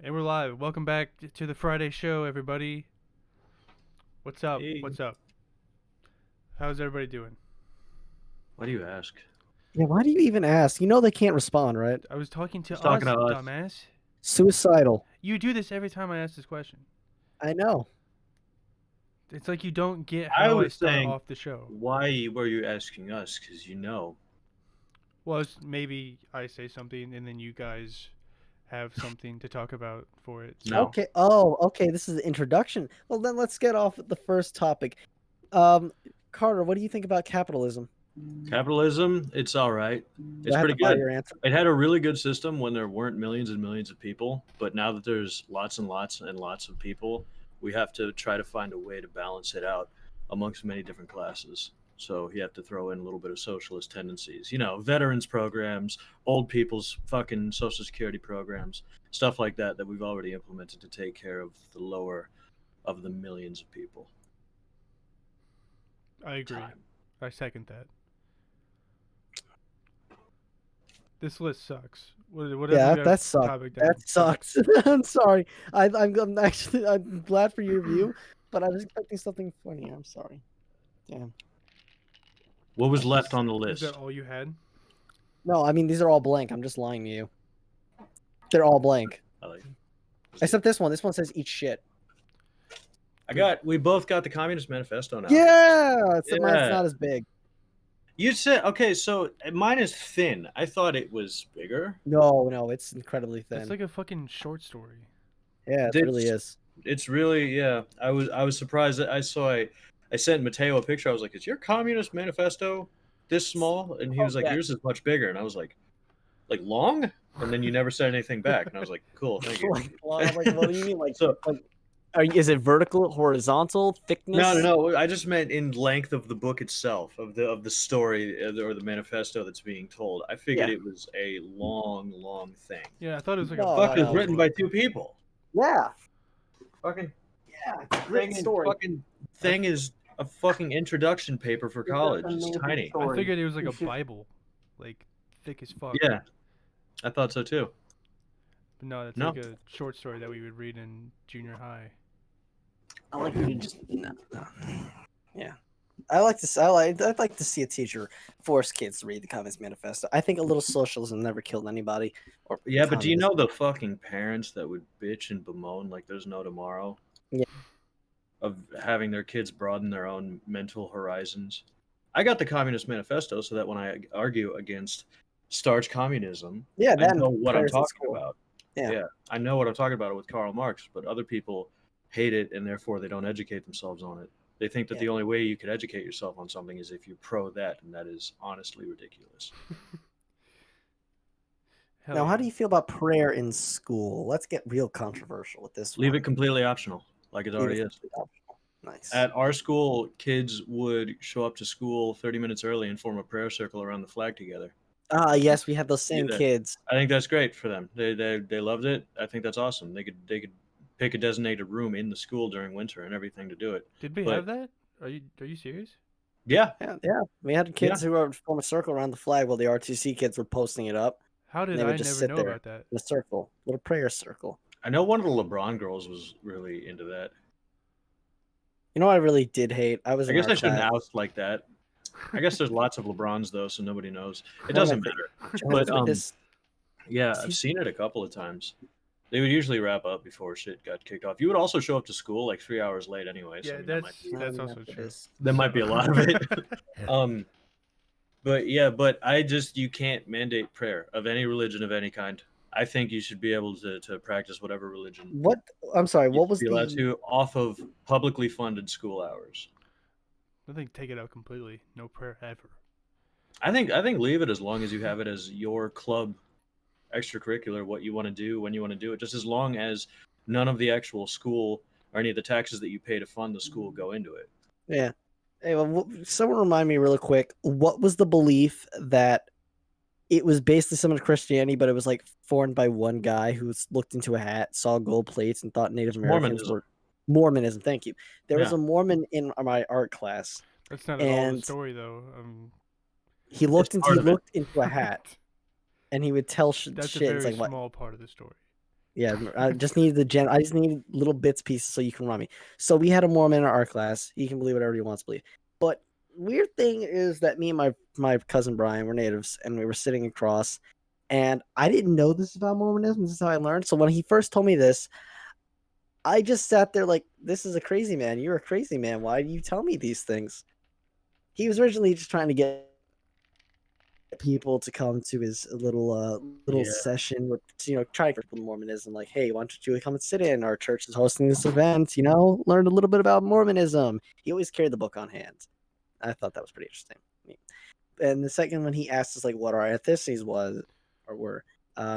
And we're live. Welcome back to the Friday show, everybody. What's up? Hey, What's up? How's everybody doing? why do you ask? Yeah, why do you even ask? You know they can't respond, right? I was talking to He's talking us, to us. dumbass. Suicidal. You do this every time I ask this question. I know. It's like you don't get I how I was start saying, off the show. why were you asking us? Because you know. Well, maybe I say something and then you guys have something to talk about for it. No. Okay. Oh, okay. This is the introduction. Well, then let's get off at the first topic. Carter, what do you think about capitalism? Capitalism, it's all right. Do It's I have pretty to buy good. your answer? It had a really good system when there weren't millions and millions of people, but now that there's lots and lots and lots of people, we have to try to find a way to balance it out amongst many different classes. So you have to throw in a little bit of socialist tendencies. You know, veterans programs, old people's fucking social security programs, stuff like that that we've already implemented to take care of the lower of the millions of people. I agree. Time. I second that. This list sucks. What Yeah, have you got that sucks. topic down? That sucks. I'm sorry. I'm glad for your view, but I was expecting something funny. I'm sorry. Damn. What was left on the Is list? that all you had? No, I mean these are all blank. I'm just lying to you. They're all blank. I like. Except this one. This one says eat shit. We both got the Communist Manifesto now. Yeah, except mine's Yeah. not as big. You said, okay, so mine is thin. I thought it was bigger. No, it's incredibly thin. It's like a fucking short story. Yeah, it really is. It's really, yeah. I was surprised that I sent Mateo a picture. I was like, is your Communist Manifesto this small? And he was like, yeah. yours is much bigger. And I was like long? And then you never said anything back. And I was like, cool, thank you. Like, what do you mean? Like, So is it vertical, horizontal, thickness? no. I just meant in length of the book itself, of the story or the manifesto that's being told. I figured Yeah. it was a long thing. Yeah, I thought it was like No, a Fuck, no, it's written by two people. Yeah, Fucking yeah, it's a great story. Fucking thing is a fucking introduction paper for college. It's amazing tiny. story. I figured it was like You a should- Bible, like thick as fuck. Yeah, I thought so too. But no, that's No. like a short story that we would read in junior high. I like you to just no. Yeah, I'd like to see a teacher force kids to read the Communist Manifesto. I think a little socialism never killed anybody. Or Yeah, but do you communism. know the fucking parents that would bitch and bemoan like there's no tomorrow? Yeah. Of having their kids broaden their own mental horizons. I got the Communist Manifesto so that when I argue against starch communism, Yeah, I then know what I'm prayers at talking school. about. Yeah. I know what I'm talking about with Karl Marx, but other people hate it and therefore they don't educate themselves on it. They think that Yeah. the only way you could educate yourself on something is if you pro that, and that is honestly ridiculous. Hell Now, yeah. how do you feel about prayer in school? Let's get real controversial with this. Leave one. it completely optional, like it Leave already it is. completely optional. Nice. At our school, kids would show up to school 30 minutes early and form a prayer circle around the flag together. Yes, we had those same that. kids. I think that's great for them. They loved it. I think that's awesome. They could pick a designated room in the school during winter and everything to do it. Did we But- have that? Are you serious? Yeah, Yeah. We had kids who would form a circle around the flag while the RTC kids were posting it up How did they would I just never sit know there. about that? in a circle, little prayer circle. I know one of the LeBron girls was really into that. You know what I really did hate? I was I in guess our I shouldn't class. oust like that. I guess there's lots of LeBrons though, so nobody knows. It Well, doesn't I matter. But But this, yeah, See- I've seen it a couple of times. They would usually wrap up before shit got kicked off. You would also show up to school like 3 hours late anyway. So Yeah, I mean, that's also for true. this. that might be a lot of it. But yeah, but you can't mandate prayer of any religion of any kind. I think you should be able to practice whatever religion What? I'm sorry. you What was be allowed the? to off of publicly funded school hours. I think take it out completely. No prayer ever. I think leave it as long as you have it as your club extracurricular, what you want to do, when you want to do it, just as long as none of the actual school or any of the taxes that you pay to fund the school go into it. Yeah. Hey, well, someone remind me really quick. What was the belief that it was basically similar to Christianity, but it was like formed by one guy who looked into a hat, saw gold plates, and thought Native Americans Mormonism. were Mormonism. Thank you. There was Yeah. a Mormon in my art class. That's not at all the And- story though. He looked part of it. into a hat, and he would tell That's shit. a It's very like what? small part of the story. Yeah, I just need I just need little bits pieces so you can run me. So we had a Mormon in our art class. He can believe whatever he wants to believe. But weird thing is that me and my cousin Brian were natives, and we were sitting across, and I didn't know this about Mormonism. This is how I learned. So when he first told me this, I just sat there like, "This is a crazy man. You're a crazy man. Why do you tell me these things?" He was originally just trying to get people to come to his little Yeah. session with try to with Mormonism, like, hey, why don't you come and sit in, our church is hosting this event, learn a little bit about Mormonism. He always carried the book on hand. I thought that was pretty interesting. And the second one he asked us like what our ethnicities was or were,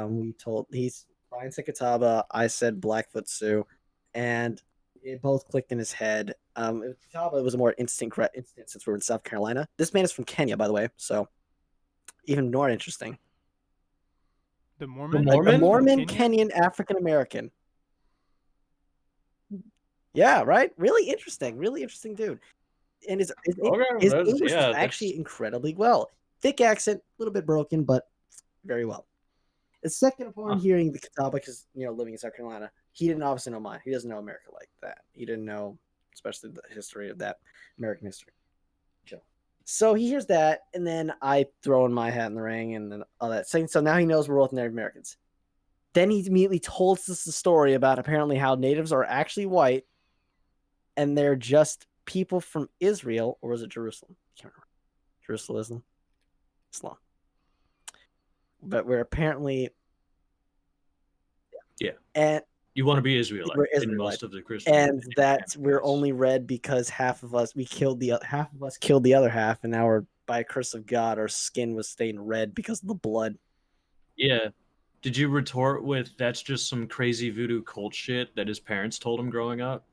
we told he's Brian said Catawba, I said Blackfoot Sioux, and it both clicked in his head. Catawba was a more instant since we're in South Carolina. This man is from Kenya, by the way, so even more interesting. The Mormon? Like a Mormon? Mormon Kenya? Kenyan African American. Yeah, right. Really interesting dude. And Okay, his English was that's actually incredibly well. Thick accent, a little bit broken, but very well. The second upon hearing the Catawba, because living in South Carolina, he didn't obviously know mine. He doesn't know America like that. He didn't know, especially the history of that American history. So he hears that, and then I throw in my hat in the ring, and then all that. So now he knows we're both Native Americans. Then he immediately told us the story about apparently how natives are actually white, and they're just people from Israel, or was it Jerusalem? I can't remember. Jerusalem, Islam. But we're apparently and you want to be Israelite we're in Israelite, most of the Christian and that we're camps. only red because half of us killed the other half, and now we're by a curse of God, our skin was stained red because of the blood. Yeah. Did you retort with that's just some crazy voodoo cult shit that his parents told him growing up?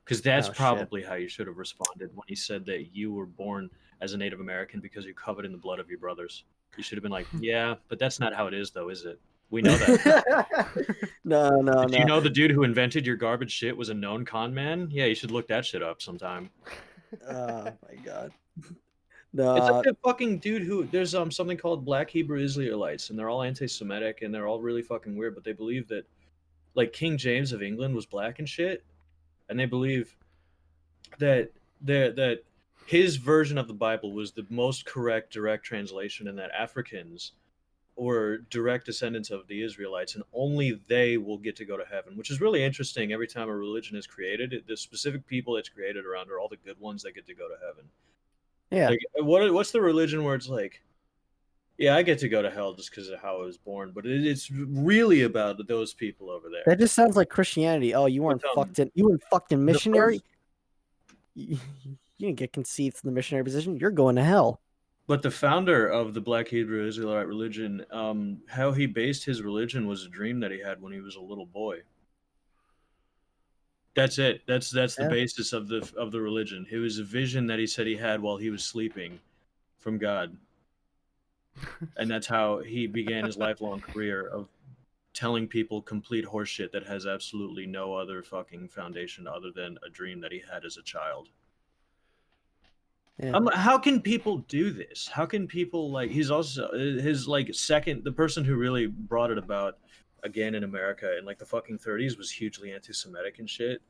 Because that's Oh shit. probably how you should have responded when he said that you were born as a Native American because you're covered in the blood of your brothers. You should have been like, yeah, but that's not how it is, though, is it? We know that. No. Did you know the dude who invented your garbage shit was a known con man? Yeah, you should look that shit up sometime. Oh my god. It's like No. the fucking dude who there's something called Black Hebrew Israelites, and they're all anti-Semitic and they're all really fucking weird, but they believe that like King James of England was black and shit, and they believe that that his version of the Bible was the most correct direct translation, and that Africans were direct descendants of the Israelites, and only they will get to go to heaven, which is really interesting. Every time a religion is created, the specific people it's created around are all the good ones that get to go to heaven. Yeah. Like, what's the religion where it's like, yeah, I get to go to hell just because of how I was born, but it's really about those people over there. That just sounds like Christianity. Oh, you weren't fucking The missionary. first, You didn't get conceived from the missionary position. You're going to hell. but the founder of the Black Hebrew Israelite religion, how he based his religion was a dream that he had when he was a little boy. That's it. That's the Yeah. basis of the religion. It was a vision that he said he had while he was sleeping from God. And that's how he began his lifelong career of telling people complete horseshit that has absolutely no other fucking foundation other than a dream that he had as a child. Yeah. How can people do this? How can people like he's also his like second the person who really brought it about again in America in like the fucking 30s was hugely anti-Semitic and shit.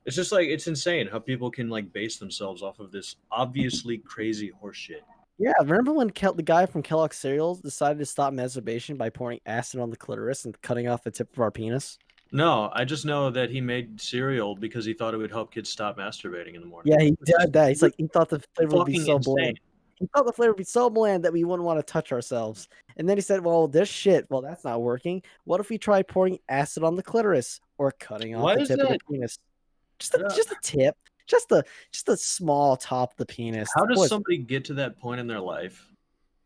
It's just like it's insane how people can like base themselves off of this obviously crazy horseshit. Yeah. Remember when the guy from Kellogg's cereals decided to stop masturbation by pouring acid on the clitoris and cutting off the tip of our penis? No, I just know that he made cereal because he thought it would help kids stop masturbating in the morning. Yeah, he Which is did that. He's like, he thought the flavor would be fucking so insane. bland. He thought the flavor would be so bland that we wouldn't want to touch ourselves. And then he said, well, this shit, well, that's not working. What if we try pouring acid on the clitoris or cutting off Why the is tip of the that? penis? Just a tip. Just a small top of the penis. How does Boys, somebody get to that point in their life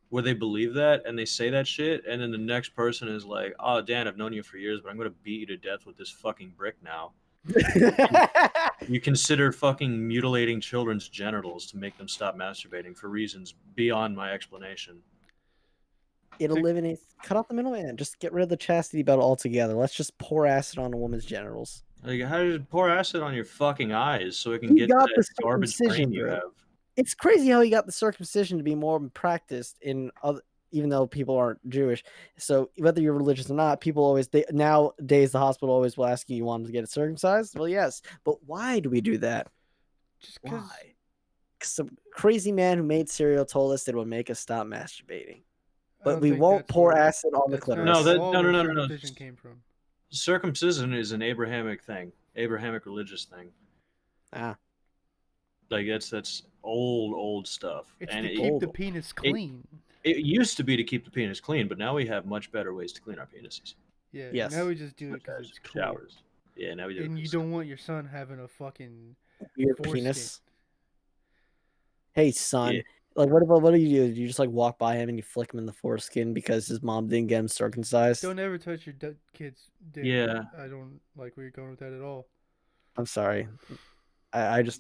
where they believe that and they say that shit, and then the next person is like, "Oh, Dan, I've known you for years, but I'm gonna beat you to death with this fucking brick now." You consider fucking mutilating children's genitals to make them stop masturbating for reasons beyond my explanation. it eliminates, cut off the middleman. Just get rid of the chastity belt altogether. Let's just pour acid on a woman's genitals. Like, how do you pour acid on your fucking eyes so it can He get to got that the garbage brain circumcision, you bro. have? It's crazy how he got the circumcision to be more practiced in other even though people aren't Jewish. So whether you're religious or not, people always nowadays the hospital always will ask you, you want them to get circumcised? Well, yes, but why do we do that? Just because. Why? 'Cause some crazy man who made cereal told us it would make us stop masturbating, but we won't pour acid on the clitoris. No. Circumcision came from. Circumcision is an Abrahamic thing, Abrahamic religious thing. Ah, Like that's old stuff. It's and to keep the penis clean. It used to be to keep the penis clean, but now we have much better ways to clean our penises. Yeah. Yes. Now we just do it because it's cool. Showers. Yeah. Now we do. And you don't want your son having a fucking weird foreskin. penis. Hey son, Yeah. like what do you do? Do you just like walk by him and you flick him in the foreskin because his mom didn't get him circumcised? Don't ever touch your kid's dick. Yeah. I don't like where you're going with that at all. I'm sorry. I was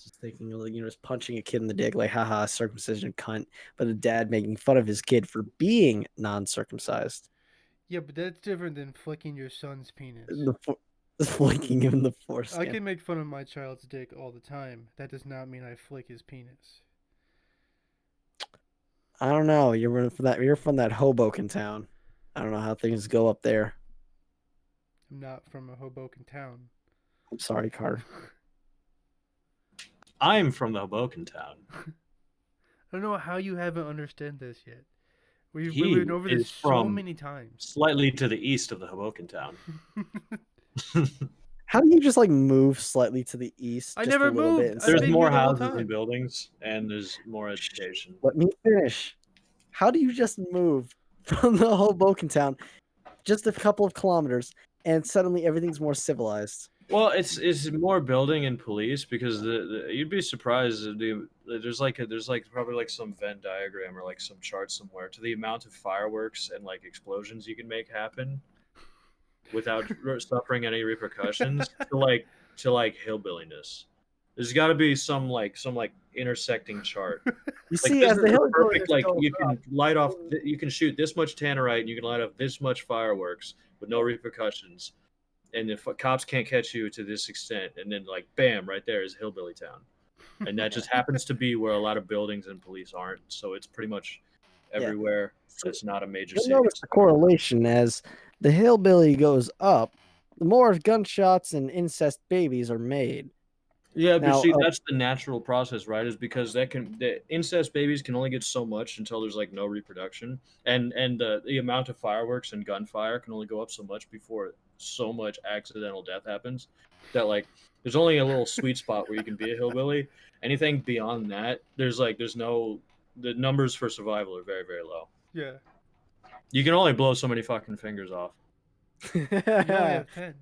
just thinking, like, just punching a kid in the dick, like, haha, circumcision cunt, but a dad making fun of his kid for being non-circumcised. Yeah, but that's different than flicking your son's penis. Flicking him in the foreskin. I can make fun of my child's dick all the time. That does not mean I flick his penis. I don't know. You're from that Hoboken town. I don't know how things go up there. I'm not from a Hoboken town. I'm sorry, Carter. I'm from the Hoboken town. I don't know how you haven't understood this yet. We've been over is this so from many times. Slightly to the east of the Hoboken town. How do you just like move slightly to the east? I just never a little moved. bit and I've There's been more here the whole houses time. and buildings, and there's more education. Let me finish. How do you just move from the Hoboken town just a couple of kilometers and suddenly everything's more civilized? Well, it's more building and police because you'd be surprised. There's probably like some Venn diagram or like some chart somewhere to the amount of fireworks and like explosions you can make happen without suffering any repercussions to like hillbilliness. There's got to be some intersecting chart. You Like see, this as is the the hill perfect you can light off you can shoot this much tannerite and you can light off this much fireworks with no repercussions. And if cops can't catch you to this extent, and then like bam, right there is hillbilly town, and that just happens to be where a lot of buildings and police aren't. So it's pretty much everywhere. So it's not a major you'll city. notice the correlation as the hillbilly goes up, the more gunshots and incest babies are made. Yeah, but Now, see, that's the natural process, right? Is because the incest babies can only get so much until there's like no reproduction, and the amount of fireworks and gunfire can only go up so much before so much accidental death happens. That like there's only a little sweet spot where you can be a hillbilly. Anything beyond that, there's no the numbers for survival are very very low. Yeah. You can only blow so many fucking fingers off. You only have 10.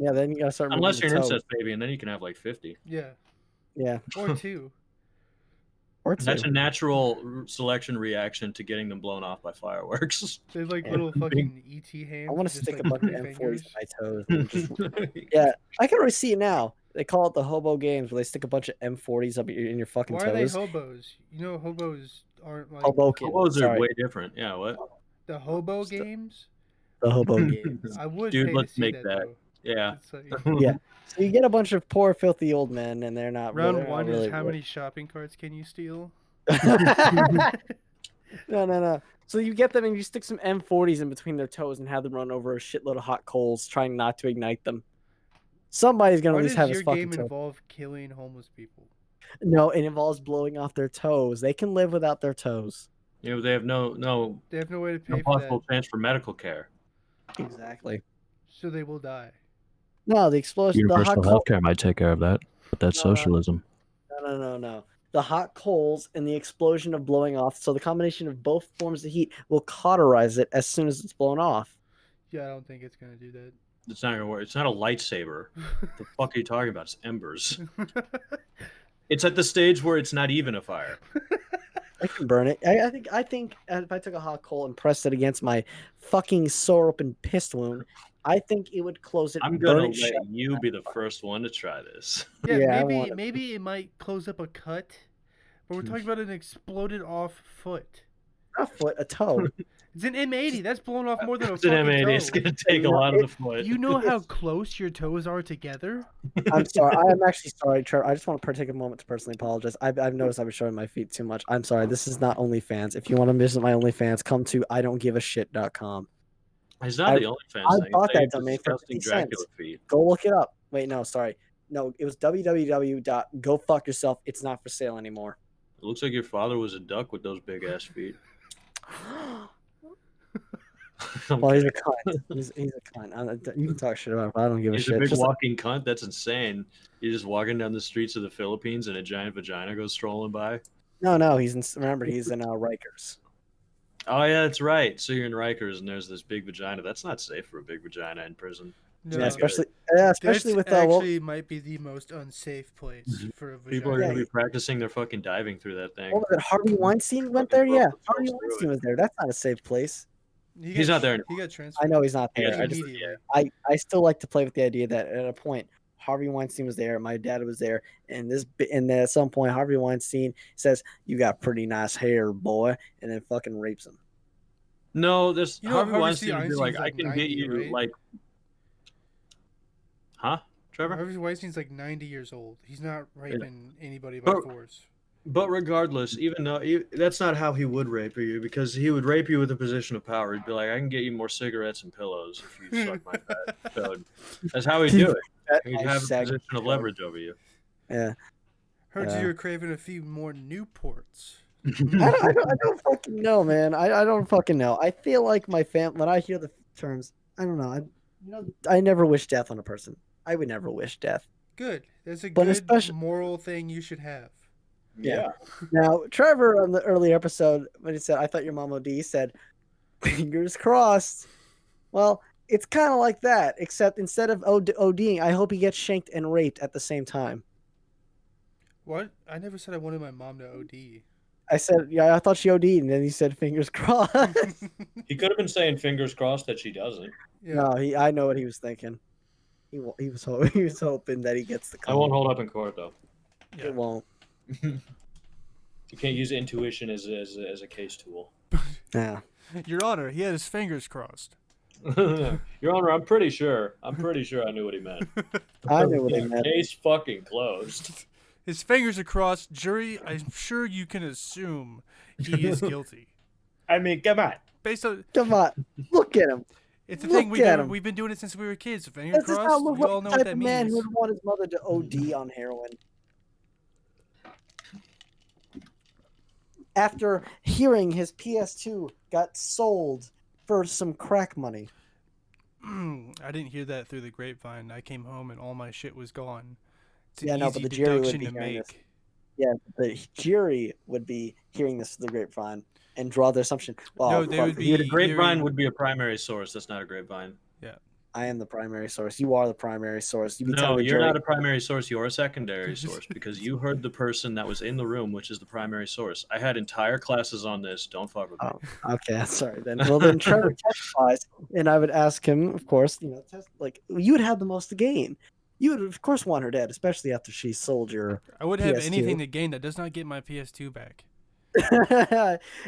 Yeah, then you gotta start moving Unless the you're an toes. incest baby, and then you can have like 50. Yeah. Yeah. Or 2. Or 2. That's a natural selection reaction to getting them blown off by fireworks. They're like Yeah. little fucking ET hands. I want to just, stick like, a bunch of 3 M40s fingers. in my toes. And just, yeah, I can already see it now. They call it the hobo games, where they stick a bunch of M40s up in your fucking Why are they toes. hobos? You know, hobos aren't like Hoboken. Hobos are Sorry, way different. Yeah, what? the hobo games. the hobo games. I would Dude, pay let's to see make that. that. Though. Yeah. It's like, Yeah. So you get a bunch of poor, filthy old men, and they're not round they're not one really is how many shopping carts can you steal? No. So you get them and you stick some M40s in between their toes and have them run over a shitload of hot coals, trying not to ignite them. Somebody's gonna Why at least does have your his fucking game toe. involve killing homeless people? No, it involves blowing off their toes. They can live without their toes. You know, they have no They have no way to no pay for that, possible chance for medical care. Exactly. so they will die. No, the explosion. Universal the hot healthcare might take care of that, but that's No, no. socialism. No. The hot coals and the explosion of blowing off. So the combination of both forms of heat will cauterize it as soon as it's blown off. Yeah, I don't think it's gonna do that. It's not gonna work. It's not a lightsaber. The fuck are you talking about? It's embers. It's at the stage where it's not even a fire. I can burn it. I think if I took a hot coal and pressed it against my fucking sore open piss wound, I think it would close it. I'm burn gonna it let shut. you be the first one to try this. Yeah, Yeah, I maybe wanna- maybe it might close up a cut, but we're talking about an exploded off foot. Not a foot, a toe. It's an M80. That's blowing off more than a It's an fucking M80. toe. It's gonna take a lot of the foot. You know how close your toes are together? I'm sorry. I am actually sorry, Trevor. I just want to take a moment to personally apologize. I've noticed I've been showing my feet too much. I'm sorry. This is not OnlyFans. If you want to visit my OnlyFans, come to idon'tgivashit.com. It's not the OnlyFans I thing. bought It's that domain for disgusting 50 cents. Dracula feet. Go look it up. Wait, no, sorry. No, it was www.gofuckyourself. It's not for sale anymore. It looks like your father was a duck with those big ass feet. Well, he's a cunt. He's a cunt. You can talk shit about him. I don't give a He's shit. a big Just walking cunt. That's insane. You're just walking down the streets of the Philippines and a giant vagina goes strolling by. no. Remember, he's in Rikers. Oh yeah, that's right. So you're in Rikers and there's this big vagina. That's not safe for a big vagina in prison. No, Yeah, especially with actually might be the most unsafe place for a vagina. People are gonna be practicing their fucking diving through that thing. what was it? Harvey Weinstein went there. Yeah, Harvey Weinstein was there. That's not a safe place. He's not there He anymore. got transferred. I know he's not there. Immediately. I still like to play with the idea that at a point Harvey Weinstein was there, my dad was there, and then at some point Harvey Weinstein says, "You got pretty nice hair, boy," and then fucking rapes him. No, there's You know, Harvey Harvey Weinstein would be Weinstein's like, I like can 90, get you right? like, huh, Trevor? Harvey Weinstein's like 90 years old. He's not raping anybody But- by force. But regardless, even though that's not how he would rape you, because he would rape you with a position of power. He'd be like, I can get you more cigarettes and pillows if you suck my fat toad. That's how he'd do it. He'd have a position of leverage over you. Yeah, Heard you were craving a few more Newports. I don't fucking know, man. I don't fucking know. I feel like my when I hear the terms, I don't know. I never wish death on a person. I would never wish death. Good. That's a But good especially- moral thing you should have. Yeah. Now, Trevor on the earlier episode, when he said, I thought your mom OD, he said, fingers crossed. Well, it's kind of like that, except instead of ODing, I hope he gets shanked and raped at the same time. What? I never said I wanted my mom to OD. I said, yeah, I thought she OD'd, and then he said, fingers crossed. He could have been saying fingers crossed that she doesn't. Yeah. No, I know what he was thinking. He was hoping that he gets the I won't hold up in court though. Yeah. It won't. You can't use intuition as a case tool. Yeah. Your Honor, he had his fingers crossed. Your Honor, I'm pretty sure I knew what he meant. I knew what he meant. Case fucking closed. His fingers are crossed. Jury, I'm sure you can assume he is guilty. I mean, come on. Based on Come on. Look at him. it's the thing Look at him. we've been doing it since we were kids. Fingers This does not crossed. look We all like know the what type that of man means. who would want his mother to OD on heroin. After hearing his PS2 got sold for some crack money. I didn't hear that through the grapevine. I came home and all my shit was gone. It's an Yeah, no, easy but the jury would deduction be to hearing this. make. Yeah, the jury would be hearing this through the grapevine and draw their assumption. Well, No, they would be The grapevine hearing- would be a primary source. That's not a grapevine. I am the primary source. You are the primary source. You be No, telling the you're jury. not a primary source. You're a secondary source because you heard the person that was in the room, which is the primary source. I had entire classes on this. Don't fuck with me. Oh, okay, sorry then. Well, then Trevor testifies, and I would ask him, of course, like you would have the most to gain. You would, of course, want her dead, especially after she sold your I would have PS2. anything to gain that does not get my PS2 back.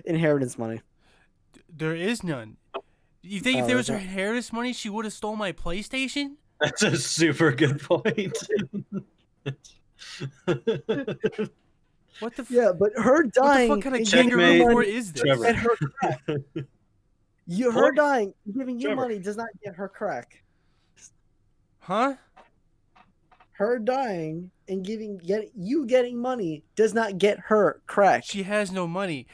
inheritance money. There is none. You think if Oh, there was there's inheritance money, she would have stole my PlayStation? That's a super good point. What the? Yeah, but her What the dying fuck kind of and Checkmate. kangaroo giving court money is this? Trevor. get her crack. Her What? dying, giving you Trevor. money does not get her crack. Huh? Her dying and you getting money does not get her crack. She has no money.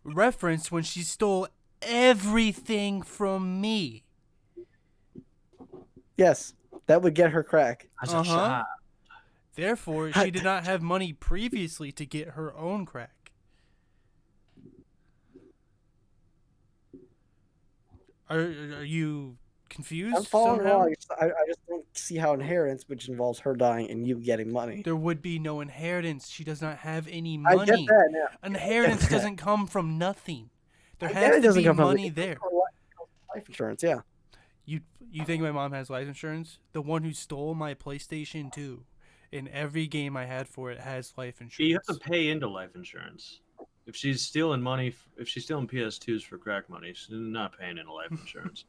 Reference when she stole everything from me. Yes, that would get her crack. That's Uh-huh. a shot. Therefore, she did not have money previously to get her own crack. Are you confused? I'm following somehow? along. I just don't see how inheritance, which involves her dying and you getting money. There would be no inheritance. She does not have any I money. get that now. Inheritance that. doesn't come from nothing. There I get has it to doesn't be come from money it. there. Life insurance, yeah. You think my mom has life insurance? The one who stole my PlayStation 2 in every game I had for it has life insurance. You have to pay into life insurance. If she's stealing money, if she's stealing PS2s for crack money, she's not paying into life insurance.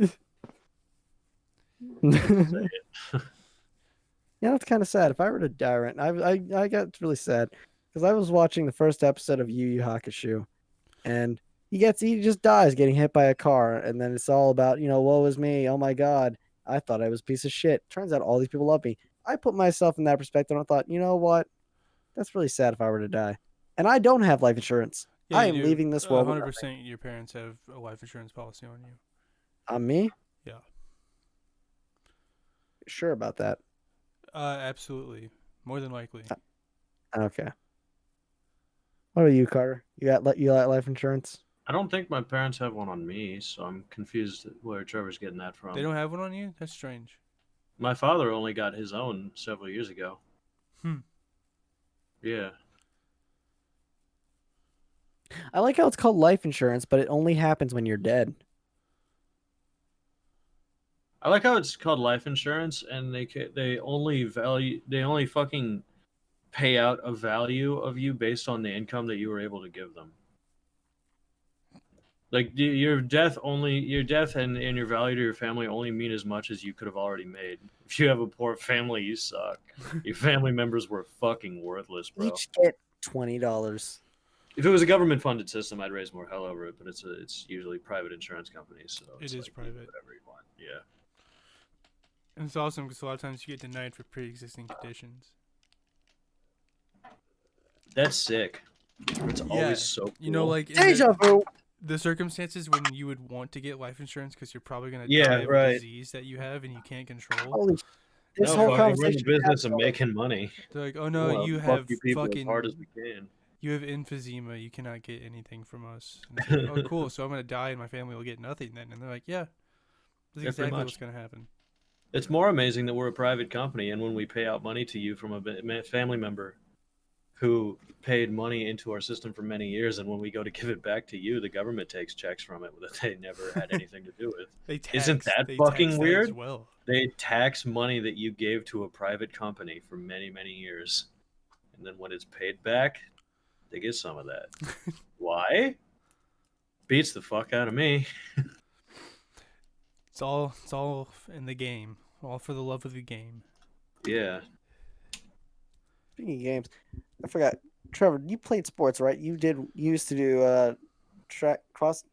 Say it. Yeah, that's kind of sad. If I were to die right now, I got really sad because I was watching the first episode of Yu Yu Hakusho, and he just dies getting hit by a car, and then it's all about woe is me. Oh my god, I thought I was a piece of shit. Turns out all these people love me. I put myself in that perspective, and I thought, you know what? That's really sad if I were to die, and I don't have life insurance. Yeah, I you am do. leaving this world. 100%. Your parents have a life insurance policy on you. On me? Yeah. Sure about that. Absolutely. More than likely. Okay. What about you, Carter? You got life insurance? I don't think my parents have one on me, so I'm confused where Trevor's getting that from. They don't have one on you? That's strange. My father only got his own several years ago. Yeah. I like how it's called life insurance, but it only happens when you're dead. I like how it's called life insurance, and they only fucking pay out a value of you based on the income that you were able to give them. Like your death and your value to your family only mean as much as you could have already made. If you have a poor family, you suck. Your family members were fucking worthless, bro. Each get $20. If it was a government funded system, I'd raise more hell over it. But it's usually private insurance companies, so It is private. Whatever you want, yeah. And it's awesome because a lot of times you get denied for pre-existing conditions. That's sick. It's always so cool. You know, like in Deja vu. the circumstances when you would want to get life insurance because you're probably going to Yeah, die of right. a disease that you have and you can't control. Holy sh- This No, whole fucking, we're in conversation. the business of making money. They're like, oh We no, wanna you fuck have you people fucking, as hard as we can. you have emphysema. You cannot get anything from us. And it's like, oh, cool. So I'm going to die and my family will get nothing then. And they're like, yeah, that's Yeah, pretty exactly much. what's going to happen. It's more amazing that we're a private company, and when we pay out money to you from a family member who paid money into our system for many years, and when we go to give it back to you, the government takes checks from it that they never had anything to do with. Isn't that they fucking tax that weird? as well. They tax money that you gave to a private company for many, many years, and then when it's paid back, they get some of that. Why? Beats the fuck out of me. It's all in the game. All for the love of the game. Yeah. Speaking of games, I forgot. Trevor, you played sports, right? You used to do cross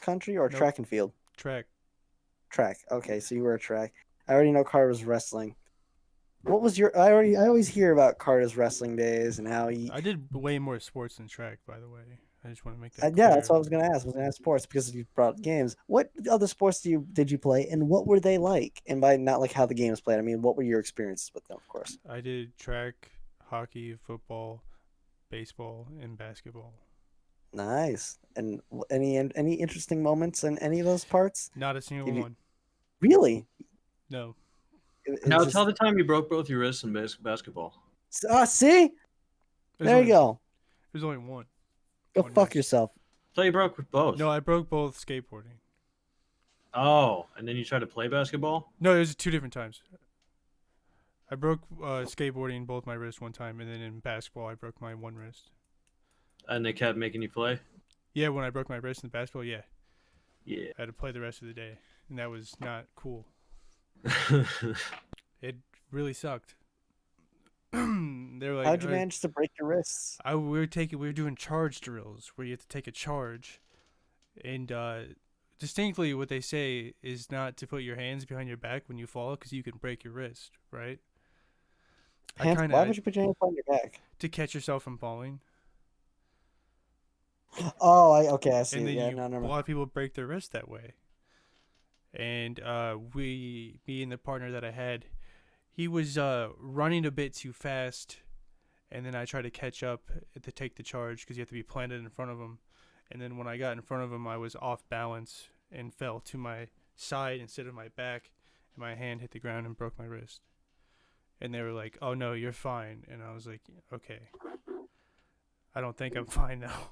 country or Nope. track and field? Track. Track. Okay, so you were a track. I already know Carter was wrestling. What was your? I always hear about Carter's wrestling days and how he. I did way more sports than track, by the way. I just want to make that Yeah, clear. that's what I was gonna ask. I was gonna ask sports because you brought up games. What other sports did you play, and what were they like? And by not like how the games played, I mean what were your experiences with them? Of course. I did track, hockey, football, baseball, and basketball. Nice. And any interesting moments in any of those parts? Not a single Did you- one. Really? No. It's Now just- tell the time you broke both your wrists in basketball. See? There you go. There's only one. Go One fuck wrist. yourself. I thought you broke with both. No, I broke both skateboarding. Oh, and then you tried to play basketball? No, it was 2 different times. I broke skateboarding both my wrists one time, and then in basketball I broke my one wrist. And they kept making you play? Yeah, when I broke my wrist in basketball, yeah, Yeah. I had to play the rest of the day, and that was not cool. It really sucked. They were like, How'd you manage to break your wrists? we were doing charge drills where you have to take a charge, and distinctly what they say is not to put your hands behind your back when you fall because you can break your wrist, right? Why would you put your hands on your back? To catch yourself from falling, Oh, okay, I see. and then Yeah, a no. lot of people break their wrist that way. And me and the partner that I had, he was running a bit too fast, and then I tried to catch up to take the charge because you have to be planted in front of him. And then when I got in front of him, I was off balance and fell to my side instead of my back, and my hand hit the ground and broke my wrist. And they were like, "Oh no, you're fine," and I was like, "Okay, I don't think I'm fine now."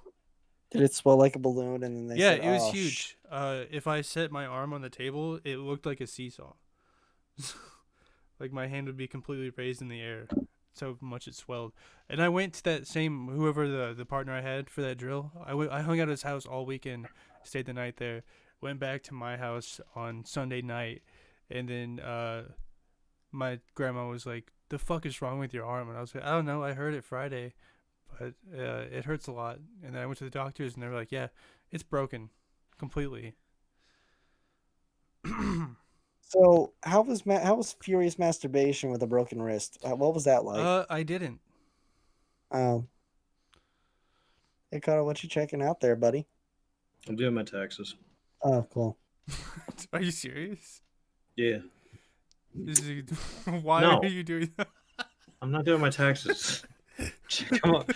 Did it swell like a balloon? And then they Yeah, said, it was "Oh, huge. If I set my arm on the table, it looked like a seesaw. Like my hand would be completely raised in the air. so much it swelled. And I went to that same whoever the partner I had for that drill. I hung out at his house all weekend, stayed the night there, went back to my house on Sunday night, and then my grandma was like, "The fuck is wrong with your arm?" And I was like, "I don't know. I heard it Friday, but it hurts a lot." And then I went to the doctors, and they were like, "Yeah, it's broken, completely." So how was furious masturbation with a broken wrist? What was that like? I didn't. Um, hey Carter, what you checking out there, buddy? I'm doing my taxes. Oh, cool. Are you serious? Yeah. Why No. are you doing that? I'm not doing my taxes. Come on.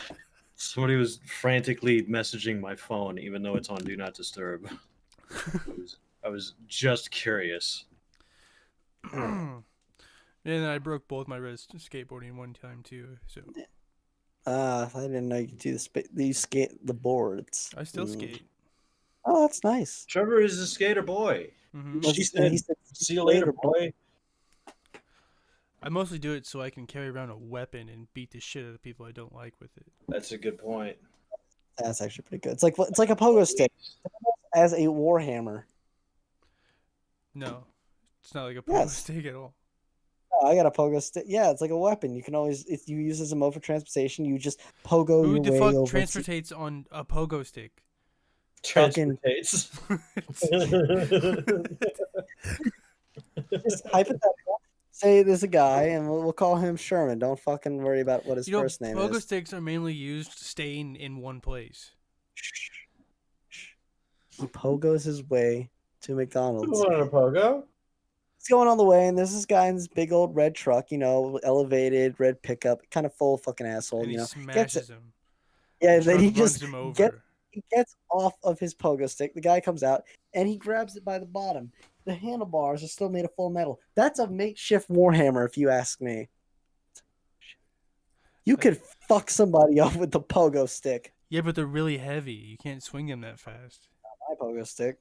Somebody was frantically messaging my phone, even though it's on Do Not Disturb. I was just curious. And then I broke both my wrists skateboarding one time too. So I didn't know you could do you skate the boards. I still skate. Oh, that's nice. Trevor is a skater boy. Mm-hmm. She said, "See you later, boy." I mostly do it so I can carry around a weapon and beat the shit out of people I don't like with it. That's a good point. That's actually pretty good. It's like a pogo stick as a warhammer. No, it's not like a pogo Yes. stick at all. Oh, I got a pogo stick. Yeah, it's like a weapon. You can always, if you use it as a mode for transportation, you just pogo Who your the way fuck over. transportates on a pogo stick? Transportates. Just hypothetical. Say there's a guy, and we'll call him Sherman. Don't fucking worry about what his first name pogo is. sticks are mainly used staying in one place. He pogos his way to McDonald's. You want a pogo? He's going on the way, and there's this guy in this big old red truck, elevated red pickup, kind of full fucking asshole, And he Gets smashes it. him. Yeah, The then he truck runs just him over. he gets off of his pogo stick. The guy comes out, and he grabs it by the bottom. The handlebars are still made of full metal. That's a makeshift warhammer, if you ask me. You could fuck somebody up with the pogo stick. Yeah, but they're really heavy. You can't swing them that fast. My pogo stick.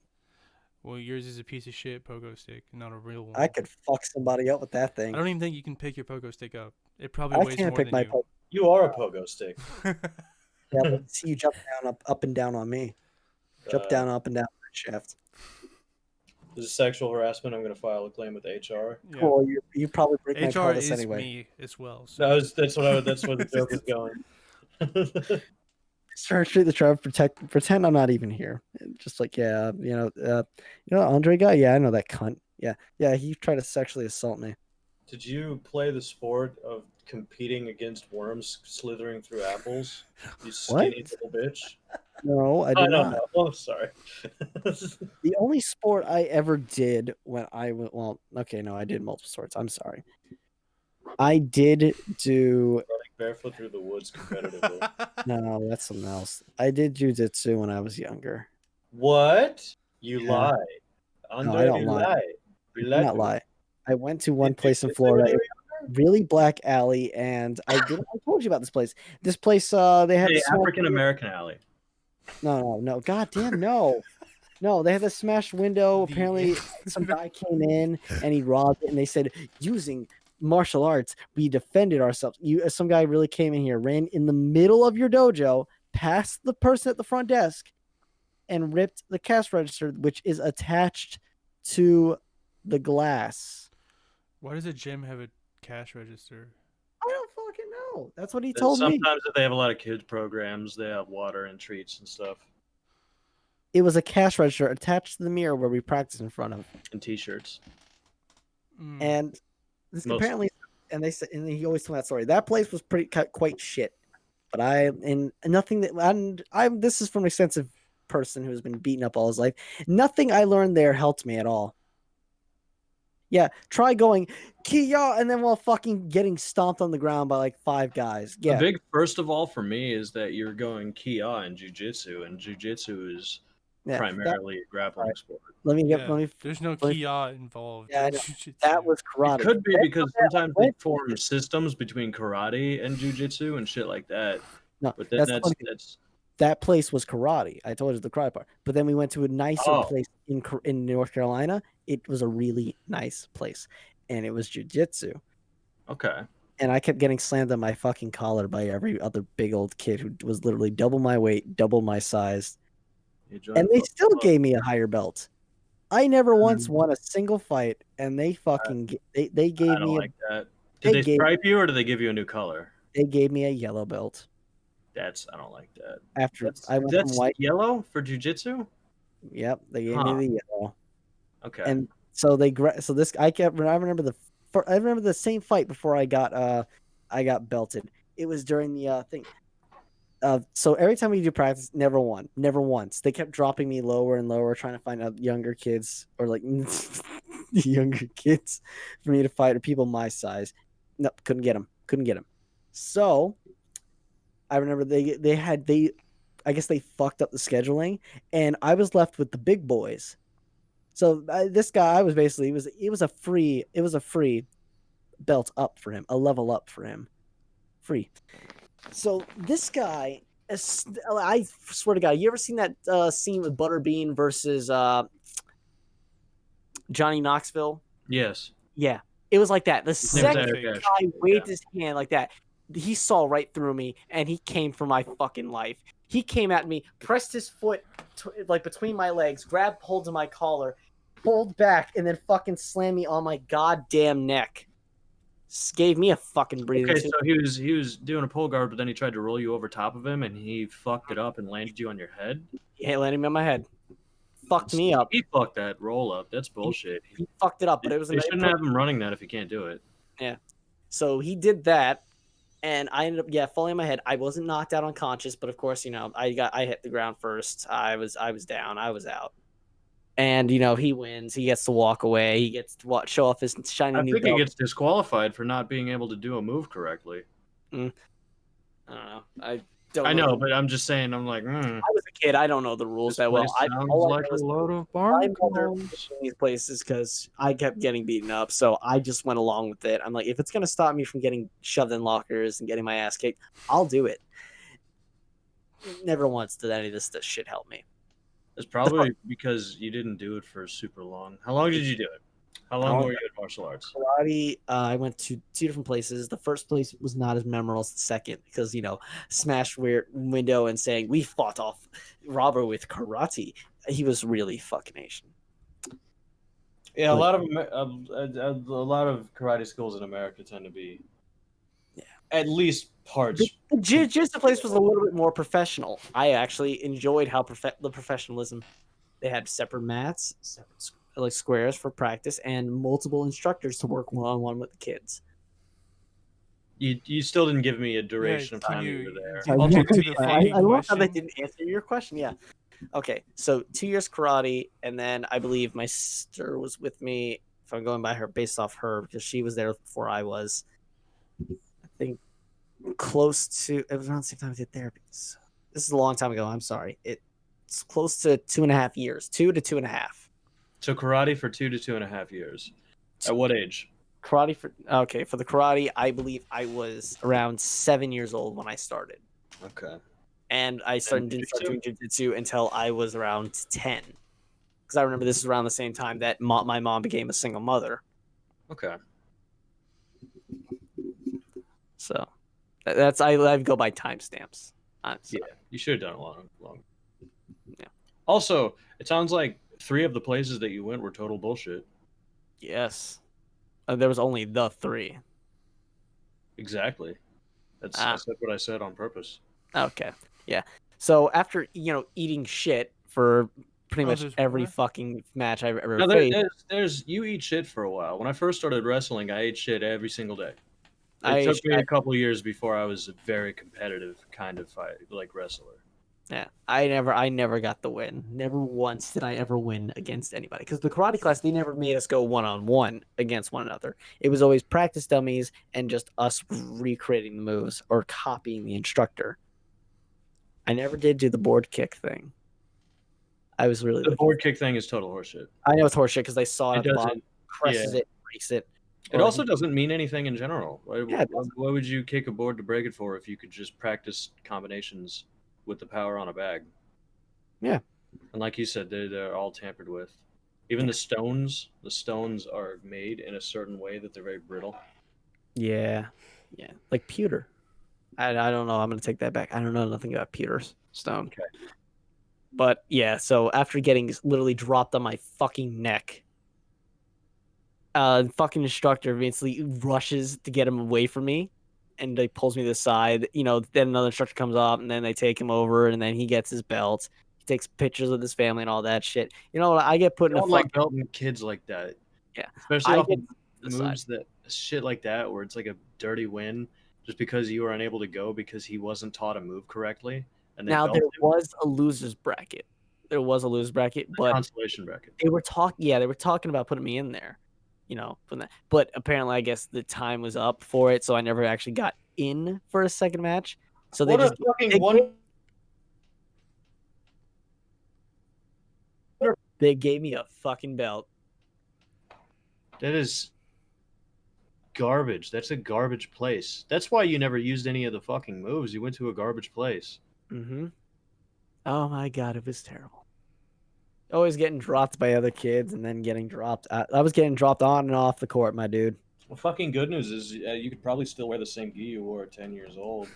Well, yours is a piece of shit pogo stick, not a real one. I could fuck somebody up with that I thing. don't even think you can pick your pogo stick up. It probably I weighs can't more pick than my you. pogo. You are a pogo stick. Yeah, but see you jump down, up and down on me. Jump down, up and down that shaft. This is sexual harassment. I'm going to file a claim with HR. Yeah. Cool. You probably break my HR pelvis is anyway. me as well. So. That's where the joke was going. Start treat the Trevor. Pretend I'm not even here. Just like Andre guy. Yeah, I know that cunt. Yeah. He tried to sexually assault me. Did you play the sport of competing against worms slithering through apples? You skinny little bitch. No, I did I not. don't know. Oh, sorry. The only sport I ever did when I went, I did multiple sports. I'm sorry. I did do Running barefoot through the woods competitively. no, that's something else. I did jujitsu when I was younger. What? You Yeah. lie. No, I don't you lie. You I not lie. I went to one place in Florida, really black alley, and I told you about this place. This place, they had this African American alley. No. God damn, no. No, they had a smashed window. Apparently, some guy came in and he robbed it, and they said, using martial arts, we defended ourselves. Some guy really came in here, ran in the middle of your dojo, past the person at the front desk, and ripped the cash register, which is attached to the glass. Why does a gym have a cash register? I don't fucking know. That's what he told me. Sometimes if they have a lot of kids programs, they have water and treats and stuff. It was a cash register attached to the mirror where we practice in front of. And t-shirts. And this apparently, and they said, and he always told that story. That place was quite shit. But this is from an extensive person who's been beaten up all his life. Nothing I learned there helped me at all. Yeah, try going Kia and then while fucking getting stomped on the ground by like 5 guys. Yeah. The big first of all for me is that you're going Kia in jiu-jitsu, and jiu-jitsu is primarily a grappling sport. There's no Kia involved. Yeah, that was karate. It could be because sometimes they form systems between karate and jiu-jitsu and shit like that. No, but then that's that place was karate. I told you the karate part. But then we went to a nicer place in North Carolina. It was a really nice place, and it was jiu-jitsu. Okay. and I kept getting slammed on my fucking collar by every other big old kid who was literally double my weight, double my size, You join and a they fucking still club. gave me a higher belt. I never once Mm. won a single fight, and they fucking they gave I don't me like that. they Did they gave stripe you or did they give you a new color? they gave me a yellow belt I don't like that. after That's I went from that's white. yellow for jujitsu? Yep, they gave me Huh. the yellow, Okay. and so so this I remember I remember the same fight before I got belted. It was during the thing. So every time we do practice, never won, never once. They kept dropping me lower and lower, trying to find out younger kids or like younger kids for me to fight, or people my size. Nope, couldn't get them. So I remember I guess they fucked up the scheduling, and I was left with the big boys. So this guy, I was basically it was a free belt up for him, a level up for him, free. So this guy, I swear to God, you ever seen that scene with Butterbean versus Johnny Knoxville? Yes. Yeah, it was like that. The His name's second Eric Fake. Asher. guy waved his hand like that, he saw right through me, and he came for my fucking life. He came at me, pressed his foot like between my legs, grabbed hold of my collar, pulled back, and then fucking slammed me on my goddamn neck. Gave me a fucking breathing Okay, tube. so he was doing a pull guard, but then he tried to roll you over top of him, and he fucked it up and landed you on your head. He landed me on my head. Fucked me up. He fucked that roll up. That's bullshit. He fucked it up, but it was They shouldn't have him running that if he can't do it. Yeah. So he did that, and I ended up falling on my head. I wasn't knocked out unconscious, but of course, I hit the ground first. I was down. I was out. And he wins. He gets to walk away. He gets to show off his shiny I new think he belt. gets disqualified for not being able to do a move correctly. I don't know. I don't. I know, but I'm just saying. I'm like, I was a kid. I don't know the rules that well. Sounds All I like know a is load of my mother barnacles. pushed me in these places because I kept getting beaten up, so I just went along with it. I'm like, if it's gonna stop me from getting shoved in lockers and getting my ass kicked, I'll do it. Never once did any of this shit help me. It's probably because you didn't do it for super long. How long did you do it? How long were you in martial arts? Karate, I went to 2 different places. The first place was not as memorable as the second because, smashed window and saying, we fought off Robert with karate. He was really fucking Asian. Yeah, a lot of karate schools in America tend to be, at least parts. The jiu-jitsu place was a little bit more professional. I actually enjoyed how the professionalism. They had separate mats, separate squares for practice, and multiple instructors to work one-on-one with the kids. You still didn't give me a duration of can time you- you were there. I'll get to the I fucking love how they question. didn't answer your question. Yeah. Okay, so 2 years karate, and then I believe my sister was with me. If I'm going by her, based off her, because she was there before I was. I think close to. It was around the same time I did therapy. So this is a long time ago. I'm sorry. It's close to 2.5 years. 2 to 2.5. So karate for 2 to 2.5 years. At what age? For the karate, I believe I was around 7 years old when I started. Okay. And I didn't start doing jiu-jitsu until I was around 10. Because I remember this is around the same time that my mom became a single mother. Okay. So that's I go by timestamps. Yeah, you should have done it long. Yeah. Also, it sounds like 3 of the places that you went were total bullshit. Yes. There was only the 3. Exactly. I said what I said on purpose. Okay. Yeah. So after eating shit for pretty much there's every more? fucking match I've ever Now, faced, you eat shit for a while. When I first started wrestling, I ate shit every single day. I It took me a couple years before I was a very competitive kind of wrestler. Yeah, I never got the win. Never once did I ever win against anybody. Because the karate class, they never made us go one-on-one against one another. It was always practice dummies and just us recreating the moves or copying the instructor. I never did do the board kick thing. I was really The board kick thing is total horseshit. I know it's horseshit because they saw it It at the bottom, doesn't. presses it, breaks it. It also doesn't mean anything in general. Yeah, it doesn't. Why would you kick a board to break it for if you could just practice combinations with the power on a bag? Yeah. And like you said, they're all tampered with. Even the stones are made in a certain way that they're very brittle. Yeah. Yeah, like pewter. I don't know. I'm gonna take that back. I don't know nothing about pewter stone. Okay. But yeah, so after getting literally dropped on my fucking neck, fucking instructor eventually rushes to get him away from me, and he pulls me to the side. Then another instructor comes up, and then they take him over, and then he gets his belt. He takes pictures with his family and all that shit. You know what? I get put in I a don't like belting kids like that. Yeah, Especially I off get of the side. moves that shit like that where it's like a dirty win just because you were unable to go because he wasn't taught a move correctly and they Now belt there him. was a losers bracket. There was a losers bracket, but Consolation bracket. they were talking. Yeah, they were talking about putting me in there. From that. But apparently, I guess the time was up for it, so I never actually got in for a second match. So What they a just fucking one. they gave me a fucking belt. That is garbage. That's a garbage place. That's why you never used any of the fucking moves. You went to a garbage place. Mm-hmm. Oh my god, it was terrible. Always getting dropped by other kids and then getting dropped. I was getting dropped on and off the court, my dude. Well, fucking good news is you could probably still wear the same gi you wore at 10 years old.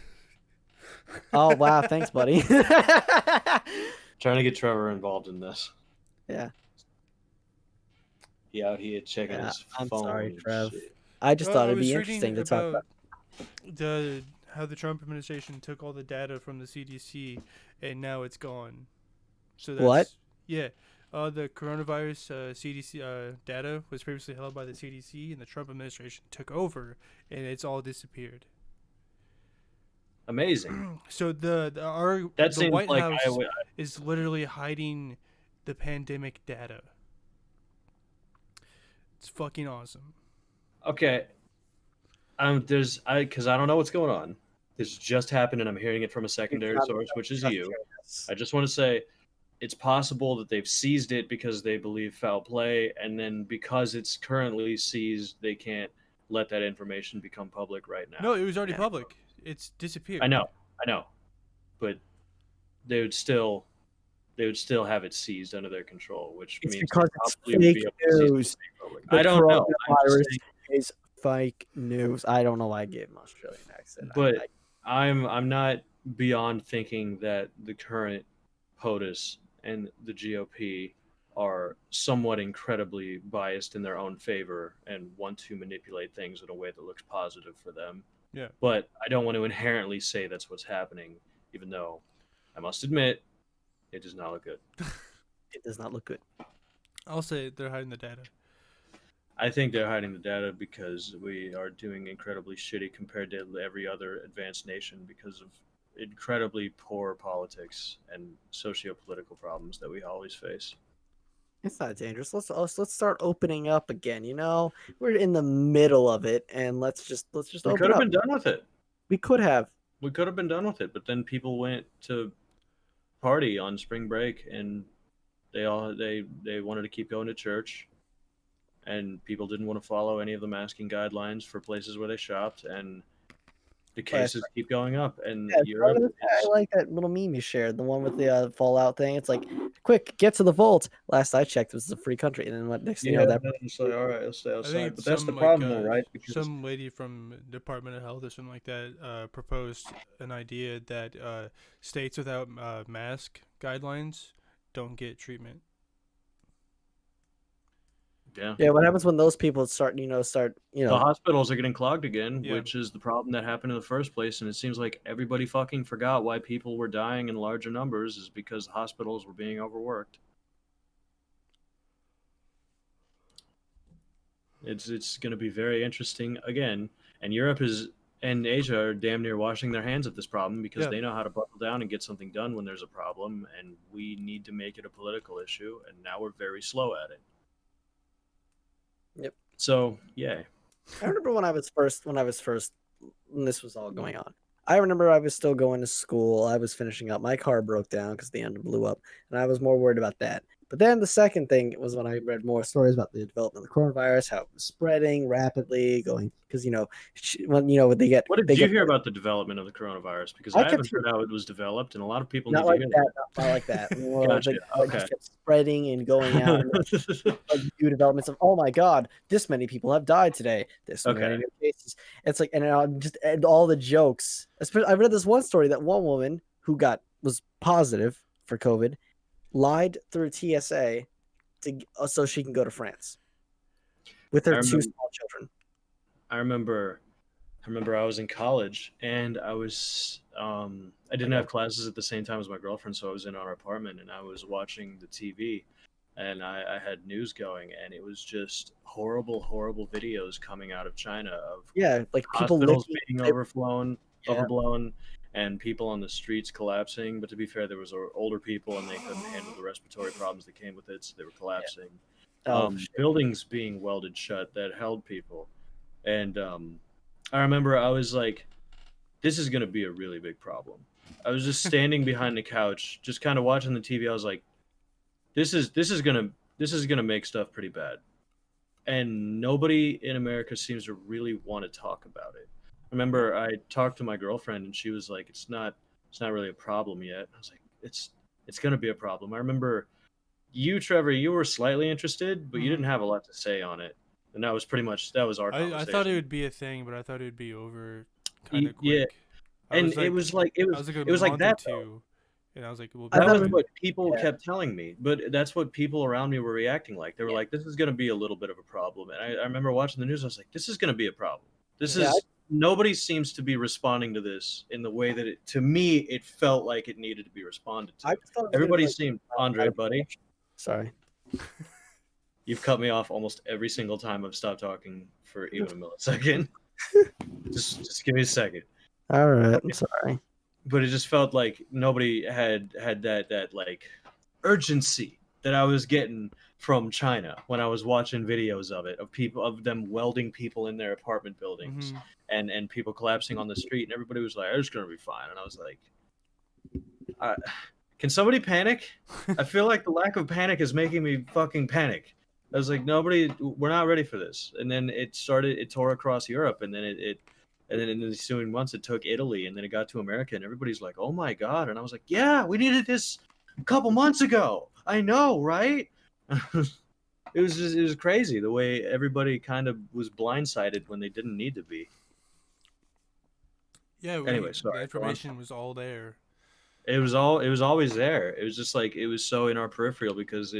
Oh wow, thanks, buddy. Trying to get Trevor involved in this. Yeah. He out here checking Yeah, his I'm phone. sorry, and Trev. shit. I just thought I it'd was be reading interesting to talk about. how the Trump administration took all the data from the CDC and now it's gone. So that's, What? Yeah. The coronavirus CDC data was previously held by the CDC, and the Trump administration took over, and it's all disappeared. Amazing. So the Seems White like House is literally hiding the pandemic data. It's fucking awesome. Okay. Because I don't know what's going on. This just happened, and I'm hearing it from a secondary source, which is you. I just want to say, it's possible that they've seized it because they believe foul play, and then because it's currently seized, they can't let that information become public right now. No, it was already public. It's disappeared. I know, but they would still have it seized under their control, which It's means because they it's probably would be fake able to seize news. it public. The I don't know. I'm just coronavirus saying, is fake news. I don't know why I gave him Australian accent. but I'm not beyond thinking that the current POTUS and the GOP are somewhat incredibly biased in their own favor and want to manipulate things in a way that looks positive for them. Yeah. But I don't want to inherently say that's what's happening, even though I must admit it does not look good. It does not look good. I'll say they're hiding the data. I think they're hiding the data because we are doing incredibly shitty compared to every other advanced nation because of incredibly poor politics and socio-political problems that we always face. It's not dangerous. Let's start opening up again. We're in the middle of it, and let's just We open could have up. been done with it. We could have. We could have been done with it, but then people went to party on spring break and they wanted to keep going to church, and people didn't want to follow any of the masking guidelines for places where they shopped, and the cases keep going up. And Europe I like that little meme you shared, the one with the Fallout thing. It's like, quick, get to the vault. Last I checked, this is a free country, and then what next thing you know, that it's like, all right, let's stay I think outside. But some, that's the problem, though, like, right? Because some lady from Department of Health or something like that proposed an idea that states without mask guidelines don't get treatment. yeah, what happens when those people start the hospitals are getting clogged again, Yeah. which is the problem that happened in the first place. And it seems like everybody fucking forgot why people were dying in larger numbers is because the hospitals were being overworked. It's going to be very interesting again. And Europe and Asia are damn near washing their hands of this problem because they know how to buckle down and get something done when there's a problem. And we need to make it a political issue. And now we're very slow at it. Yep. So, yay. I remember when this was all going on. I remember I was still going to school. I was finishing up. My car broke down because the engine blew up, and I was more worried about that. But then the second thing was when I read more stories about the development of the coronavirus, how it was spreading rapidly, going because when they get What did they you get hear about the development of the coronavirus? Because I I kept haven't heard how it was developed, and a lot of people not need to like hear that, not like that. Gotcha. Like just kept spreading and going out, and that. like new developments of oh my god, this many people have died today, this many Okay. new cases. It's like and all the jokes. I read this one story that one woman who was positive for COVID lied through TSA so she can go to France with her I two remember, small children. I remember I was in college and I didn't have classes at the same time as my girlfriend, so I was in our apartment and I was watching the TV and I had news going and it was just horrible, horrible videos coming out of China of Yeah, like people hospitals licking. being overblown, and people on the streets collapsing. But to be fair, there was older people and they couldn't handle the respiratory problems that came with it, so they were collapsing. Buildings being welded shut that held people. And I remember I was like, this is going to be a really big problem. I was just standing behind the couch, just kind of watching the TV. I was like, this is going to make stuff pretty bad. And nobody in America seems to really want to talk about it. I remember I talked to my girlfriend and she was like, it's not really a problem yet. I was like, it's going to be a problem. I remember you, Trevor, you were slightly interested, but you didn't have a lot to say on it. And that was our conversation. I thought it would be a thing, but I thought it would be over kind of quick. Yeah, and it was like it was like that too, and I was like, well, that was good. what people kept telling me, but that's what people around me were reacting like. They were like, "This is going to be a little bit of a problem," and I remember watching the news. I was like, "This is going to be a problem. Nobody seems to be responding to this in the way that to me it felt like it needed to be responded to." Everybody seemed Andre, buddy. Sorry. You've cut me off almost every single time I've stopped talking for even a millisecond. just give me a second. All right, I'm sorry. But it just felt like nobody had that like urgency that I was getting from China when I was watching videos of it, of them welding people in their apartment buildings and people collapsing on the street, and everybody was like, "It's gonna be fine," and I was like, "Can somebody panic?" I feel like the lack of panic is making me fucking panic. I was like, we're not ready for this. And then it tore across Europe, and then and then in the ensuing months, it took Italy, and then it got to America, and everybody's like, "Oh my god!" And I was like, "Yeah, we needed this a couple months ago. I know, right?" It was crazy the way everybody kind of was blindsided when they didn't need to be. Yeah. Anyway, sorry. The information was all there. It was always there. It was just like it was so in our peripheral because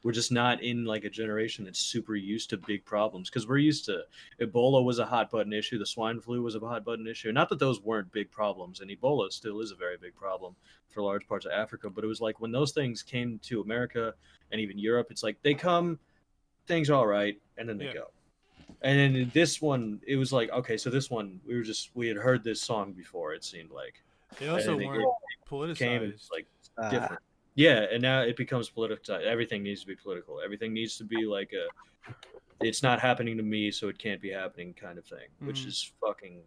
we're just not in like a generation that's super used to big problems because we're used to Ebola was a hot button issue, the swine flu was a hot button issue. Not that those weren't big problems, and Ebola still is a very big problem for large parts of Africa, but it was like when those things came to America and even Europe, it's like they come, things are all right, and then they go. And then this one, it was like, okay, so this one we had heard this song before, it seemed like. They also weren't politicized. Like different. Yeah, and now it becomes politicized. Everything needs to be political. Everything needs to be like it's not happening to me, so it can't be happening kind of thing, which is fucking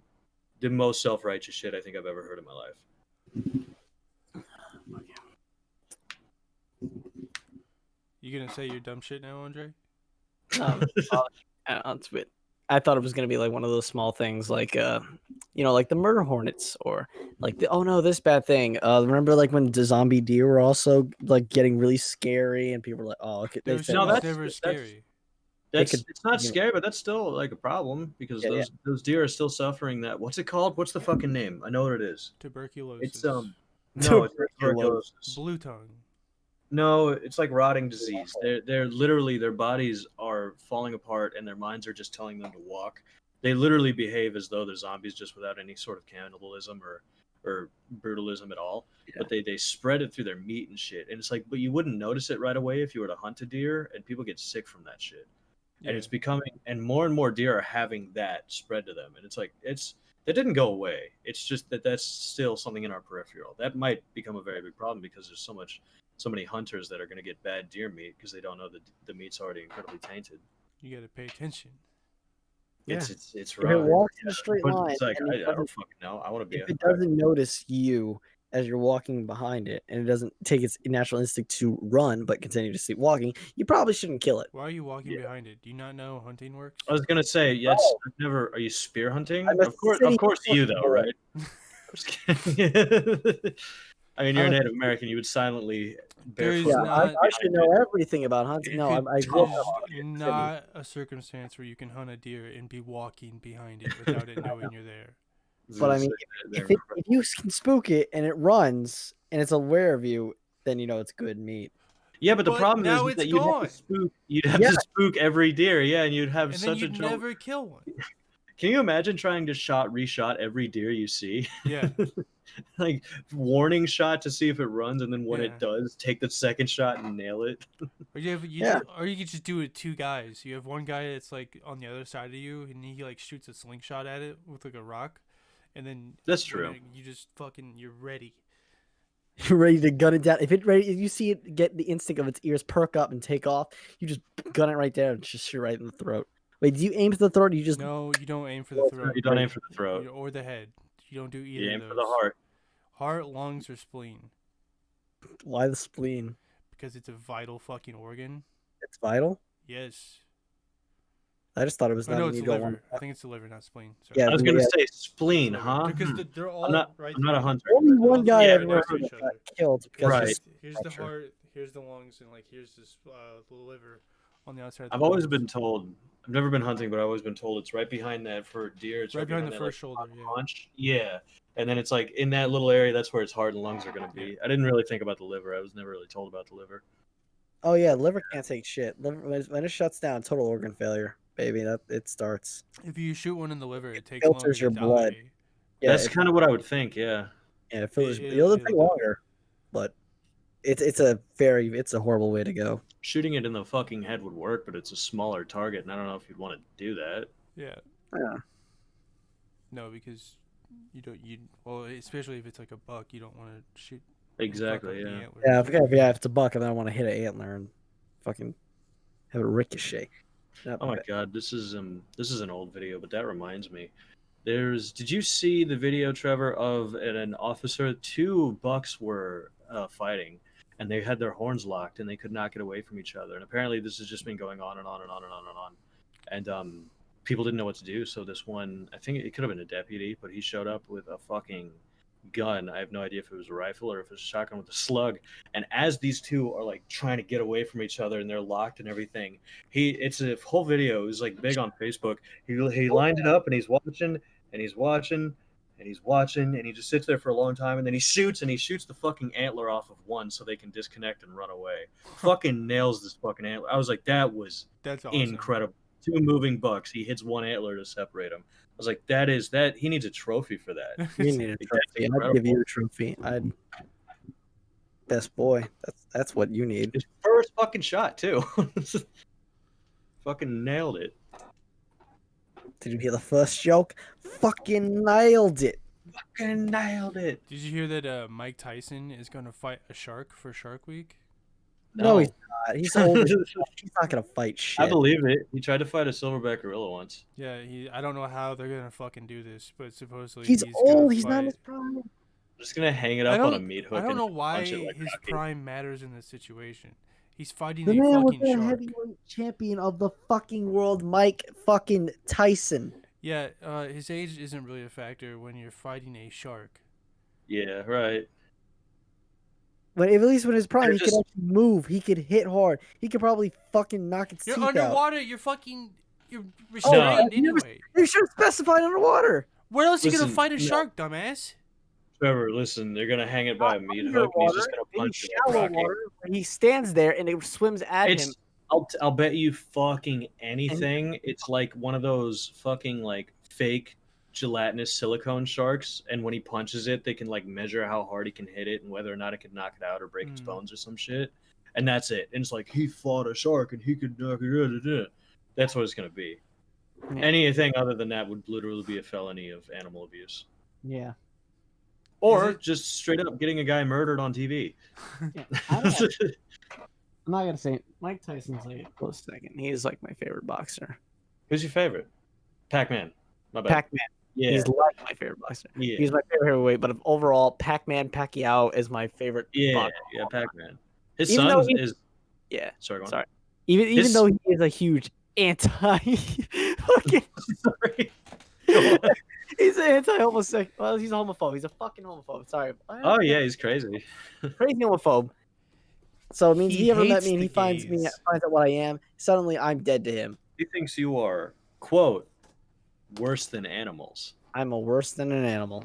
the most self-righteous shit I think I've ever heard in my life. You gonna say your dumb shit now, Andre? It's weird. I thought it was gonna be like one of those small things, like like the murder hornets, or like this bad thing. Remember like when the zombie deer were also like getting really scary, and people were like, "Oh, okay." That's never scary. It's not scary, but that's still like a problem because those deer are still suffering that. What's it called? What's the fucking name? I know what it is. Tuberculosis. It's no, it's tuberculosis. Blue tongue. No, it's like rotting disease. They're literally their bodies are falling apart and their minds are just telling them to walk. They literally behave as though they're zombies just without any sort of cannibalism or brutalism at all. Yeah. But they spread it through their meat and shit. And it's like, but you wouldn't notice it right away if you were to hunt a deer, and people get sick from that shit. Yeah. And it's becoming, and more deer are having that spread to them. And it's like, that didn't go away. It's just that's still something in our peripheral. That might become a very big problem because there's so many hunters that are going to get bad deer meat because they don't know that the meat's already incredibly tainted. You got to pay attention. Yeah. It's right. If it walks in a straight line, it's like, I don't fucking know. I want to be. If it doesn't notice you, as you're walking behind it, and it doesn't take its natural instinct to run but continue to keep walking, you probably shouldn't kill it. Why are you walking Yeah. behind it? Do you not know hunting works? I was gonna say, yes. Oh. I've never. Are you spear hunting? I'm a Of city course, you though, boy. right? I'm just kidding. I mean, you're I'm a a- Native American. You would silently There's barefoot. Yeah, I not- should know everything about hunting. No, I grew up There's in a city. not a circumstance where you can hunt a deer and be walking behind it without it knowing you're there. But I mean, if you can spook it and it runs and it's aware of you, then you know it's good meat. Yeah, but the But problem now is it's that you'd have gone. to spook. You'd have Yeah. to spook every deer. Yeah, and you'd have And then such a you'd trouble. never kill one. Can you imagine trying to reshot every deer you see? Yeah. Like warning shot to see if it runs, and then when Yeah. it does, take the second shot and nail it. Or Yeah. or you could just do it 2 guys. You have one guy that's like on the other side of you, and he like shoots a slingshot at it with like a rock, and then That's true. You just you're ready. You're ready to gun it down. If you see it get the instinct of its ears perk up and take off, you just gun it right there and just shoot right in the throat. Wait, do you aim for the throat or you just No, you don't aim for the throat. You don't aim for the throat. Or the head. You don't do either You aim of for those. the heart. Heart, lungs, or spleen, why the spleen? because it's a vital fucking organ. It's vital? Yes. I just thought it was Oh, not no, when it's you the go liver. on. I think it's the liver, not spleen. Sorry. Yeah, I was gonna yeah. say spleen, Liver. huh? Because Hmm. they're all I'm not. right I'm not a there. hunter. Only They're one all guy Yeah, I've right ever next to heard each that other. got killed because Right. of Here's the structure. heart, here's the lungs, and like here's this the liver on the outside. Of the I've always lungs. been told. I've never been hunting, but I've always been told it's right behind that for deer. It's right behind the that, first like, shoulder. Yeah. haunch. Yeah, and then it's like in that little area. That's where its heart and lungs are gonna be. Yeah. I didn't really think about the liver. I was never really told about the liver. Oh yeah, liver can't take shit. Liver, when it shuts down, total organ failure, baby. That it starts. If you shoot one in the liver, it takes filters longer to your blood. die. Yeah, That's kind of what I would think. Yeah. yeah, it filters. it- It'll it'll take do. longer, but it's a horrible way to go. Shooting it in the fucking head would work, but it's a smaller target, and I don't know if you'd want to do that. Yeah. Yeah. No, because well, especially if it's like a buck, you don't want to shoot. Exactly. fuck up the Yeah. antlers. If it's a buck, and then I want to hit an antler and fucking have it ricochet. Oh my god, this is an old video, but that reminds me. Did you see the video, Trevor, of an officer? 2 bucks were fighting, and they had their horns locked, and they could not get away from each other. And apparently, this has just been going on and on and on and on and on. And people didn't know what to do. So this one, I think it could have been a deputy, but he showed up with a fucking gun. I have no idea if it was a rifle or if it was a shotgun with a slug. And as these 2 are like trying to get away from each other and they're locked and everything, it's a whole video. It was like big on Facebook. He lined it up and he's watching and he's watching and he's watching and he just sits there for a long time and then he shoots the fucking antler off of one so they can disconnect and run away. Fucking nails this fucking antler. I was like, that's awesome. incredible. 2 moving bucks. He hits one antler to separate them. I was like, that he needs a trophy for that. You need a trophy. I'd give you a trophy. Best boy. That's what you need. His first fucking shot too. Fucking nailed it. Did you hear the first joke? Fucking nailed it. Fucking nailed it. Did you hear that Mike Tyson is going to fight a shark for Shark Week? No, he's not. He's old. He's not gonna fight shit. I believe it. He tried to fight a silverback gorilla once. Yeah, I don't know how they're gonna fucking do this, but supposedly He's gonna old. He's not in fight- his prime. I'm just gonna hang it I up on a don't- meat hook. I don't and know why punch it like his Rocky. prime matters in this situation. He's fighting The a man was fucking the shark. heavyweight champion of the fucking world, Mike fucking Tyson. Yeah, his age isn't really a factor when you're fighting a shark. Yeah, right. But at least when his prime, They're he could just- actually move. He could hit hard. He could probably fucking knock its You're teeth out. underwater. You're restrained you anyway. You should have specified underwater. Where else are you gonna Listen, fight a no. shark, dumbass? Trevor, listen, they're gonna hang it by a meat hook, and he's just gonna in punch it like shallow Rocky. water. Where he stands there and it swims at him. It's I'll bet you fucking anything. It's like one of those fucking like fake gelatinous silicone sharks, and when he punches it, they can like measure how hard he can hit it and whether or not it can knock it out or break its Mm. bones or some shit. And that's it. And it's like he fought a shark and he could knock it out. That's what it's gonna be. Yeah. Anything other than that would literally be a felony of animal abuse. Yeah. Or it- just straight up getting a guy murdered on TV. Yeah, I don't know. I'm not gonna say Mike Tyson's like a close second. He is like my favorite boxer. Who's your favorite? Pac-Man. My bad. Pac-Man. Yeah. He's like my favorite boxer. Yeah. He's my favorite heavyweight, but overall, Pac-Man Pacquiao is my favorite. Yeah, boxer. Pac-Man. His Even though son is. Yeah. Sorry, go on. Sorry. Even though he is a huge anti. Fucking. Sorry. Go on. He's an anti-homosexual. Well, he's a homophobe. He's a fucking homophobe. Sorry. Oh yeah, he's crazy. Crazy homophobe. So it means He he ever met hates me and the he finds gays. out what I am. Suddenly, I'm dead to him. He thinks you are, quote, worse than animals, I'm a worse than an animal.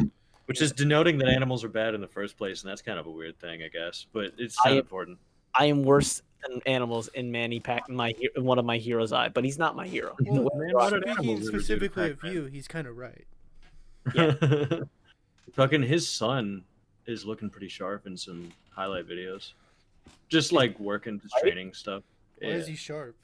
which is denoting that animals are bad in the first place, and that's kind of a weird thing, I guess. But it's kind of important. I am worse than animals in one of my heroes' eye, but he's not my hero. Well, Man, what did speaking animals ever do to specifically of Pac-Man? you, he's kind of right. Fucking his son is looking pretty sharp in some highlight videos. Just like working, just training stuff. Why is he sharp?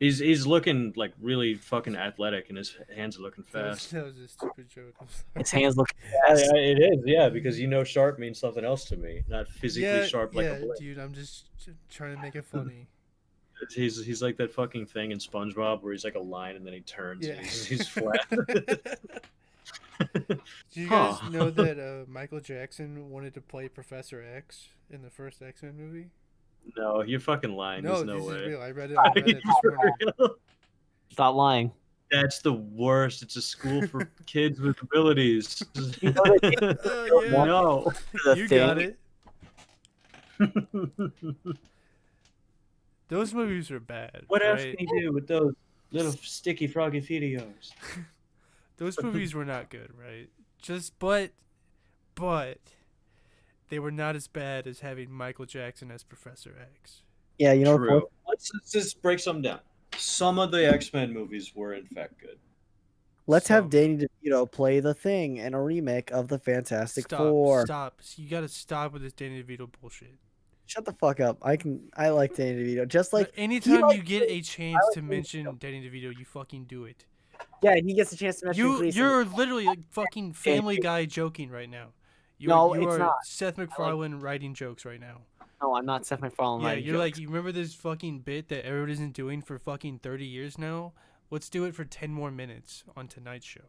He's looking like really fucking athletic, and his hands are looking That was, fast. that was a stupid joke. I'm sorry. His hands look Yeah, fast. it is, yeah, because sharp means something else to me, not physically sharp like a blade. dude, I'm just trying to make it funny. He's like that fucking thing in SpongeBob where he's like a line and then he turns Yeah. and he's flat. Do you guys Huh. know that Michael Jackson wanted to play Professor X in the first X-Men movie? No, you're fucking lying. No, There's no this way. is real. I read it this morning. Stop lying. That's the worst. It's a school for kids with abilities. Yeah. No. You got it. Those movies are bad. What else right? can you do with those little sticky froggy videos? Those movies were not good, right? But they were not as bad as having Michael Jackson as Professor X. Yeah, you know. True. Let's just break some down. Some of the X-Men movies were in fact good. Let's have Some. Danny DeVito play the Thing in a remake of the Fantastic Four. Stop. You gotta stop with this Danny DeVito bullshit. Shut the fuck up. I like Danny DeVito. Just like Anytime likes you get a chance like to Danny mention Danny DeVito, you fucking do it. yeah, he gets a chance to mention Grease. You're literally like fucking Family Guy joking right now. You it's are not. Seth MacFarlane writing jokes right now. No, I'm not Seth MacFarlane. Yeah, writing you're jokes. like, you remember this fucking bit that everyone isn't doing for fucking 30 years now? Let's do it for 10 more minutes on tonight's show.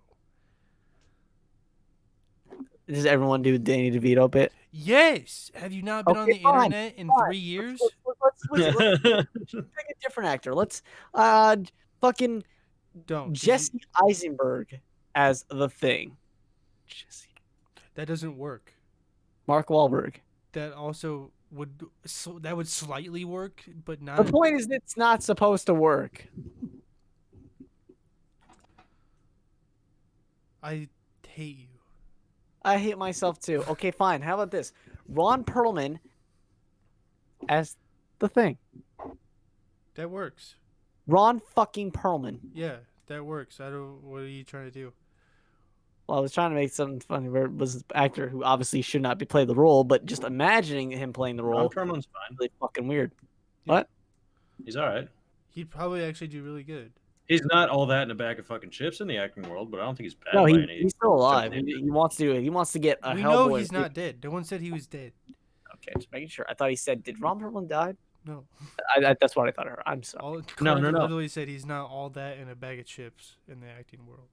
Does everyone do Danny DeVito bit? Yes! Have you not been on the Okay, fine, internet in fine. 3 years? Let's switch it. Let's pick a different actor. Let's fucking Don't. 'cause Jesse Eisenberg as the Thing. Jesse. that doesn't work. Mark Wahlberg. That also would slightly work, but The not. point is, it's not supposed to work. I hate you. I hate myself too. Okay, fine. How about this? Ron Perlman as the Thing. That works. Ron fucking Perlman. Yeah, that works. I don't. What are you trying to do? Well, I was trying to make something funny where it was an actor who obviously should not be playing the role, but just imagining him playing the Ron role Perlman's fine. really fucking weird. He's all right. He'd probably actually do really good. He's not all that in a bag of fucking chips in the acting world, but I don't think he's bad No, by any. he's still alive. Jumping He wants to do it. He wants to get a We Hellboy. know he's not dead. No one said he was dead. Okay, just making sure. I thought he said, "Did Ron Perlman die?" No. That's what I thought. I heard. I'm sorry. All, No, Carter no. literally said he's not all that in a bag of chips in the acting world.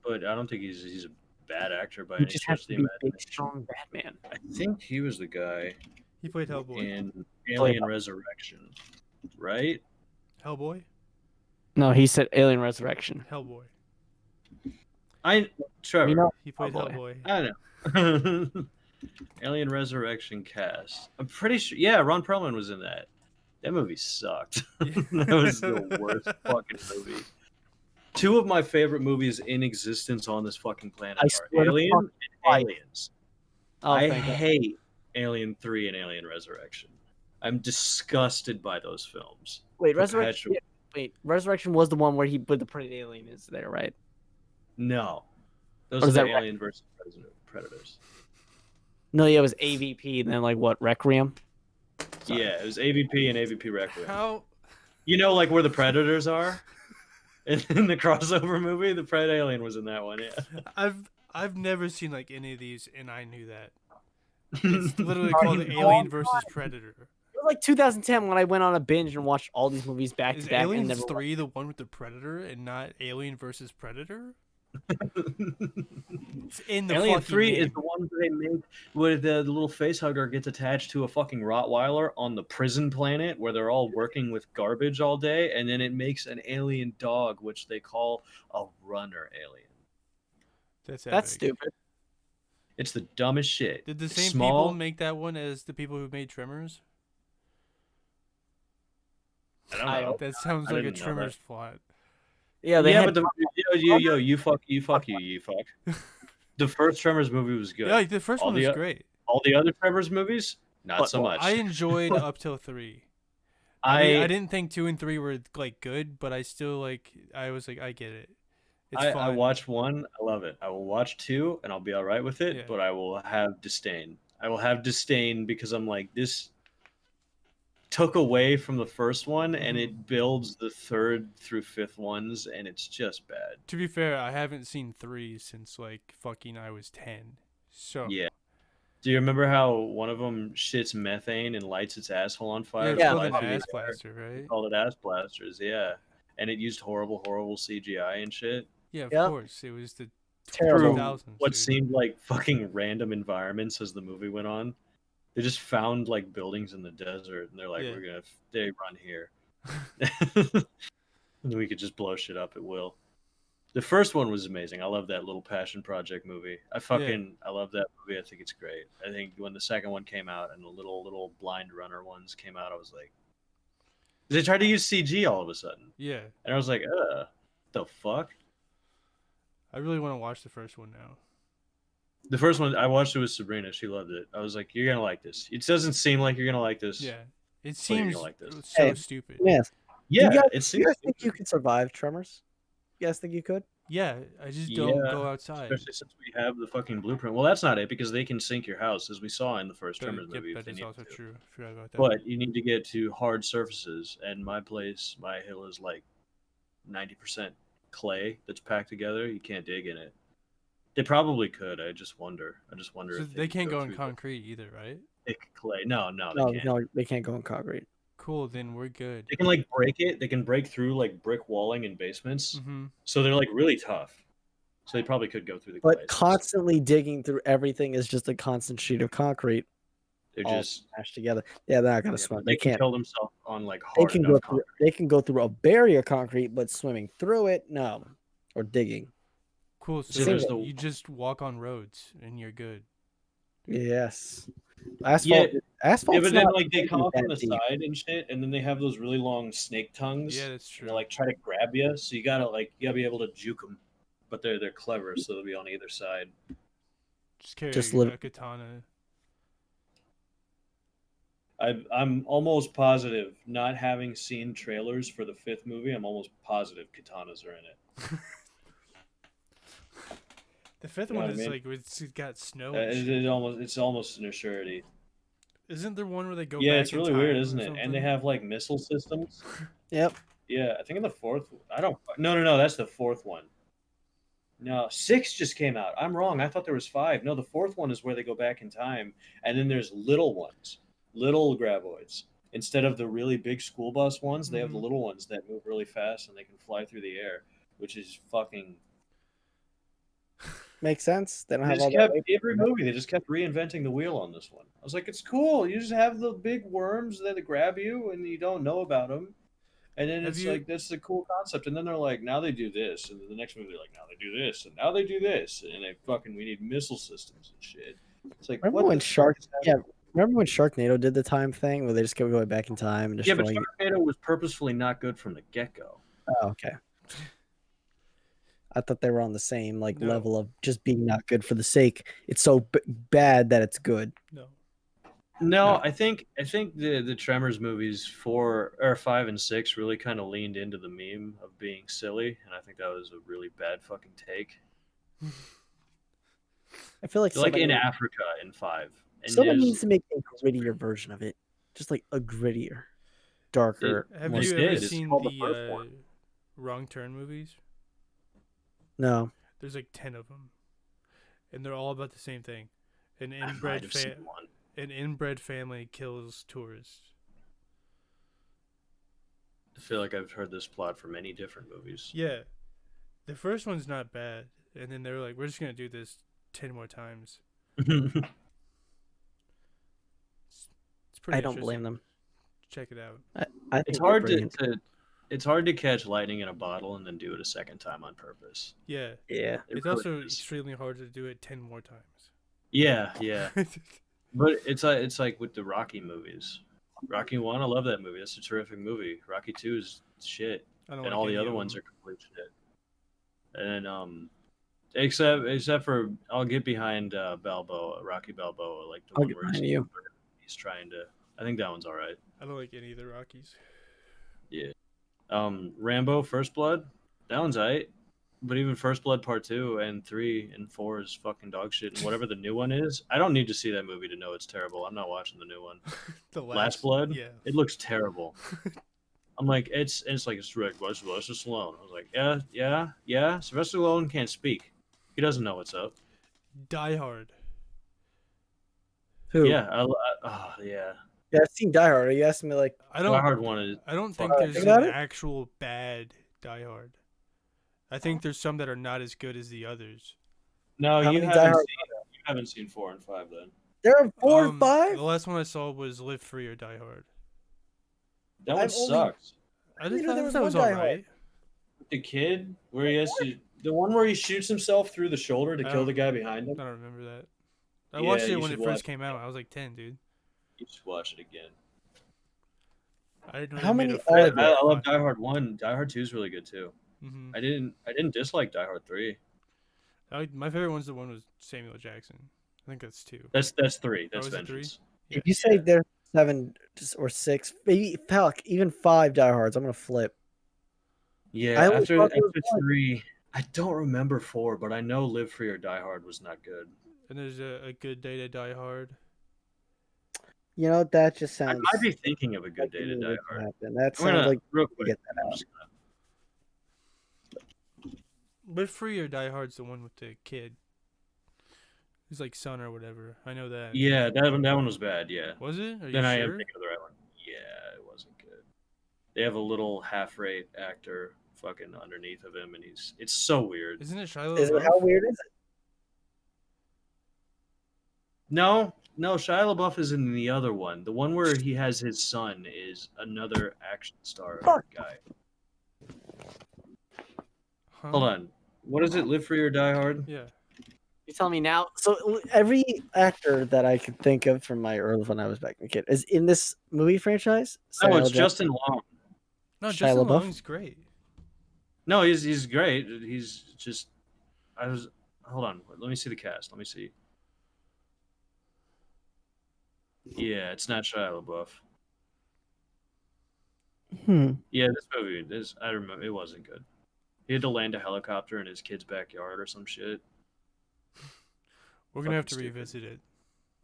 But I don't think he's a bad actor by He any just stretch has of to the be big, imagination. strong Batman. I think he was the guy He played Hellboy. in Alien Resurrection, right? Hellboy? No, he said Alien Resurrection. Hellboy. Trevor. You know, He played Hellboy. Hellboy. I know. Alien Resurrection cast. I'm pretty sure. Yeah, Ron Perlman was in that. That movie sucked. That was the worst fucking movie. Two of my favorite movies in existence on this fucking planet I are swear to Alien fuck- and Aliens. Oh, I thank God. hate Alien 3 and Alien Resurrection. I'm disgusted by those films. Wait, Resurrection. Perpetual. Wait, Resurrection was the one where he with the pretty alien is there, right? No. Those Or are is the that Alien versus Predators. No, yeah, it was AVP, and then like what, Requiem? Sorry. Yeah, it was AVP and AVP Requiem. How? You know, like where the Predators are? In the crossover movie, the Pred Alien was in that one, yeah. I've never seen like any of these, and I knew that. It's literally Are called you Alien wrong? versus Predator. was like 2010 when I went on a binge and watched all these movies back Is to back. And Aliens never 3 the one with the Predator and not Alien versus Predator? It's in the Alien fucking 3 name. is the one where they made where the little facehugger gets attached to a fucking Rottweiler on the prison planet where they're all working with garbage all day, and then it makes an alien dog, which they call a runner alien. That's That's epic. stupid. It's the dumbest shit. Did the It's same small. people make that one as the people who made Tremors? I don't I know. hope That sounds I like a didn't know that. Tremors plot. Yeah, they Yeah, had but you fuck, you fuck. The first Tremors movie was good. Yeah, like, the first All one the was o- great. All the other Tremors movies, not But so much. I enjoyed up till 3. I didn't think 2 and 3 were like good, but I still like. I was like, I get it. It's fun. I watched 1. I love it. I will watch 2, and I'll be all right with it. Yeah. But I will have disdain. I will have disdain because I'm like, this took away from the first one, and Mhm. it builds the 3rd through 5th ones, and it's just bad. To be fair, I haven't seen 3 since like fucking I was 10. So Yeah. Do you remember how one of them shits methane and lights its asshole on yeah, fire? it's to called fly an through the ass air? blaster, They right? called it ass blasters, yeah. And it used horrible CGI and shit. Yeah, of Yep. course. It was the terrible. 2000s. What dude. seemed like fucking random environments as the movie went on. They just found like buildings in the desert, and they're like, Yeah. they run here, and we could just blow shit up at will. The first one was amazing. I love that little passion project movie. I love that movie. I think it's great. I think when the second one came out and the little blind runner ones came out, I was like, they tried to use CG all of a sudden, Yeah, and I was like, the fuck. I really want to watch the first one now. The first one I watched it with Sabrina. She loved it. I was like, "You're gonna like this." It doesn't seem like you're gonna like this. Yeah, it you're seems gonna like this. so Hey, stupid. Yes. Yeah, you guys, it you seems. guys think you could survive Tremors? You guys think you could? Yeah, I just don't Yeah, go outside. especially since we have the fucking blueprint. Well, that's not it because they can sink your house, as we saw in the first Tremors Yep, movie. If that they is need also to. true. I forgot about that. But you need to get to hard surfaces, and my hill is like 90% clay that's packed together. You can't dig in it. They probably could. I just wonder. So if they could can't go in through the concrete either, right? thick clay. No, they No, can't. no, they can't go in concrete. Cool, then we're good. They can like break it. They can break through like brick walling in basements. Mm-hmm. So they're like really tough. So they probably could go through the But clay. constantly digging through everything is just a constant sheet of concrete They're all just mashed together. Yeah, they're not gonna yeah, swim. they They can can't. kill themselves on like They hard can enough go through. concrete. They can go through a barrier of concrete, but swimming through it, no, or digging. Cool. So So there's you just walk on roads and you're good. Yes, asphalt. Yeah, Asphalt's but then not like they come up that on the deep. side and shit, and then they have those really long snake tongues. Yeah, that's And true. they like try to grab you, so you gotta be able to juke them. But they're clever, so they'll be on either side. Just carry Just a live- katana. I'm almost positive, not having seen trailers for the 5th movie, I'm almost positive katanas are in it. The fifth You know one what I is mean? like it's got snow. And shit. It's almost an assurity. Isn't there one where they go? Yeah, back it's in really weird, time isn't or it? And they something? have like missile systems. Yep. Yeah, I think in the 4th. I don't. No, that's the 4th one. No, 6 just came out. I'm wrong. I thought there was 5. No, the 4th one is where they go back in time, and then there's little ones, little graboids. Instead of the really big school bus ones, they have the Mhm. little ones that move really fast and they can fly through the air, which is fucking. Makes sense. They don't They have just all kept that. every movie. They just kept reinventing the wheel on this one. I was like, it's cool. You just have the big worms that grab you, and you don't know about them. And then Have it's you- like that's the cool concept. And then they're like, now they do this, and then the next movie they're like, now they do this, and now they do this, and we need missile systems and shit. It's like Remember what when the fuck Shark? is happening? Yeah. Remember when Sharknado did the time thing where they just kept going back in time and Yeah, but destroying? Sharknado was purposefully not good from the get go. Oh, okay. I thought they were on the same like No. level of just being not good for the sake. It's so bad that it's good. No. No, No. I think the Tremors movies 4 or 5 and 6 really kind of leaned into the meme of being silly, and I think that was a really bad fucking take. I feel like They're like in somebody, Africa in 5. And someone there's- needs to make a grittier version of it, just like a grittier, darker. Have more you did. ever It's seen called the the first one. Wrong Turn movies? No. There's like 10 of them, and they're all about the same thing. An I might inbred have seen one. an inbred family kills tourists. I feel like I've heard this plot for many different movies. Yeah, the first one's not bad, and then they were like, "We're just gonna do this 10 more times." It's pretty. I don't blame them. Check it out. I think It's they're hard brilliant. it's hard to catch lightning in a bottle and then do it a second time on purpose. Yeah, Yeah. it's really also is. extremely hard to do it 10 more times. Yeah. But it's like with the Rocky movies. Rocky 1, I love that movie. That's a terrific movie. Rocky 2 is shit. I don't And like all the any other of ones them. are complete shit. And except for I'll get behind Balboa, Rocky Balboa, like the I'll one get where behind you. he's trying to. I think that one's all right. I don't like any of the Rockies. Yeah. Rambo First Blood, that one's alright. But even First Blood Part 2 and 3 and 4 is fucking dog shit. And whatever the new one is, I don't need to see that movie to know it's terrible. I'm not watching the new one. The Last Blood, Yeah. it looks terrible. I'm like, it's like it's direct Sylvester Stallone. I was like, yeah. Sylvester Stallone can't speak. He doesn't know what's up. Die Hard. Who? Yeah, yeah. Yeah, I've seen Die Hard. Are you asking me like? I Die don't. Hard 1 is. I don't think fuck. there's Think an about it? actual bad Die Hard. I think there's some that are not as good as the others. No, How you many haven't, Die Hard? you haven't seen 4 and 5 then. There are 4 and The 5. last one I saw was Live Free or Die Hard. That one I've only- sucks. I didn't just know thought there was that was one Die Hard. alright. The kid where he has to. The one where he shoots himself through the shoulder to I kill don't- the guy behind him. I don't remember that. I Yeah, watched it you when it should first watch came it. out. I was like 10, dude. You should watch it again. I didn't know How they made many a are fourth there? I love one. Die Hard 1. Die Hard 2 is really good too. Mhm. I didn't dislike Die Hard 3. My favorite one's the one with Samuel Jackson. I think that's 2. That's 3. That's is it 3? Vengeance. If you say there's 7 or 6, maybe fuck, even 5 Die Hards, I'm gonna flip. Yeah, I always after thought there was one. 3, I don't remember 4, but I know Live Free or Die Hard was not good. And there's a Good Day to Die Hard. You know, that just I sounds. might be thinking of A Good like Day to it Die would Hard. happen. That I'm sounds gonna, like real quick, get that I'm out. just gonna- Live Free or Die Hard's the one with the kid. He's like son or whatever. I know that. Yeah, that one was bad, yeah. Was it? Are you Then I am sure? thinking of the right one. Yeah, it wasn't good. They have a little half-rate actor fucking underneath of him, and it's so weird. Isn't it Shia Is it, LaBeouf? how weird is it? No, Shia LaBeouf is in the other one. The one where he has his son is another action star Fuck. guy. Huh? Hold on. What is it? Live Free or Die Hard? Yeah. You tell me now. So every actor that I could think of from my early when I was back in the kid is in this movie franchise. No, Samuel it's Jackson. Justin Long. No, Shia Justin LaBeouf? Long's great. No, he's great. He's just. Hold on. Let me see the cast. Let me see. Yeah, it's not Shia LaBeouf. Yeah, this movie. I remember it wasn't good. He had to land a helicopter in his kid's backyard or some shit. We're gonna have to Fucking stupid. revisit it.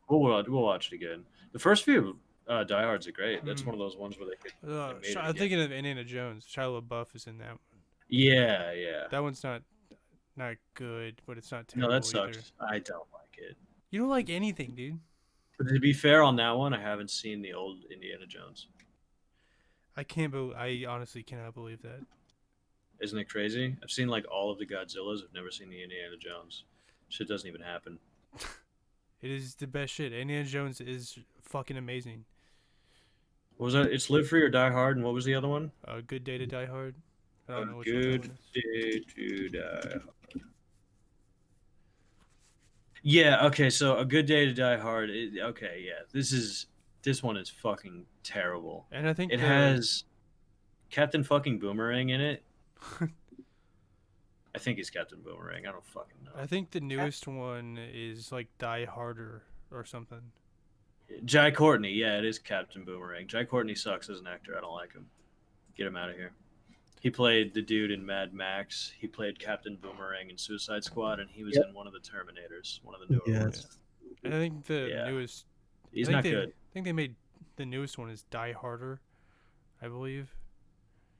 We'll watch it again. The first few Die Hards are great. That's Mhm. one of those ones where they could. They made it I'm again. thinking of Indiana Jones. Shia LaBeouf is in that one. Yeah. That one's not good, but it's not No, terrible that sucks. either. I don't like it. You don't like anything, dude. But to be fair on that one, I haven't seen the old Indiana Jones. I honestly cannot believe that. Isn't it crazy? I've seen like all of the Godzillas. I've never seen the Indiana Jones. Shit doesn't even happen. It is the best shit. Indiana Jones is fucking amazing. What was that? It's Live Free or Die Hard, and what was the other one? A Good Day to Die Hard. I A don't know which one that Good one is. Day to Die Hard. Yeah. Okay. So A Good Day to Die Hard. Okay. Yeah. This one is fucking terrible. And I think It has Captain fucking Boomerang in it. I think he's Captain Boomerang. I don't fucking know. I think the newest one is like Die Harder or something. Jai Courtney. Yeah, it is Captain Boomerang. Jai Courtney sucks as an actor. I don't like him. Get him out of here. He played the dude in Mad Max. He played Captain Boomerang in Suicide Squad, and he was in one of the Terminators, one of the newer ones. And I think the Yeah. newest. He's I think not they- good. I think they made the newest one is Die Harder, I believe.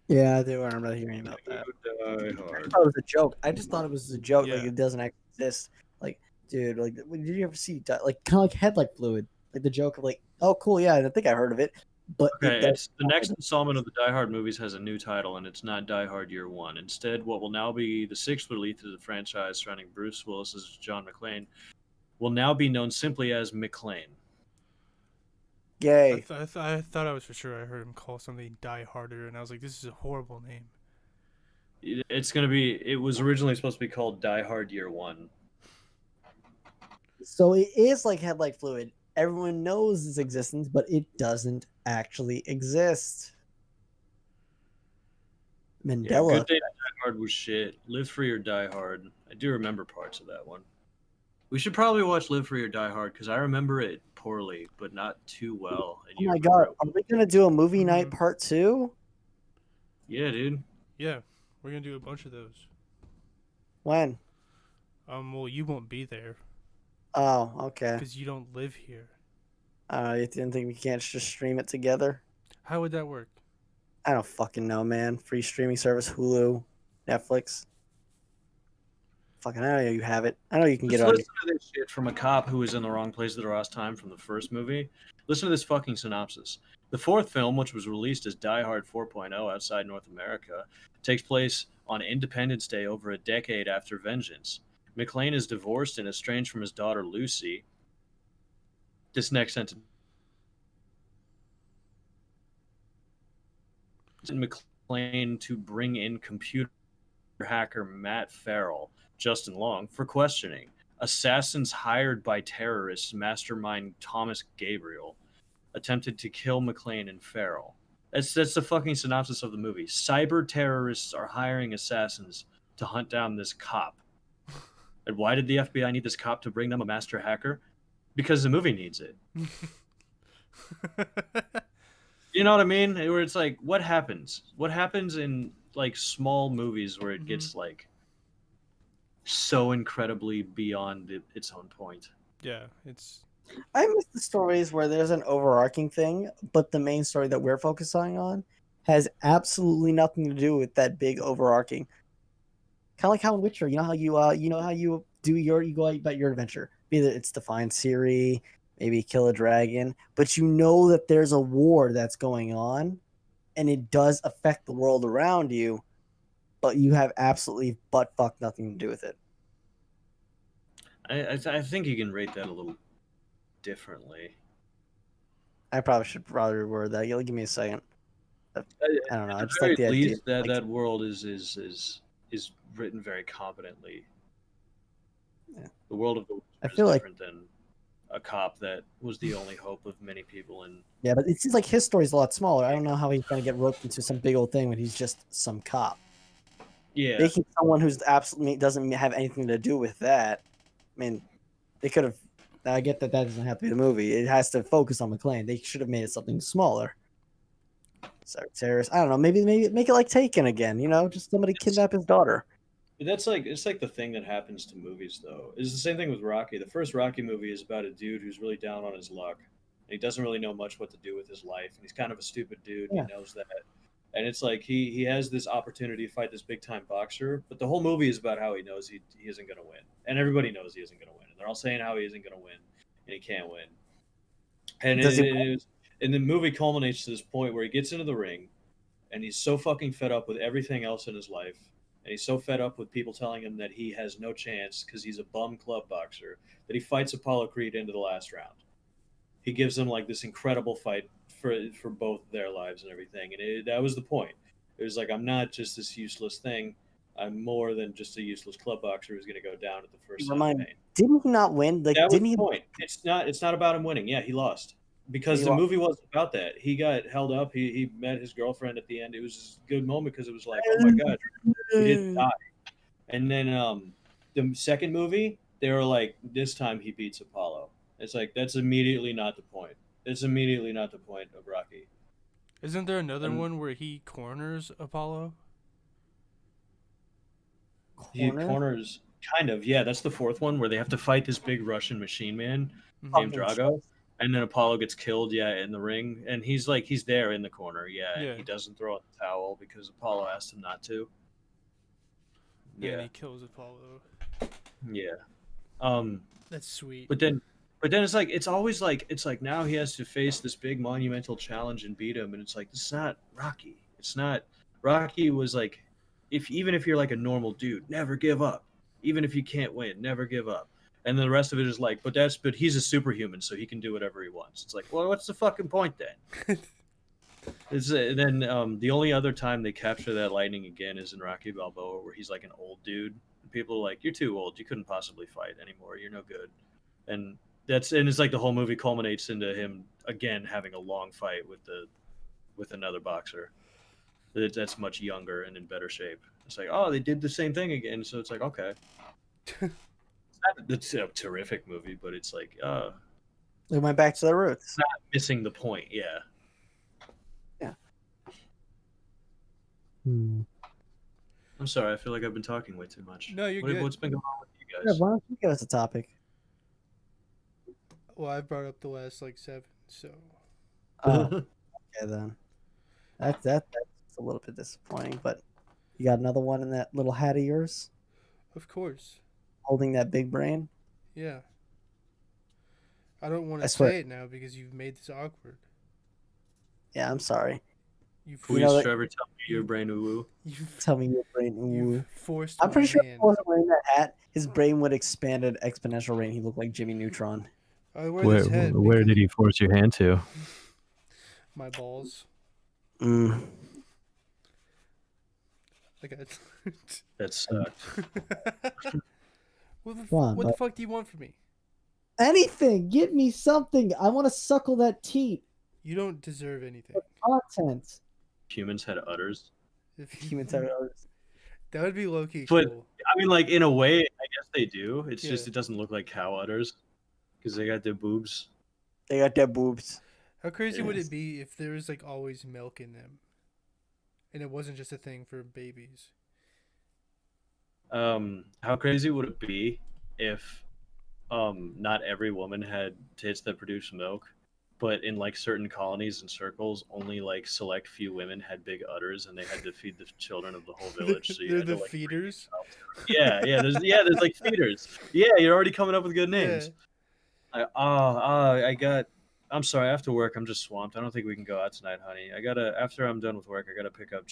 Yeah, I do remember hearing about that. Die I Hard. thought it was a joke. I just thought it was a joke. Like Yeah. it doesn't actually exist. Like, dude, like, did you ever see like kind of like headlight fluid? Like the joke of like, oh, cool, yeah, I think I heard of it. but it Okay, does. it's the next installment of the Die Hard movies has a new title, and it's not Die Hard Year One. Instead, what will now be the sixth release of the franchise surrounding Bruce Willis as John McClane will now be known simply as McClane. Yay. I thought I was for sure I heard him call something Die Harder, and I was like, this is a horrible name. It's gonna be. It was originally supposed to be called Die Hard Year One. So it is like headlight fluid. Everyone knows its existence, but it doesn't actually exist. Yeah, Mandela. Good Day to Die Hard was shit. Live Free or Die Hard. I do remember parts of that one. We should probably watch Live Free or Die Hard because I remember it poorly, but not too well. And Oh you my remember god, it. are we gonna do a movie night Mhm. part 2? Yeah, dude. Yeah, we're gonna do a bunch of those. When? Well, you won't be there Oh, okay. because you don't live here. You didn't think we can't just stream it together? How would that work? I don't fucking know, man. Free streaming service, Hulu, Netflix. Fucking, I know you have it. I know you can Just get it on. listen to this shit from a cop who was in the wrong place at the wrong time from the first movie. Listen to this fucking synopsis. The fourth film, which was released as Die Hard 4.0 outside North America, takes place on Independence Day over a decade after Vengeance. McClane is divorced and estranged from his daughter Lucy. This next sentence. McClane to bring in computer hacker Matt Farrell, Justin Long, for questioning. Assassins hired by terrorists mastermind Thomas Gabriel attempted to kill McClane and Farrell. That's the fucking synopsis of the movie. Cyber terrorists are hiring assassins to hunt down this cop. And why did the FBI need this cop to bring them a master hacker? Because the movie needs it. You know what I mean? Where it's like, what happens? What happens in like small movies where it gets like so incredibly beyond its own point? Yeah, it's I miss the stories where there's an overarching thing, but the main story that we're focusing on has absolutely nothing to do with that big overarching. Kind of like how in Witcher, you know how you go out about your adventure. Either it's to find Ciri, maybe kill a dragon, but you know that there's a war that's going on, and it does affect the world around you, but you have absolutely butt fuck nothing to do with it. I think you can rate that a little differently. I probably should reword that. Give me a second. I don't know. I At just the like very the idea. least, that Like, that world is written very competently. Yeah. The world of the I Witcher feel is like- different than a cop that was the only hope of many people. And yeah, but it seems like his story's a lot smaller. I don't know how he's gonna get roped into some big old thing when he's just some cop. yeah, Making someone who's absolutely doesn't have anything to do with that. I mean, they could have. I get that doesn't have to be the movie. It has to focus on McClane. They should have made it something smaller. Sorry, terrorists. I don't know. Maybe make it like Taken again. You know, just somebody kidnap his daughter. that's like it's like the thing that happens to movies though. It's the same thing with Rocky. The first Rocky movie is about a dude who's really down on his luck. And he doesn't really know much what to do with his life, and he's kind of a stupid dude. Yeah. And he knows that. And it's like he has this opportunity to fight this big time boxer, but the whole movie is about how he knows he isn't going to win, and everybody knows he isn't going to win, and they're all saying how he isn't going to win, and he can't win. And Does he and the movie culminates to this point where he gets into the ring, and he's so fucking fed up with everything else in his life, and he's so fed up with people telling him that he has no chance because he's a bum club boxer that he fights Apollo Creed into the last round. He gives them like this incredible fight for both their lives and everything, and that was the point. It was like, I'm not just this useless thing. I'm more than just a useless club boxer who's going to go down at the first sign of Remind me. pain. Didn't he not win? Like, That was didn't the he? point. It's not about him winning. Yeah, he lost because He the lost. movie wasn't about that. He got held up. He met his girlfriend at the end. It was a good moment because it was like, oh my god, he didn't die. And then the second movie, they were like, this time he beats Apollo. It's like, that's immediately not the point. It's immediately not the point of Rocky. isn't there another one where he corners Apollo? He Corner? corners, kind of. Yeah, that's the fourth one where they have to fight this big Russian machine man named Fucking Drago. And then Apollo gets killed, in the ring. And he's there in the corner, Yeah. and he doesn't throw out the towel because Apollo asked him not to. And Yeah, he kills Apollo. yeah. That's sweet. But then But then it's always like now he has to face this big monumental challenge and beat him, and it's like, this is not Rocky. It's not. Rocky was like, even if you're like a normal dude, never give up. Even if you can't win, never give up. And then the rest of it is like, but he's a superhuman, so he can do whatever he wants. It's like, well, what's the fucking point then? The only other time they capture that lightning again is in Rocky Balboa, where he's like an old dude. And people are like, you're too old. You couldn't possibly fight anymore. You're no good. And it's like the whole movie culminates into him again having a long fight with another boxer that's much younger and in better shape. It's like, oh, they did the same thing again. So it's like, okay. It's a terrific movie, but it's like, They went back to their roots. not missing the point. Yeah. I'm sorry. I feel like I've been talking way too much. No, you're good. What's been going on with you Yeah, guys? why don't you give us a topic? Well, I brought up the last like 7, so Oh, okay then. That's a little bit disappointing, but you got another one in that little hat of yours, of course, holding that big brain. yeah. I don't want I to swear. say it now because you've made this awkward. Yeah, I'm sorry. You've Please, know that- Trevor, tell me your brain woo. you've, Tell me your brain. you've forced. I'm pretty my sure if hand. he wasn't wearing that hat, his brain would expand at exponential rate. He looked like Jimmy Neutron. I wear this head. Where because did he force your hand to? my balls? Mm. Like That's what Come on, what the bud. fuck do you want from me? Anything. Give me something. I want to suckle that teat. You don't deserve anything. Content. humans had udders. If Human terrors. that would be low key But- cool. I mean, like in a way, I guess they do. It's just Yeah. it doesn't look like cow udders because they got their boobs. They got their boobs. How crazy would Yes. it be if there was like always milk in them, and it wasn't just a thing for babies? How crazy would it be if not every woman had tits that produce milk, but in like certain colonies and circles, only like select few women had big udders, and they had to feed the children of the whole village. So you They're had the to, like, feeders. there's like feeders. Yeah, you're already coming up with good names. I'm sorry. After work, I'm just swamped. I don't think we can go out tonight, honey. After I'm done with work, I gotta pick up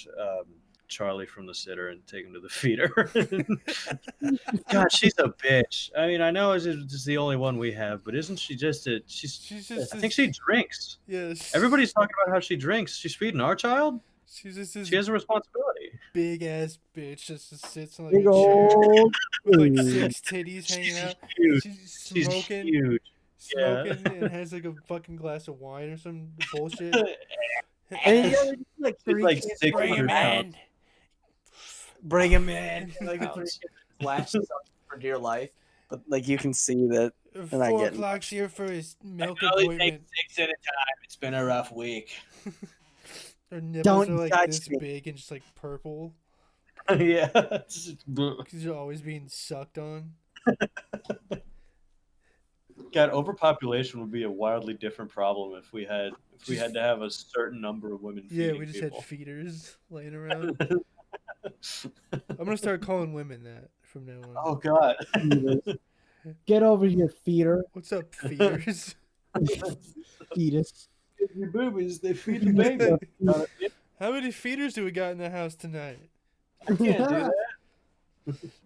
Charlie from the sitter and take him to the feeder. God, she's a bitch. I mean, I know it's just the only one we have, but isn't she just a? She's just. I think she drinks. Yes. Everybody's talking about how she drinks. She's feeding our child. She's just this She has a responsibility. big ass bitch just sits in like Big a chair old. with like boob. 6 titties hanging She's out. huge. She's She's smoking, huge. Yeah. and has like a fucking glass of wine or some bullshit. And you got like She's three like kids. 600 pounds. Bring him in. Like the three Pounds. kids flashes up for dear life. But like you can see that. They're not 4 getting o'clock's here for his milk I only appointment. take 6 at a time. It's been a rough week. Her nipples Don't are like touch this me. big and just like purple Yeah. because you're always being sucked on. God, overpopulation would be a wildly different problem if we had to have a certain number of women. Yeah, feeding we just people. had feeders laying around. I'm gonna start calling women that from now on. Oh God. Get over here, feeder. What's up, feeders? Fetus. Your boobies, they feed the baby. How many feeders do we got in the house tonight? I can't do that.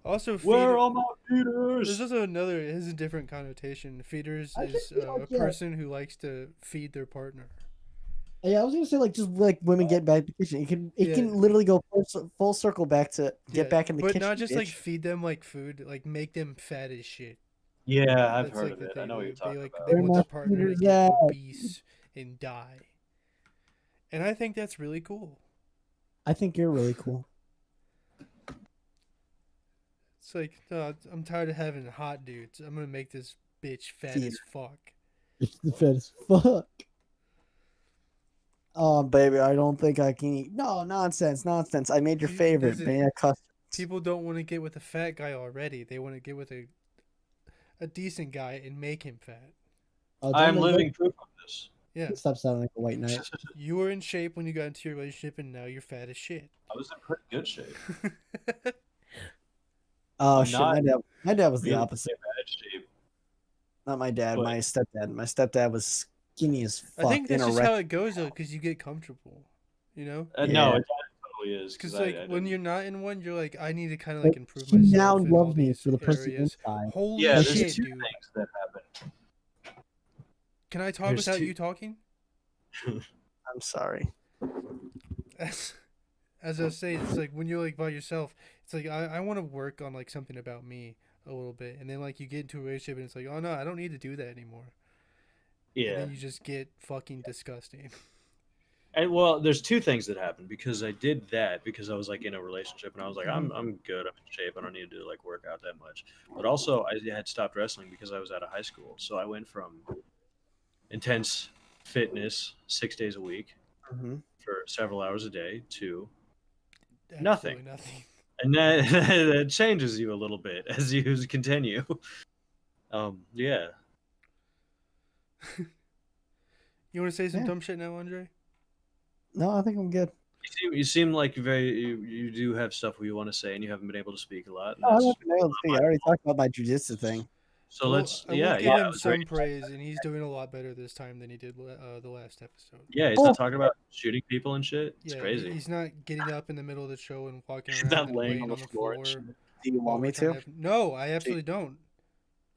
Also, Where are all my there's feeders? also another. It has a different connotation. Feeders I is think, a like, yeah. person who likes to feed their partner. Yeah, I was gonna say like just like women get back to the kitchen. It Yeah. can literally go full circle back to get Yeah, back in the but kitchen. not just like bitch. feed them like food, like make them fat as shit. Yeah, I've That's heard like of the it. thing. I know what They- you're talking they, like, about. They Where want my their partner to feeders get at? obese and die. And I think that's really cool. I think you're really cool. It's like, no, I'm tired of having hot dudes. I'm gonna make this bitch fat Feed as fuck. It's the fat as fuck. Oh baby, I don't think I can eat. No, nonsense. I made your You- favorite, does it- banana custard. People don't want to get with a fat guy already. They want to get with a decent guy and make him fat. Oh, I'm don't- living proof of this. Yeah. don't Stop sounding like a white knight. You were in shape when you got into your relationship, and now you're fat as shit. I was in pretty good shape. Oh I'm shit, not my dad was the Really opposite. bad shape. Not my dad, But- my stepdad. My stepdad was skinny as fuck. I think that's in a just wreck- how it goes though, because you get comfortable. You know, No, Yeah. it totally is. because I like when didn't- you're not in one, you're like, I need to kind of But like improve she now myself in all loves me these for the person areas. inside. Holy yeah, there's shit, two dude! things that happen. Can I talk there's without two- you talking? I'm sorry. As I was saying, it's like when you're like by yourself, it's like I want to work on like something about me a little bit, and then like you get into a relationship and it's like, oh no, I don't need to do that anymore. And Yeah. then you just get fucking disgusting. And well, there's two things that happened because I did that because I was like in a relationship and I was like, Mm-hmm. I'm good, I'm in shape, I don't need to like work out that much. But also I had stopped wrestling because I was out of high school. So I went from intense fitness 6 days a week hmm for several hours a day to Absolutely nothing. and that changes you a little bit as you continue. Yeah. You want to say some Yeah. dumb shit now, Andre? No, I think I'm good. You seem like you do have stuff you want to say and you haven't been able to speak a lot. and No, I'm that's- not gonna be able to speak. I already talked about my jujitsu thing. So Well, let's I will yeah, give yeah. him I was some ready to talk praise, and he's doing a lot better this time than he did the last episode. Yeah, he's not talking about shooting people and shit. It's Yeah, crazy. he's not getting up in the middle of the show and walking He's around not and laying laying on the floor and shit. Do you while want we're me trying to? have- No, I absolutely don't.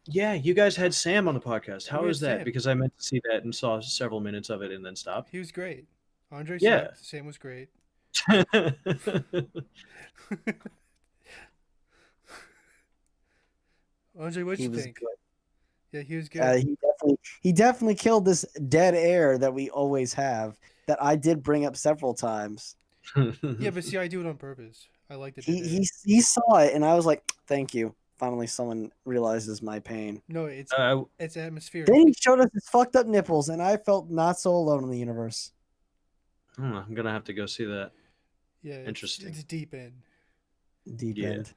Yeah, you guys had Sam on the podcast. How We had is that? Sam. Because I meant to see that and saw several minutes of it and then stopped. He was great. Andre Yeah. sucked. Sam was great. Andre, what'd He you was think? good. Yeah, he was good. He definitely killed this dead air that we always have. That I did bring up several times. Yeah, but see, I do it on purpose. I like the He saw it, and I was like, "Thank you." Finally, someone realizes my pain. No, it's atmospheric. Then he showed us his fucked up nipples, and I felt not so alone in the universe. I'm gonna have to go see that. Yeah, Interesting. It's deep in. Deep Yeah. end.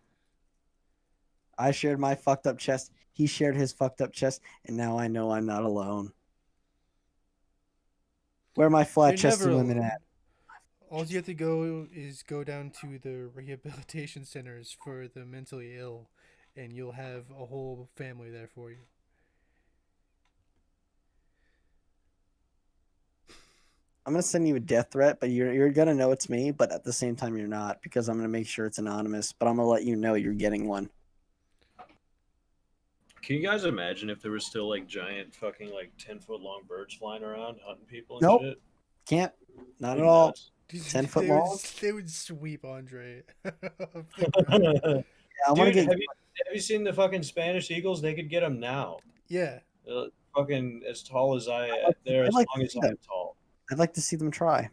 I shared my fucked up chest. He shared his fucked up chest, and now I know I'm not alone. Where are my You're flat-chested never women alone. at? All you have to go is go down to the rehabilitation centers for the mentally ill, and you'll have a whole family there for you. I'm gonna send you a death threat, but you're gonna know it's me. But at the same time, you're not because I'm gonna make sure it's anonymous. But I'm gonna let you know you're getting one. Can you guys imagine if there were still like giant fucking like 10-foot long birds flying around hunting people and Nope. shit? Can't. Not That'd at be all. nuts. 10 foot they long? Would, they would sweep Andre. off the ground. Yeah, I want to Dude, get. have you seen the fucking Spanish eagles? They could get them now. Yeah. Fucking as tall as they're I'd as like long to as see I am them. tall. I'd like to see them try.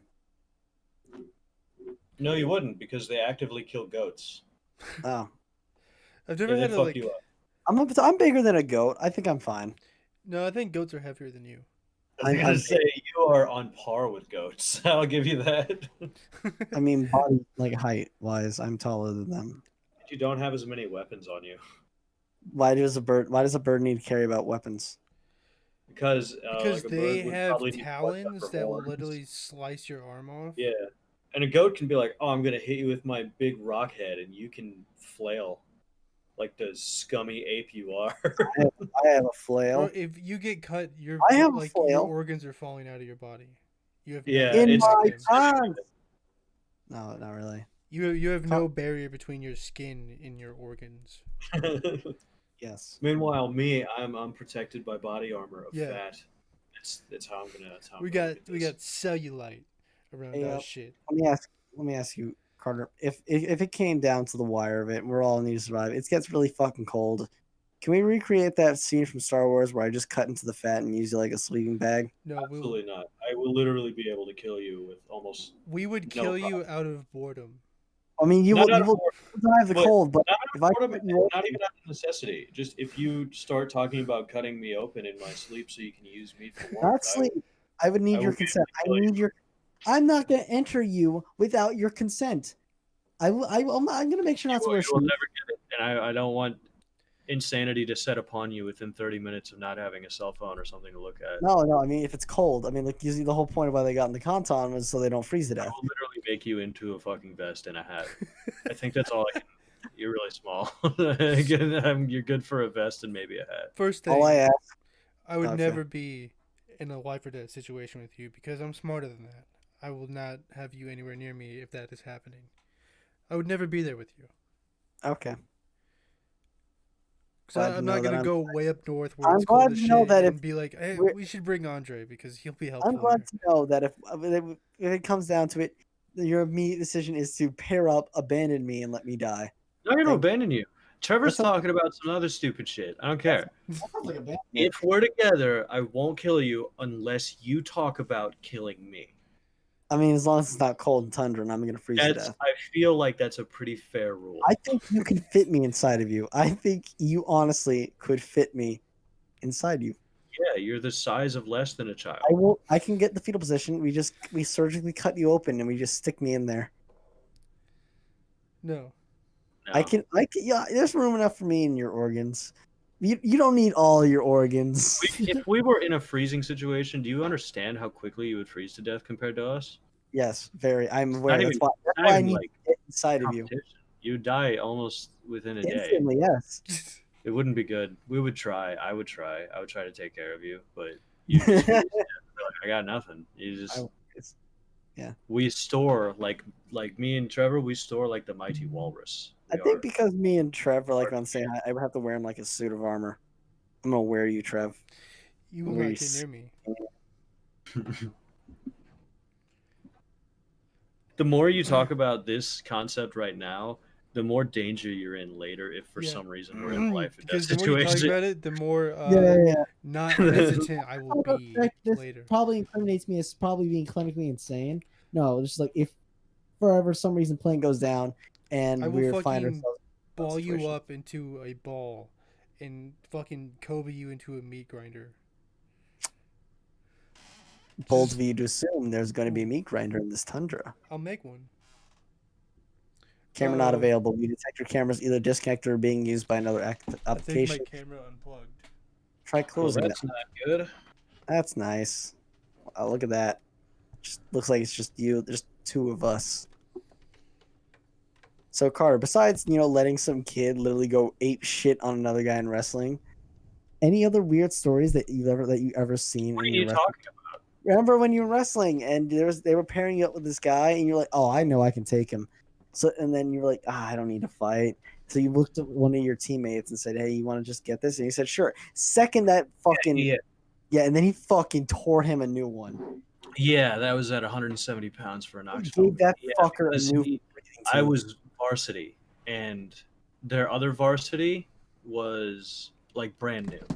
No, you wouldn't because they actively kill goats. Oh, I've Yeah, never they had a fuck like. you up. I'm bigger than a goat. I think I'm fine. No, I think goats are heavier than you. I was I'm gonna say you are on par with goats. I'll give you that. I mean, body like height wise, I'm taller than them. You don't have as many weapons on you Why does a bird need to carry about weapons? because Because like a they bird would have probably need talons separate that will horns. literally slice your arm off. Yeah, and a goat can be like, "Oh, I'm gonna hit you with my big rock head," and you can flail like the scummy ape you are. I have a Or flail. if you get cut, your I have a like flail. your organs are falling out of your body. You have Yeah, nothing In to it's- protect my them. time. No, not really. You have no barrier between your skin and your organs. Yes. Meanwhile, me, I'm protected by body armor of Yeah. fat. That's how I'm gonna. That's how I'm We gonna got get we this. got cellulite around Yeah. our shit. Let me ask you, Carter. If it came down to the wire of it, and we're all need to survive. It gets really fucking cold. Can we recreate that scene from Star Wars where I just cut into the fat and use it like a sleeping bag? No, Absolutely not. I will literally be able to kill you with almost we would No kill you out of boredom. I mean, you Not will out of die of the but cold, but not if out I of boredom, cut you not even out of necessity. Just if you start talking about cutting me open in my sleep so you can use me for warmth, not sleep, I would need I your will consent. I kill you. need your. I'm not gonna enter you without your consent. I'm gonna make sure not to wear you will shoes. never get it, and I don't want insanity to set upon you within 30 minutes of not having a cell phone or something to look at. No. I mean, if it's cold, I mean, like usually the whole point of why they got in the Conton was so they don't freeze to I death. will literally make you into a fucking vest and a hat. I think that's all I can. You're really small. You're good for a vest and maybe a hat. First thing, All I ask I would Okay. never be in a life or death situation with you because I'm smarter than that. I will not have you anywhere near me if that is happening. I would never be there with you. Okay. Because Glad to I'm know not that going to go way up north where I'm it's cold glad as to know shit that if and be like, hey, we're- we should bring Andre because he'll be I'm helpful glad here. to know that if it comes down to it, your immediate decision is to pair up, abandon me, and let me die. I'm not gonna Thank you. abandon you. Trevor's That's not- talking about some other stupid shit. I don't care. That sounds like abandonment. If we're together, I won't kill you unless you talk about killing me. I mean, as long as it's not cold and tundra, and I'm gonna freeze to That's death. I feel like that's a pretty fair rule. I think you can fit me inside of you. I think you honestly could fit me inside you. Yeah, you're the size of less than a child. I will. I can get the fetal position. We surgically cut you open and we just stick me in there. No. No. I can. Yeah, there's room enough for me in your organs. You don't need all your organs. If we were in a freezing situation, do you understand how quickly you would freeze to death compared to us? Yes, very. I'm aware. Not That's even- why. That's not why I even, need like, to get inside of you. Competition. You die almost within a day. Instantly, yes. It wouldn't be good. We would try. I would try. I would try to take care of you, but you just freeze to death. You're like, I got nothing. You just we store like me and Trevor. We store like the mighty walrus. I We think are- because me and Trev are like on saying I would have to wear him like a suit of armor. I'm gonna wear you, Trev. You will Where not you get near me. the more you talk about this concept right now, the more danger you're in later if for Yeah. some reason we're in a life or death Because the more you talk situation. about it, the more yeah. not hesitant I will be This later. probably incriminates me as probably being clinically insane. No, it's just like if for some reason Plane goes down and I will we're find fucking ourselves ball you situation. up into a ball and fucking Kobe you into a meat grinder. bold of you to assume there's going to be a meat grinder in this tundra. I'll make one. Camera not available. We detect your cameras either disconnected or being used by another I think application. my camera unplugged. Try Well, closing that's that. not good. That's nice. Oh, look at that. Just looks like it's just you. There's two of us. So Carter, besides letting some kid literally go ape shit on another guy in wrestling, any other weird stories that you ever seen? What are in you your wrestling? talking about? Remember when you were wrestling and they were pairing you up with this guy and you're like, oh, I know I can take him. So and then you're like, I don't need to fight. So you looked at one of your teammates and said, hey, you want to just get this? And he said, sure. Second, that fucking yeah, and then he fucking tore him a new one. Yeah, that was at 170 pounds for a He Knoxville. gave that fucker a because new. I was varsity, and their other varsity was like brand new,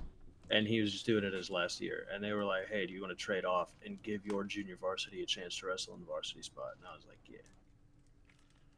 and he was just doing it his last year. And they were like, "Hey, do you want to trade off and give your junior varsity a chance to wrestle in the varsity spot?" And I was like, "Yeah."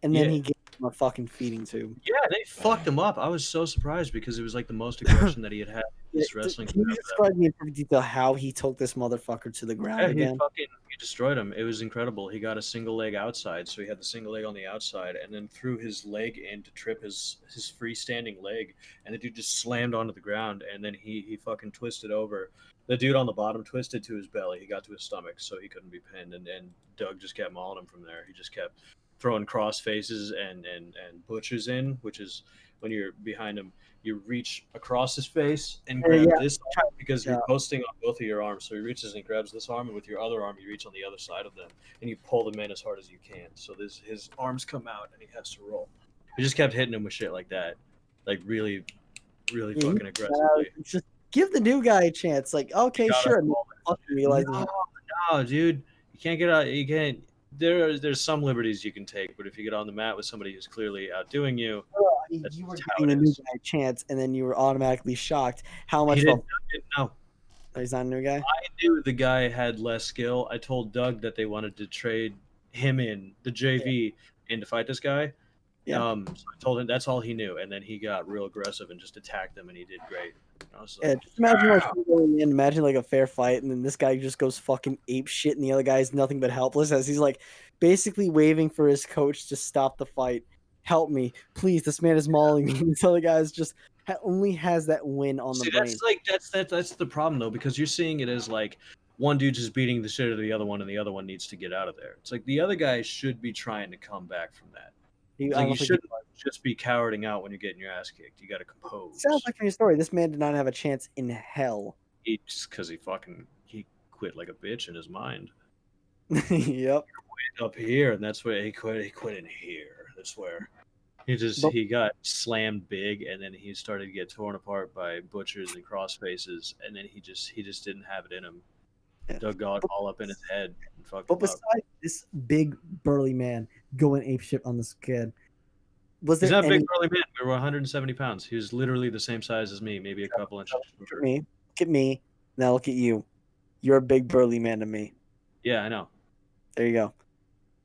And then Yeah. he gave him a fucking feeding tube. Yeah, they fucked him up. I was so surprised because it was like the most aggression that he had in his wrestling. Can you describe me in perfect detail how he took this motherfucker to the ground Yeah, again? he destroyed him. It was incredible. He got a single leg outside, so he had the single leg on the outside, and then threw his leg in to trip his freestanding leg, and the dude just slammed onto the ground, and then he fucking twisted over. The dude on the bottom twisted to his belly. He got to his stomach, so he couldn't be pinned, and Doug just kept mauling him from there. He just kept throwing cross faces and butchers in, which is when you're behind him, you reach across his face and grab this arm because you're posting on both of your arms. So he reaches and grabs this arm, and with your other arm, you reach on the other side of them, and you pull them in as hard as you can. So his arms come out, and he has to roll. He just kept hitting him with shit like that, like really, really fucking aggressively. Just give the new guy a chance. Like, okay, sure. No, dude, you can't get out. You can't. There's some liberties you can take, but if you get on the mat with somebody who's clearly outdoing you, that's you were just how giving it the new is. guy a chance, and then you were automatically shocked how much. He didn't know. Oh, he's not a new guy. I knew the guy had less skill. I told Doug that they wanted to trade him in the JV in to fight this guy. Yeah. So I told him that's all he knew, and then he got real aggressive and just attacked them, and he did great. I was like, Just imagine like going in, imagine like a fair fight, and then this guy just goes fucking ape shit, and the other guy's nothing but helpless as he's like basically waving for his coach to stop the fight. Help me, please! This man is mauling me. This other guy's just only has that win on the brain. That's the problem though, because you're seeing it as like one dude just beating the shit out of the other one, and the other one needs to get out of there. It's like the other guy should be trying to come back from that. You shouldn't just be cowarding out when you're getting your ass kicked. You got to compose. Sounds like from your story, this man did not have a chance in hell. because he quit like a bitch in his mind. Yep. Up here, and that's where he quit. He quit in here. That's where But- he got slammed big, and then he started to get torn apart by butchers and crossfaces, and then he just didn't have it in him. Yeah. Doug got all up in his head and fucked But him up. besides this big burly man going apeshit on this kid, Was He's there not a any? big burly man. We were 170 pounds. He was literally the same size as me, maybe a couple inches Look shorter. at me. Look at me. Now look at you. You're a big burly man to me. Yeah, I know. There you go.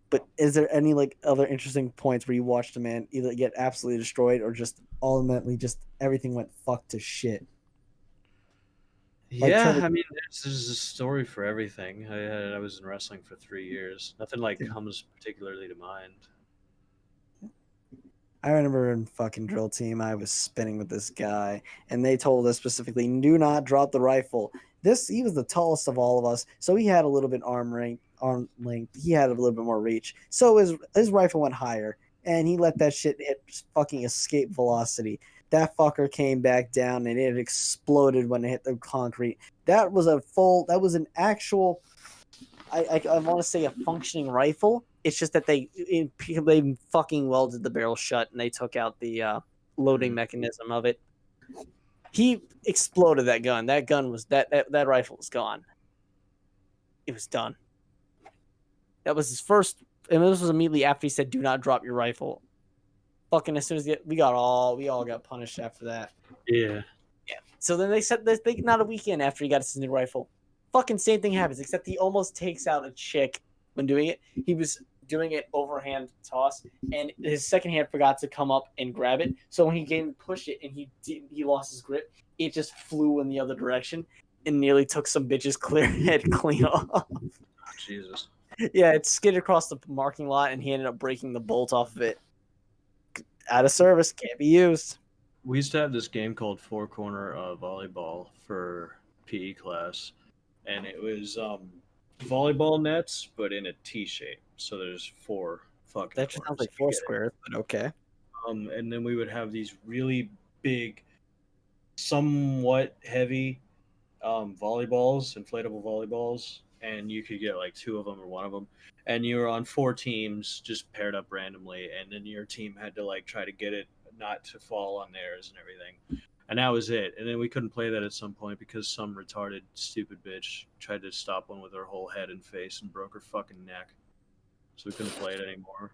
But is there any like other interesting points where you watched a man either get absolutely destroyed or just ultimately just everything went fucked to shit? Like Yeah, Trevor- I mean, there's a story for everything. I was in wrestling for 3 years. Nothing like Dude. comes particularly to mind. I remember in fucking drill team, I was spinning with this guy, and they told us specifically, do not drop the rifle. He was the tallest of all of us, so he had a little bit arm length. He had a little bit more reach, so his rifle went higher, and he let that shit hit fucking escape velocity. That fucker came back down, and it exploded when it hit the concrete. That was an actual. I want to say a functioning rifle. It's just that they fucking welded the barrel shut and they took out the loading mechanism of it. He exploded that gun. That gun was that rifle was gone. It was done. That was his first, and this was immediately after he said, "Do not drop your rifle." Fucking as soon as we all got punished after that. Yeah. Yeah. So then they said that not a weekend after he got his new rifle. Fucking same thing happens, except he almost takes out a chick when doing it. He was doing it overhand toss, and his second hand forgot to come up and grab it. So when he came to push it and he lost his grip, it just flew in the other direction and nearly took some bitch's head clean off. Oh, Jesus. Yeah, it skidded across the parking lot, and he ended up breaking the bolt off of it. Out of service, can't be used. We used to have this game called Four Corner Volleyball for PE class, and it was volleyball nets, but in a T shape. So there's 4 fucking. That just sounds corners. like 4 squares, but okay. And then we would have these really big, somewhat heavy volleyballs, inflatable volleyballs, and you could get like 2 of them or 1 of them. And you were on 4 teams, just paired up randomly, and then your team had to like try to get it not to fall on theirs and everything. And that was it. And then we couldn't play that at some point because some retarded, stupid bitch tried to stop one with her whole head and face and broke her fucking neck. So we couldn't play it anymore.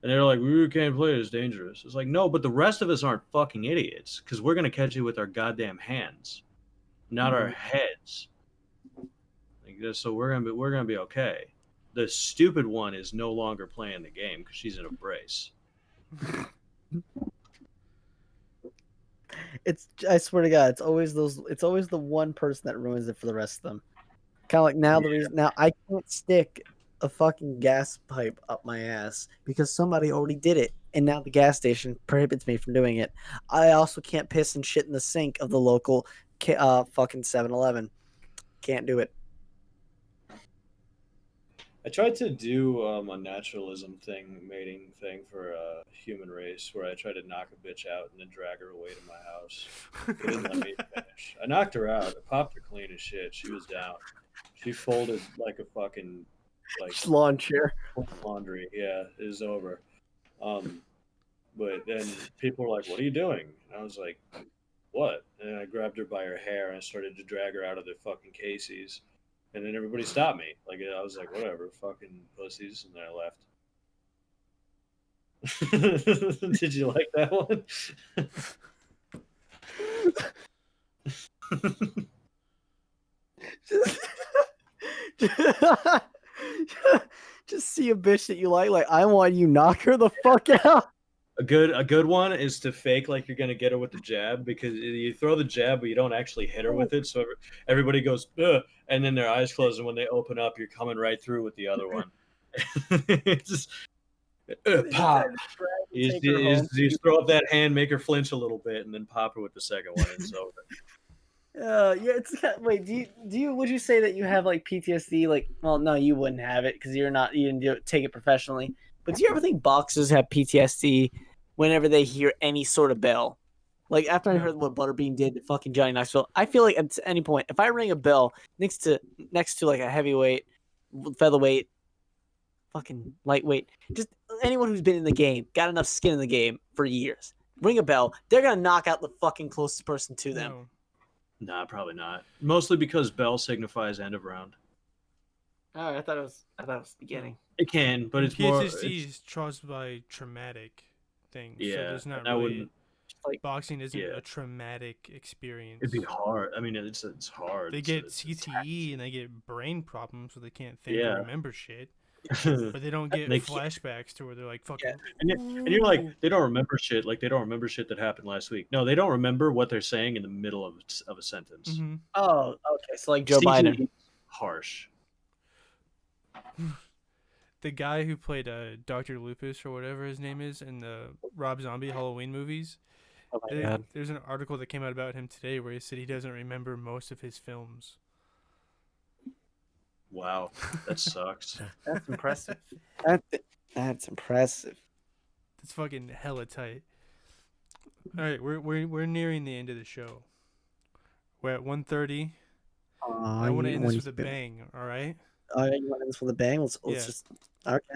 And they're like, we can't play it, it's dangerous. It's like, no, but the rest of us aren't fucking idiots because we're going to catch it with our goddamn hands, not our heads. Like this, so we're gonna be okay. The stupid one is no longer playing the game because she's in a brace. I swear to God, it's always the one person that ruins it for the rest of them. Kind of like now I can't stick a fucking gas pipe up my ass because somebody already did it, and now the gas station prohibits me from doing it. I also can't piss and shit in the sink of the local fucking 7-Eleven. Can't do it. I tried to do a naturalism mating thing for a human race, where I tried to knock a bitch out and then drag her away to my house. They didn't let me finish. I knocked her out. I popped her clean as shit. She was down. She folded like a fucking Lawn chair. laundry. Yeah, it was over. But then people were like, "What are you doing?" And I was like, "What?" And I grabbed her by her hair and I started to drag her out of the fucking Casey's. And then everybody stopped me. Like I was like, whatever, fucking pussies, and then I left. Did you like that one? Just see a bitch that you like I want you knock her the fuck out. A good one is to fake like you're gonna get her with the jab, because you throw the jab but you don't actually hit her with it, so everybody goes, ugh, and then their eyes close, and when they open up, you're coming right through with the other one. It's just pop. You throw up that hand, make her flinch a little bit, and then pop her with the second one, and it's over. Yeah, it's wait. Would you say that you have like PTSD? Like, well, no, you wouldn't have it because you didn't take it professionally. But do you ever think boxers have PTSD whenever they hear any sort of bell? Like after I No. heard what Butterbean did to fucking Johnny Knoxville, I feel like at any point, if I ring a bell next to like a heavyweight, featherweight, fucking lightweight, just anyone who's been in the game, got enough skin in the game for years, ring a bell, they're gonna knock out the fucking closest person to them. No. Nah, probably not. Mostly because bell signifies end of round. Oh, I thought it was beginning. It can, but And it's more. PTSD is caused by traumatic things. So Yeah, there's not and I really wouldn't. Like, boxing isn't yeah. a traumatic experience. It'd be hard. I mean, it's hard. They It's- get it's CTE and they get brain problems, so they can't think Yeah. or remember shit. and But they don't get They can't- flashbacks to where they're like fucking. you're like, "Ooh." they don't remember shit. Like they don't remember shit that happened last week. No, they don't remember what they're saying in the middle of a sentence. Mhm. oh, okay, so like Joe CTE, Biden. harsh. The guy who played Dr. Lupus or whatever his name is in the Rob Zombie Halloween movies. Oh my God. There's an article that came out about him today where he said he doesn't remember most of his films. Wow, that sucks. That's impressive. That's impressive. It's fucking hella tight. All right, we're nearing the end of the show. We're at 1:30. I want to end this with a bang. All right. Oh, you want to end this with a bang? Let's Yeah. just okay.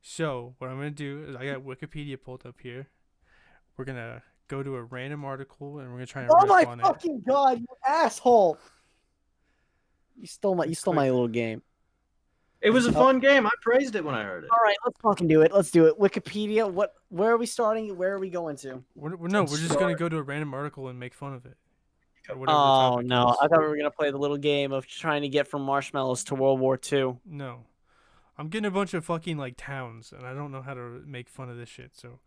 So what I'm gonna do is I got Wikipedia pulled up here. We're gonna go to a random article and we're gonna try and Oh riff my on it. fucking God, you asshole! You stole my little game. It was a fun game. I praised it when I heard it. All right, let's fucking do it. Let's do it. Wikipedia. Where are we starting? Where are we going to? We're just gonna Start. go to a random article and make fun of it. Or whatever the Oh topic no! is. I thought we were gonna play the little game of trying to get from marshmallows to World War II. No. I'm getting a bunch of fucking like towns and I don't know how to make fun of this shit, so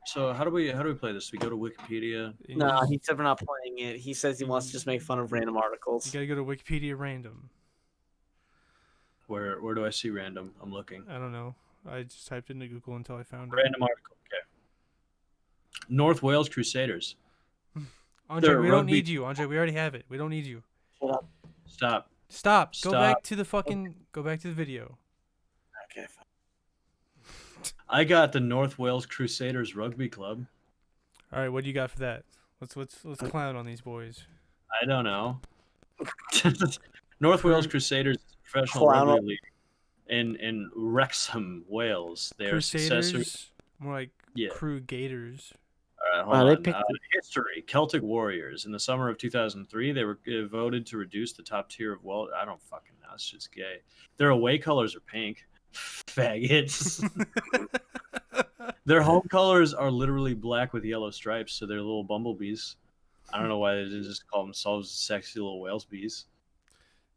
So how do we play this? We go to Wikipedia. you No, just- he said we're not playing it. He says he wants to just make fun of random you articles. gotta go to Wikipedia random. Where do I see random? I'm looking. I don't know. I just typed into Google until I found it. Random article. Okay. North Wales Crusaders. Andre, They're we don't rugby- need you. Andre, we already have it. We don't need you. Shut up. Stop. Stop. Go back Stop. to the fucking. Go back to the video. Okay. I got the North Wales Crusaders Rugby Club. All right, what do you got for that? Let's clown on these boys. I don't know. North Wales Crusaders is a professional Clown rugby league in Wrexham, Wales. They are successors. Crusaders, more like Yeah. Crew Gators. All right, Wow, hold they on. picked History: Celtic Warriors. In the summer of 2003, they were voted to reduce the top tier of I don't fucking know. It's just gay. Their away colors are pink. Faggots. Their home colors are literally black with yellow stripes, so they're little bumblebees. I don't know why they didn't just call themselves sexy little Wales bees.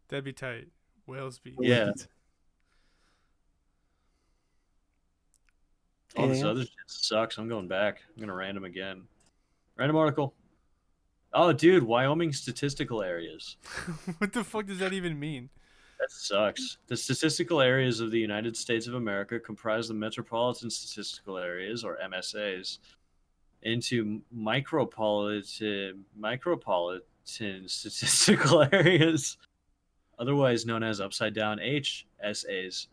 That'd be tight. Wales beat. Yeah. All this Anything other shit sucks. I'm going back. I'm gonna random again. Random article. Oh, dude, Wyoming statistical areas. What the fuck does that even mean? That sucks. The statistical areas of the United States of America comprise the metropolitan statistical areas, or MSAs, into micropolitan statistical areas, otherwise known as upside down HSAs,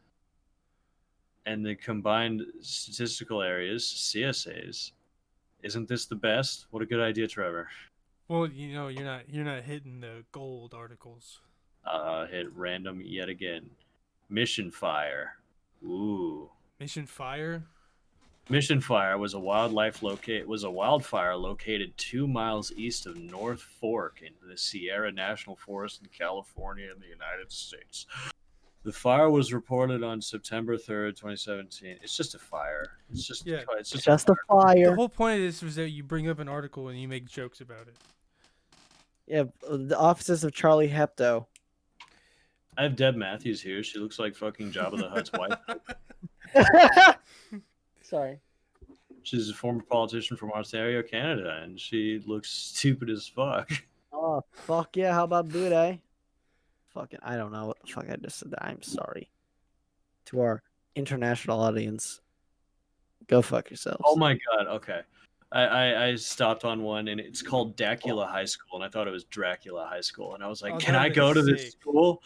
and the combined statistical areas, CSAs. Isn't this the best? What a good idea, Trevor. Well, you know, you're not hitting the gold articles. Hit random yet again. Mission Fire. Ooh. Mission Fire. Mission Fire was a wildfire located 2 miles east of North Fork in the Sierra National Forest in California in the United States. The fire was reported on September 3rd, 2017. It's just a fire. It's just Yeah. it's just, Just a a fire. The fire. whole point of this was that you bring up an article and you make jokes about it. Yeah, the offices of Charlie Hebdo. I have Deb Matthews here. She looks like fucking Jabba the Hutt's wife. Sorry. She's a former politician from Ontario, Canada, and she looks stupid as fuck. Oh, fuck yeah. How about Bude? Fucking, I don't know what the fuck I just said. I'm sorry. To our international audience, go fuck yourselves. Oh my god, okay. I stopped on one and it's called Dacula High School, and I thought it was Dracula High School, and I was like, Oh, can I that'd go be to this sick. school?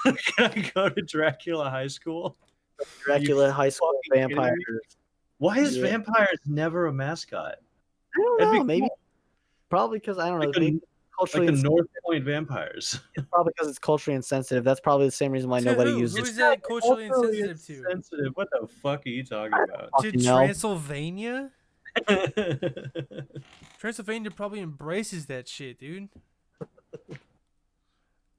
Can I go to Dracula High School? Dracula High School fucking kidding Vampires. me? Why is Yeah. vampires never a mascot? I don't That'd be know. Maybe cool. Probably because I don't know. Like the, maybe like culturally, the North Point vampires. probably because it's culturally insensitive. That's probably the same reason why To nobody who? uses. Who is that culturally Culturally insensitive to? insensitive. What the fuck are you talking about? To fucking know. Transylvania? Transylvania probably embraces that shit, dude.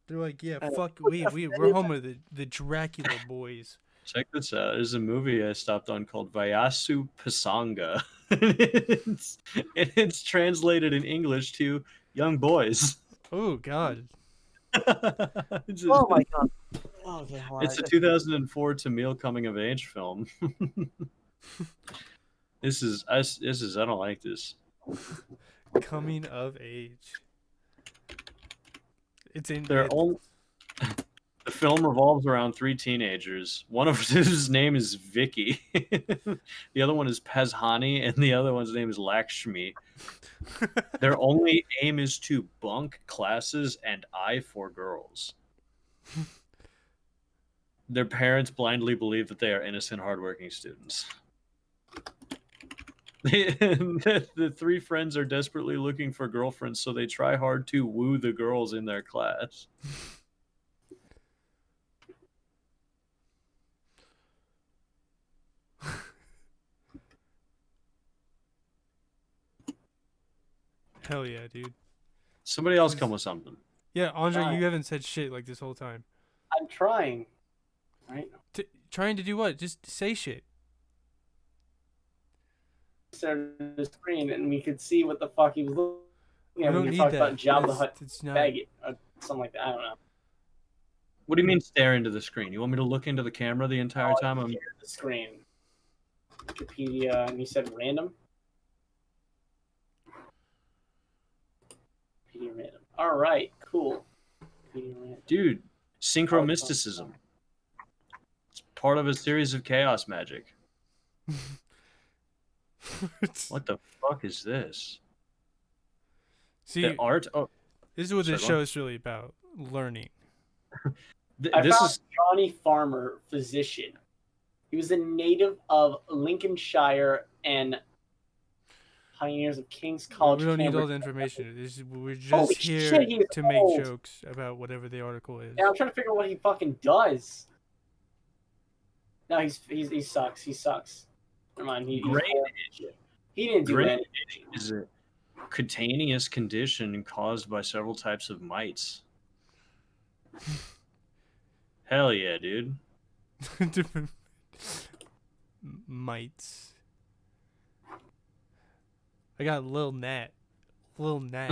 They're like, yeah, fuck, we're home of the Dracula boys. Check this out. There's a movie I stopped on called Vayasu Pasanga. It's translated in English to young boys. Oh God. It's Oh a, my god. Okay, hold on. it's a 2004 Tamil coming of age film. This is I don't like this. Coming of age. It's in. They're all The film revolves around three teenagers. One of whose name is Vicky. The other one is Pezhani, and the other one's name is Lakshmi. Their only aim is to bunk classes and eye for girls. Their parents blindly believe that they are innocent, hardworking students. The three friends are desperately looking for girlfriends, so they try hard to woo the girls in their class. Hell yeah, dude. Somebody else come with something. Yeah, Andre, Fine. you haven't said shit like this whole time. I'm trying. Right? Trying to do what? Just say shit. Started the screen and we could see what the fuck he was looking We at. don't We could need talk that. about Jabba the Hutt It's not. faggot or something like that. I don't know. What do you mean stare into the screen? You want me to look into the camera the entire time? I'm Share the screen. Wikipedia, and you said random? Wikipedia random. Alright, cool. Wikipedia random. Dude, synchromysticism. It's part of a series of chaos magic. What the fuck is this? See, The art? Oh, this is what this Sorry, show what? is really about. Learning. I this found is Johnny Farmer, physician. He was a native of Lincolnshire and pioneers of King's College. We don't need all Cambridge. the information. We're just Holy here shit, he was to make old. jokes about whatever the article is. Yeah, I'm trying to figure out what he fucking does. No, he sucks. He sucks. Never mind. He's Great. horrible shit. He didn't do Great. anything. is a cutaneous condition caused by several types of mites. Hell yeah, dude. Different mites. I got Lil Nat. Lil Nat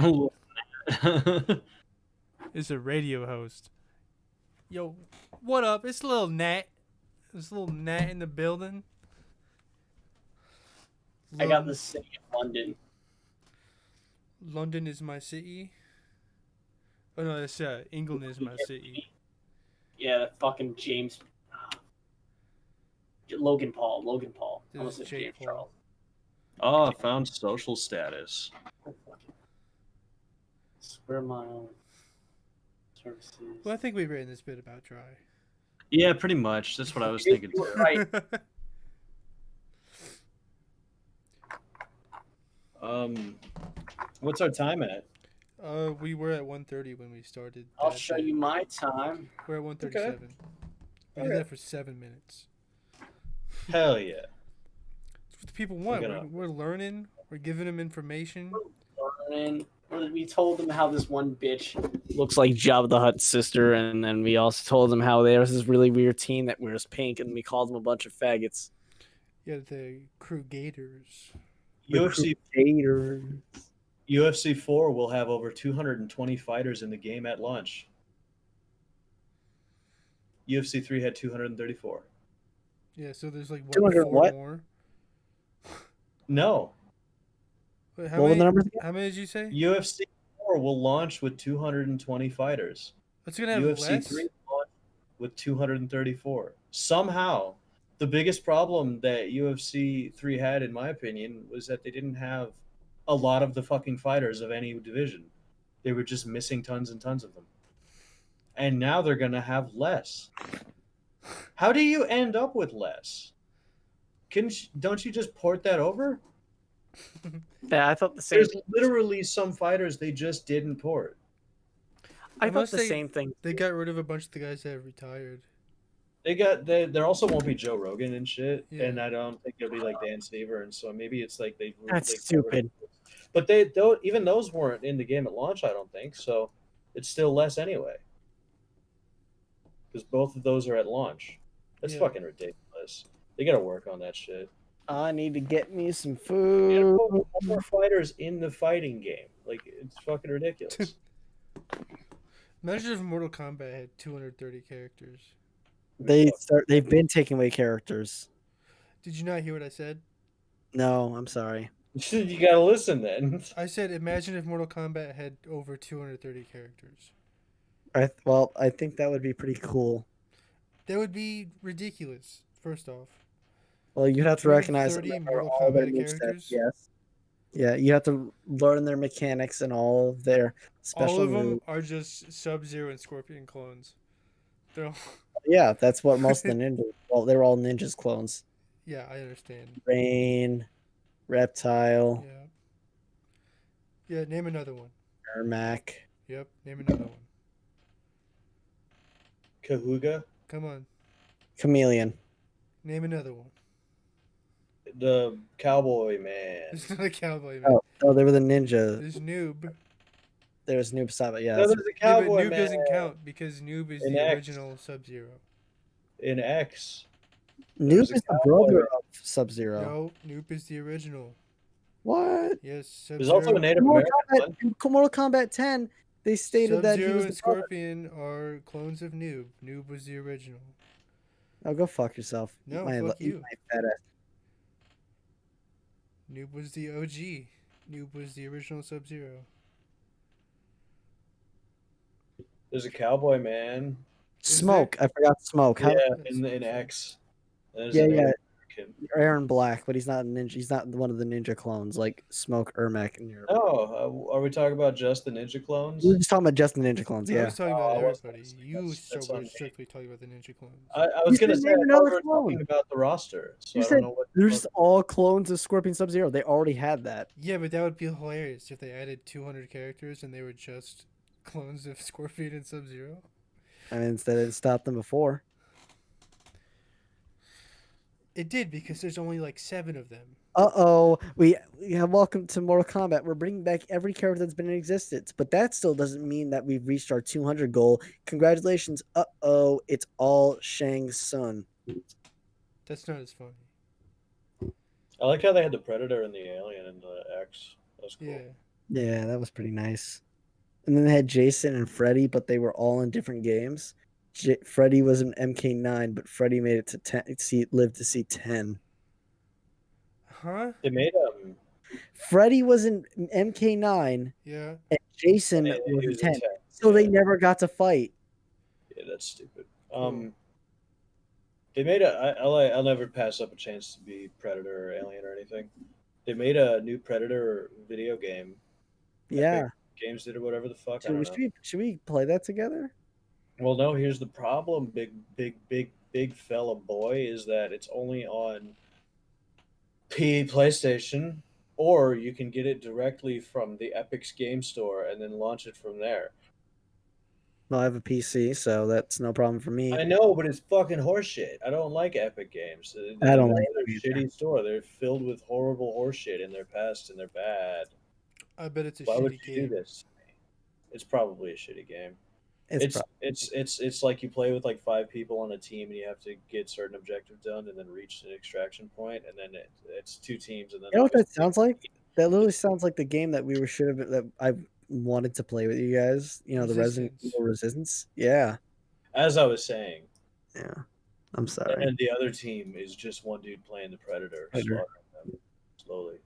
is a radio host. Yo, what up? It's Lil Nat. There's Lil Nat in the building. I got the city of London. London is my city. Oh no, that's England is my city. Yeah, that fucking James. Logan Paul. Logan Paul. I This almost is said Jake James Paul. Charles. Oh, I found social status. Square mile. Services. Well, I think we've written this bit about dry. Yeah, pretty much. That's what I was You thinking didn't do too. it right. What's our time at? We were at 1:30 when we started. I'll that show bit. you my time. We're at 1:37. We did Okay. that for 7 minutes. Hell yeah. That's what the people want. gonna- We're learning. We're giving them information. And we told them how this one bitch looks like Jabba the Hutt's sister, and then we also told them how there's this really weird team that wears pink, and we called them a bunch of faggots. Yeah, the crew Gators. UFC 4 will have over 220 fighters in the game at launch. UFC 3 had 234. Yeah, so there's like 200 4 what? more. No, Wait, What were the numbers again? How many did you say? UFC 4 will launch with 220 fighters. It's gonna have UFC less. 3 launched with 234. Somehow, the biggest problem that UFC 3 had, in my opinion, was that they didn't have a lot of the fucking fighters of any division. They were just missing tons and tons of them. And now they're going to have less. How do you end up with less? Don't you just port that over? Yeah, I thought the same. There's literally some fighters they just didn't port. I thought Unless the same thing. They got rid of a bunch of the guys that have retired. There also won't be Joe Rogan and shit, Yeah. and I don't think it'll be like Dan Seaver, and so maybe it's like they. That's they stupid. But they don't. Even those weren't in the game at launch. I don't think so. It's still less anyway, because both of those are at launch. That's Yeah. fucking ridiculous. They gotta work on that shit. I need to get me some You food. gotta put more fighters in the fighting game. Like it's fucking ridiculous. Imagine if Mortal Kombat had 230 characters. They've been taking away characters. Did you not hear what I said? No, I'm sorry. You gotta listen then. I said, imagine if Mortal Kombat had over 230 characters. I think that would be pretty cool. That would be ridiculous. First off, Well, you'd have to recognize 230 them for Mortal all their Kombat movesets, characters? yes. Yeah, you have to learn their mechanics and all of their special all of them moves. are just Sub-Zero and Scorpion clones. They're all... Yeah, that's what most of the ninjas. Well, they're all ninjas clones. Yeah, I understand. Rain, Reptile, Yeah. Yeah, name another one. Ermac. Yep, name another one. Kahuga, Come on, Chameleon. name another one. the cowboy man. There's not a cowboy, man. Oh, they were the ninja. There's Noob. There was Noob Saibot. Yeah, No, that's- there's a Yeah, but cowboy Noob man doesn't count because Noob is In the X. original Sub-Zero. in X. Noob There's a is the cowboy. brother of Sub-Zero. No, Noob is the original. What? Yes, There's also a Sub-Zero. Native Mortal American one. Kombat, Mortal Kombat 10, they stated that he Sub-Zero was and the brother. Scorpion are clones of Noob. Noob was the original. Oh, go fuck yourself. No, Eat fuck you. my fat ass. Noob was the OG. Noob was the original Sub-Zero. There's a cowboy man. Smoke. I forgot Smoke. How, Yeah, in X. There's Yeah, a yeah. Native American. Aaron Black, but he's not a ninja. He's not one of the ninja clones like Smoke, Ermac, and your. Oh, are we talking about just the ninja clones? We were just talking about just the ninja clones. I Yeah. was talking Oh, about I wasn't everybody. listening. You That's were on me. strictly talking about the Ninja clones. I was You gonna said say name I thought another we were clone. talking about the roster, so You I said don't know what. They're just all clones of Scorpion Sub-Zero. They already had that. Yeah, but that would be hilarious if they added 200 characters and they were just clones of Scorpion and Sub-Zero. I mean, instead it stopped them before. It did because there's only like 7 of them. We have welcome to Mortal Kombat. We're bringing back every character that's been in existence, but that still doesn't mean that we've reached our 200 goal. Congratulations. It's all Shang Tsung. That's not as funny. I like how they had the Predator and the Alien in the X. That was cool. Yeah. Yeah, that was pretty nice. And then they had Jason and Freddy, but they were all in different games. Freddy was an MK9, but Freddy made it to 10. Lived to see 10. Huh? They made Freddy was in MK9, Yeah. and Jason he was in was in 10. 10. So they Yeah. never got to fight. Yeah, that's stupid. Cool. They made I'll never pass up a chance to be Predator or Alien or anything. They made a new Predator video game. Yeah. Games did or whatever the fuck. I don't know. Should we play that together? Well, no. Here's the problem, big fella boy, is that it's only on PlayStation, or you can get it directly from the Epic's game store and then launch it from there. Well, I have a PC, so that's no problem for me. I know, but it's fucking horseshit. I don't like Epic Games. I don't like They're them a shitty store. They're filled with horrible horseshit in their past, and they're bad. I bet it's a Why would shitty you do game. this? It's probably a shitty game. It's It's like you play with like 5 people on a team, and you have to get certain objective done, and then reach an extraction point, and then it's 2 teams, and then You know what that sounds like? That literally sounds like the game that we should have that I wanted to play with you guys. You know, the Resident Resistance. Evil Resistance. Yeah. As I was saying, Yeah. I'm sorry. and the other team is just one dude playing the Predator, slaughtering them slowly.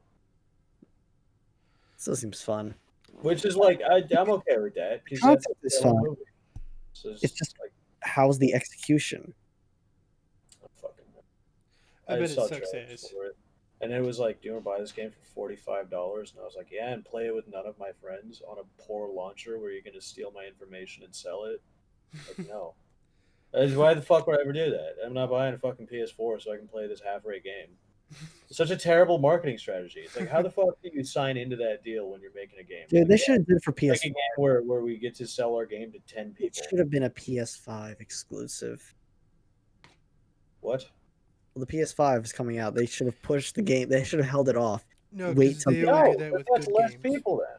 Still seems fun. Which is like I'm okay with that because Concept is the whole fun. movie. So It's just like how's the execution? fucking. I bet it saw sucks trailers ass. for it. And it was like, do you want to buy this game for $45? And I was like, yeah, and play it with none of my friends on a poor launcher where you're going to steal my information and sell it. Like, no. Why the fuck would I ever do that? I'm not buying a fucking PS4 so I can play this half-rate game. Such a terrible marketing strategy. It's like, how the fuck do you sign into that deal when you're making a game? Dude, Like, they yeah, should have did it for make a PS5. game where we get to sell our game to 10 It people. should have been a PS5 exclusive. What? Well, the PS5 is coming out. They should have pushed the game. They should have held it off. No, Wait because till they No, only do that but with that's good less games. people then.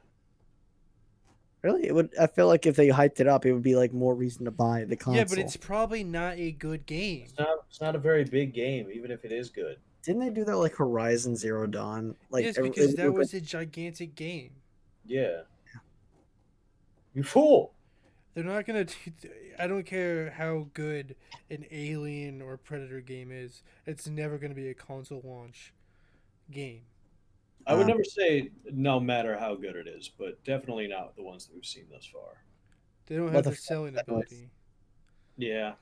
Really, it would. I feel like if they hyped it up, it would be like more reason to buy the console. Yeah, but it's probably not a good game. It's not a very big game, even if it is good. Didn't they do that like Horizon Zero Dawn? Like Yes, because that was a gigantic game. Yeah. You fool! They're not gonna. I don't care how good an Alien or Predator game is. It's never gonna be a console launch game. I would never say no matter how good it is, but definitely not the ones that we've seen thus far. They don't What have the the fuck selling that was? ability. Yeah.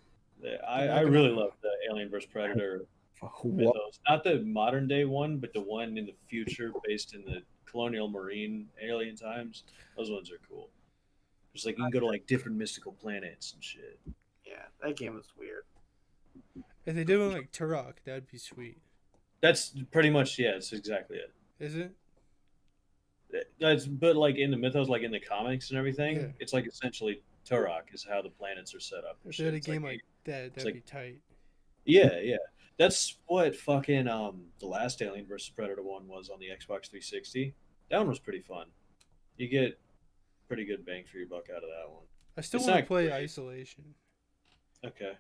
I not really gonna- love the Alien vs. Predator What? mythos. Not the modern day one, but the one in the future based in the colonial marine alien times. Those ones are cool. Just like you can go to like different mystical planets and shit. Yeah, that game was weird. If they did one like Turok, that'd be sweet. That's pretty much that's exactly it. Is it? That's but like in the mythos, like in the comics and everything, Yeah. it's like essentially Turok is how the planets are set up. and If shit. they had a It's game like, like that, that'd like- be tight. yeah. That's what fucking the last Alien vs Predator one was on the Xbox 360. That one was pretty fun. You get pretty good bang for your buck out of that one. I still It's want to not play great. Isolation. Okay,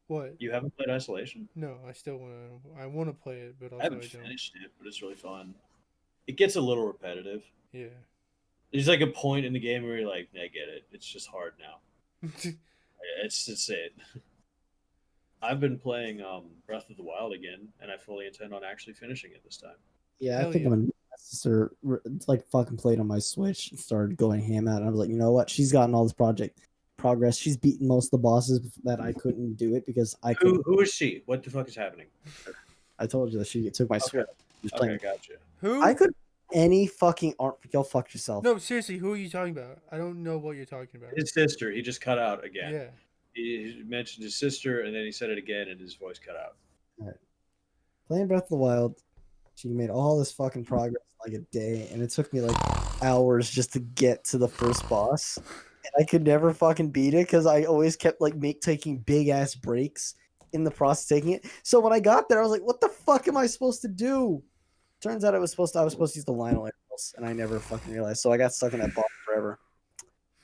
What? you haven't played Isolation? No, I still want to. I want to play it, but also I I haven't don't. finished it, but it's really fun. It gets a little repetitive. Yeah. There's like a point in the game where you're like, I get it. It's just hard now. It's it. I've been playing Breath of the Wild again, and I fully intend on actually finishing it this time. Yeah, Hell I think yeah. when my sister like fucking played on my Switch and started going ham out, and I was like, you know what? She's gotten all this progress. She's beaten most of the bosses that I couldn't do it because I couldn't. Who is she? What the fuck is happening? I told you that she took my Okay. Switch. She was Okay, playing. gotcha. Who? I could any fucking art. Go fuck yourself. No, seriously, who are you talking about? I don't know what you're talking about. His sister. He just cut out again. Yeah. He mentioned his sister, and then he said it again, and his voice cut out. Playing Breath of the Wild, she made all this fucking progress in like a day, and it took me like hours just to get to the first boss. And I could never fucking beat it because I always kept like taking big ass breaks in the process of taking it. So when I got there, I was like, "What the fuck am I supposed to do?" Turns out I was supposed to use the Lionel arrows, and I never fucking realized. So I got stuck in that boss forever.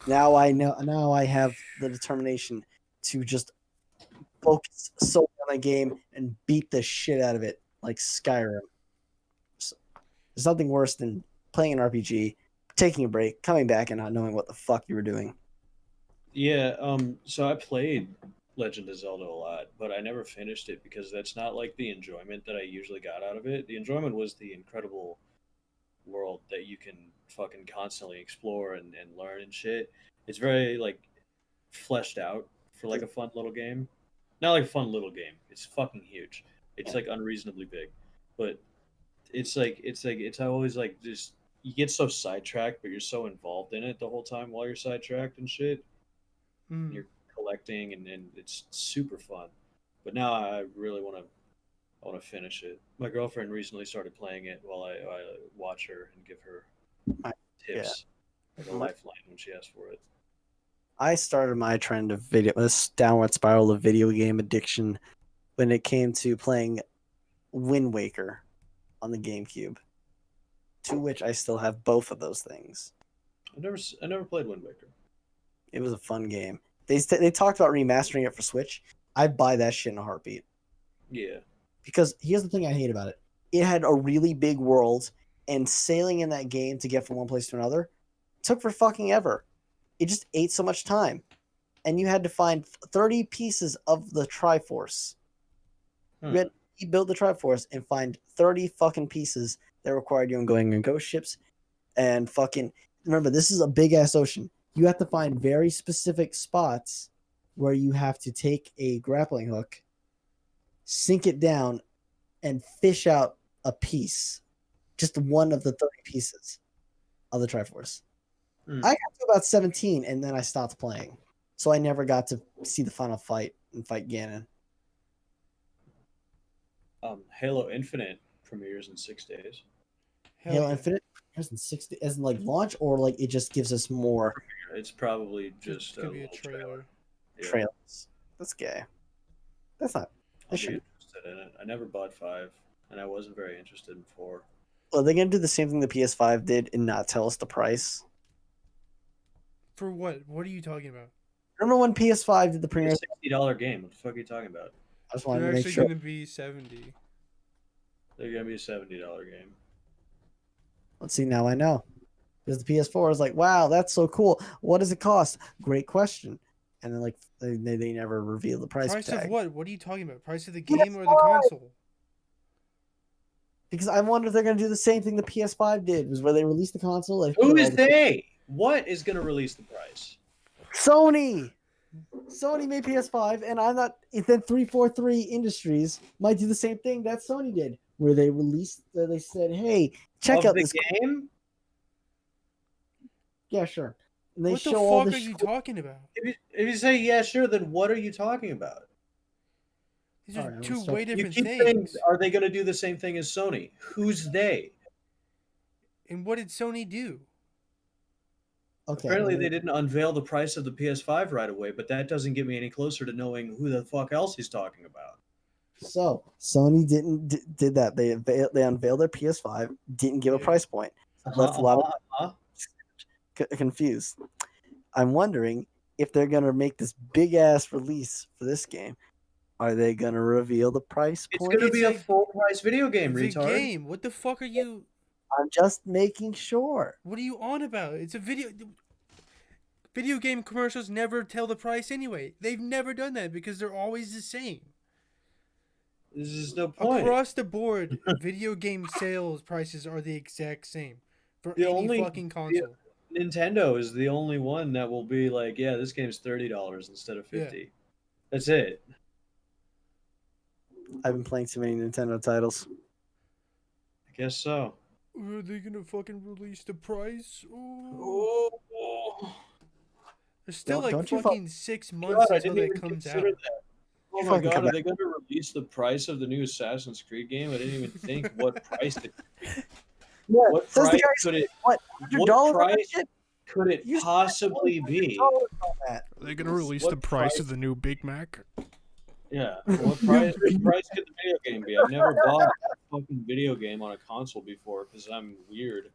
Now I know. Now I have the determination to just focus solely on the game and beat the shit out of it like Skyrim. So, there's nothing worse than playing an RPG, taking a break, coming back, and not knowing what the fuck you were doing. Yeah. So I played Legend of Zelda a lot, but I never finished it because that's not like the enjoyment that I usually got out of it. The enjoyment was the incredible world that you can fucking constantly explore and learn and shit. It's very like fleshed out for like a fun little game. Not like a fun little game. It's fucking huge. It's like unreasonably big. But it's always like just you get so sidetracked, but you're so involved in it the whole time while you're sidetracked and shit. Hmm. You're collecting and it's super fun. But now I really want to finish it. My girlfriend recently started playing it while I watch her and give her tips, like a lifeline when she asks for it. I started my trend of this downward spiral of video game addiction when it came to playing Wind Waker on the GameCube, to which I still have both of those things. I never played Wind Waker. It was a fun game. They talked about remastering it for Switch. I'd buy that shit in a heartbeat. Yeah. Because here's the thing I hate about it. It had a really big world, and sailing in that game to get from one place to another took for fucking ever. It just ate so much time. And you had to find 30 pieces of the Triforce. You had to rebuild the Triforce and find 30 fucking pieces that required you on going on ghost ships. And fucking, remember, this is a big ass ocean. You have to find very specific spots where you have to take a grappling hook, sink it down, and fish out a piece. Just one of the 30 pieces of the Triforce. I got to about 17 and then I stopped playing. So I never got to see the final fight and fight Ganon. Halo Infinite premieres in 6 days. Hell Halo yeah. Infinite as in 60 as in like launch, or like it just gives us more It's probably It's just gonna a be a little trailer. Yeah, trailers. That's gay. That's not. I'll That be shouldn't. interested in it. I never bought 5, and I wasn't very interested in 4. Well, they're gonna do the same thing the PS5 did and not tell us the price. For what? What are you talking about? Remember when PS5 did the It's premiere? a $60 game. What the fuck are you talking about? I just wanted They're to make actually sure. gonna be 70. They're gonna be a $70 game. Let's see. Now I know. Because the PS4 is like, wow, that's so cool. What does it cost? Great question. And then like they never reveal the price Price tag. of what? What are you talking about? Price of the game or the console? Because I wonder if they're gonna do the same thing the PS5 did, was where they released the console. They Who put all is the- they? What is gonna release the price? Sony. Sony made PS5, and I'm not. Then 343 Industries might do the same thing that Sony did, where they released. They said, "Hey, check Of out the this." game? Yeah, sure. And they What the show all fuck this. are you talking about? If you say yeah, sure, then what are you talking about? These Alright, are I'm two gonna start- way You different keep saying, things. are they gonna do the same thing as Sony? Who's they? And what did Sony do? Okay. Apparently, they didn't unveil the price of the PS5 right away, but that doesn't get me any closer to knowing who the fuck else he's talking about. So Sony did that. They unveiled their PS5, didn't give a Yeah. price point, left a lot of confused. I'm wondering if they're gonna make this big ass release for this game. Are they gonna reveal the price It's point? gonna be It's a like full price video game, The retard. game. What the fuck are you? I'm just making sure. What are you on about? It's a video. Video game commercials never tell the price anyway. They've never done that because they're always the same. This is no point. Across the board, video game sales prices are the exact same for The any only- fucking console. Nintendo is the only one that will be like, yeah, this game's $30 instead of Yeah. $50. That's it. I've been playing too many Nintendo titles. I guess so. Are they gonna fucking release the price? Ooh. There's still Don't you fucking 6 months God, I until didn't that even comes out. consider that. Oh You my fucking god, come are back. they going to release the price of the new Assassin's Creed game? I didn't even think what price it could be. What Says the price guy could it? what, What $100 on that price shit? could it You spent possibly be? $100 on that. Are they gonna release the price of the new Big Mac? Yeah. What price could the video game be? I've never bought a fucking video game on a console before because I'm weird.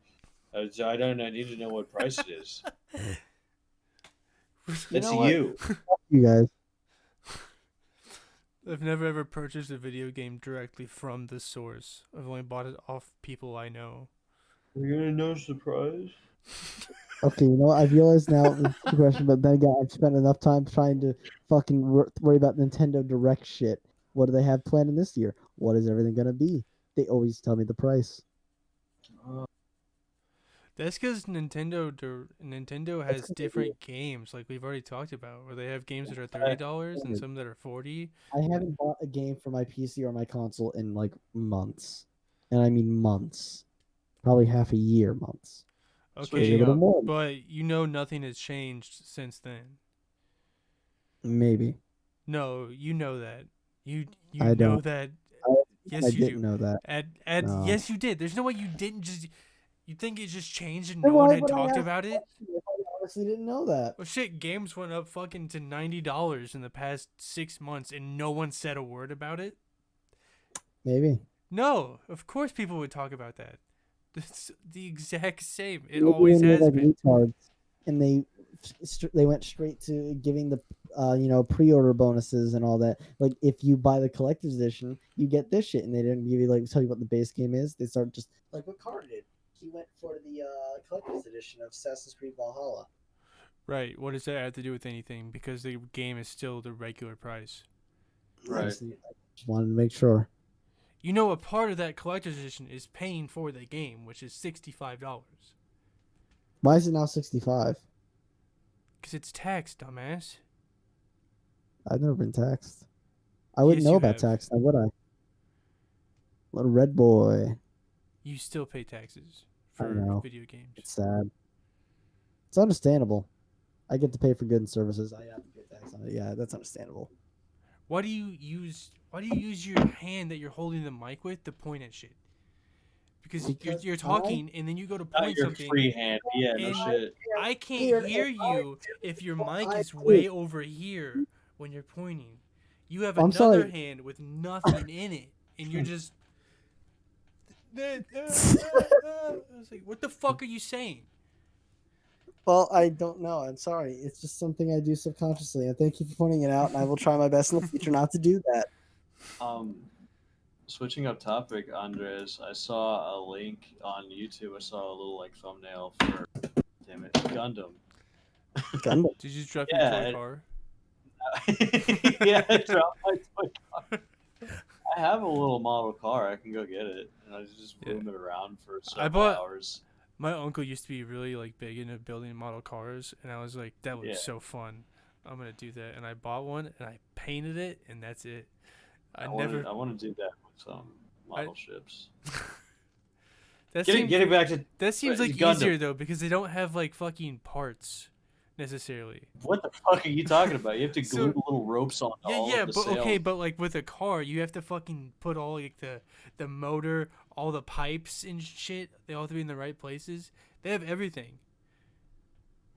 I need to know what price it is. That's know what? you. you guys. I've never ever purchased a video game directly from the source. I've only bought it off people I know. You're gonna know surprise. Okay, you know what? I realize now the question, but then again, I've spent enough time trying to fucking worry about Nintendo Direct shit. What do they have planned in this year? What is everything gonna be? They always tell me the price. That's because Nintendo has 'cause they different games, like we've already talked about, where they have games that are $30 and some that are $40. I haven't bought a game for my PC or my console in like months, and I mean months, probably half a year, months. Maybe Okay, a little more. but you know nothing has changed since then. Maybe No, you know that. You I know don't. that. I Yes, you didn't do. know that. No. Yes, you did. There's no way you didn't just. You think it just changed and Then no one why had would I talked ask about the it? question if I honestly didn't know that. Well, shit, games went up fucking to $90 in the past 6 months, and no one said a word about it. Maybe. No, of course people would talk about that. It's the exact same. It Maybe always when they're, has like been. retards, and they went straight to giving the pre-order bonuses and all that. Like if you buy the collector's edition, you get this shit, and they didn't give you like tell you what the base game is. They start just like what Carter did. He went for the collector's edition of Assassin's Creed Valhalla. Right. What does that have to do with anything? Because the game is still the regular price. Right. I just wanted to make sure. You know, a part of that collector's edition is paying for the game, which is $65. Why is it now 65? Because it's taxed, dumbass. I've never been taxed. I wouldn't Yes, know you about have. tax now, would I? Little red boy. You still pay taxes I for know. video games. It's sad. It's understandable. I get to pay for goods and services. I have to pay tax on it. Yeah, that's understandable. Why do you use your hand that you're holding the mic with to point at shit? Because you're talking and then you go to Not point your something. free hand. Yeah, no And shit. I can't Here, hear if I you if your mic I is do. way over here when you're pointing. You have I'm another sorry. hand with nothing in it, and you're just. I was like, what the fuck are you saying? Well, I don't know. I'm sorry. It's just something I do subconsciously. And thank you for pointing it out. And I will try my best in the future not to do that. Switching up topic, Andres, I saw a link on YouTube. I saw a little like thumbnail for, damn it, Gundam. Gundam. Did you just drop Yeah, your toy car? Yeah, I dropped my toy car. I have a little model car. I can go get it, and I just room it around for several hours. My uncle used to be really like big into building model cars, and I was like, that was so fun. I'm gonna do that, and I bought one and I painted it, and that's it. I want to do that with some model ships. Getting back to that seems like Gundam. easier though, because they don't have like fucking parts necessarily. What the fuck are you talking about? You have to glue the little ropes on all of the sails. Okay, but like with a car, you have to fucking put all like the motor, all the pipes and shit. They all have to be in the right places. They have everything.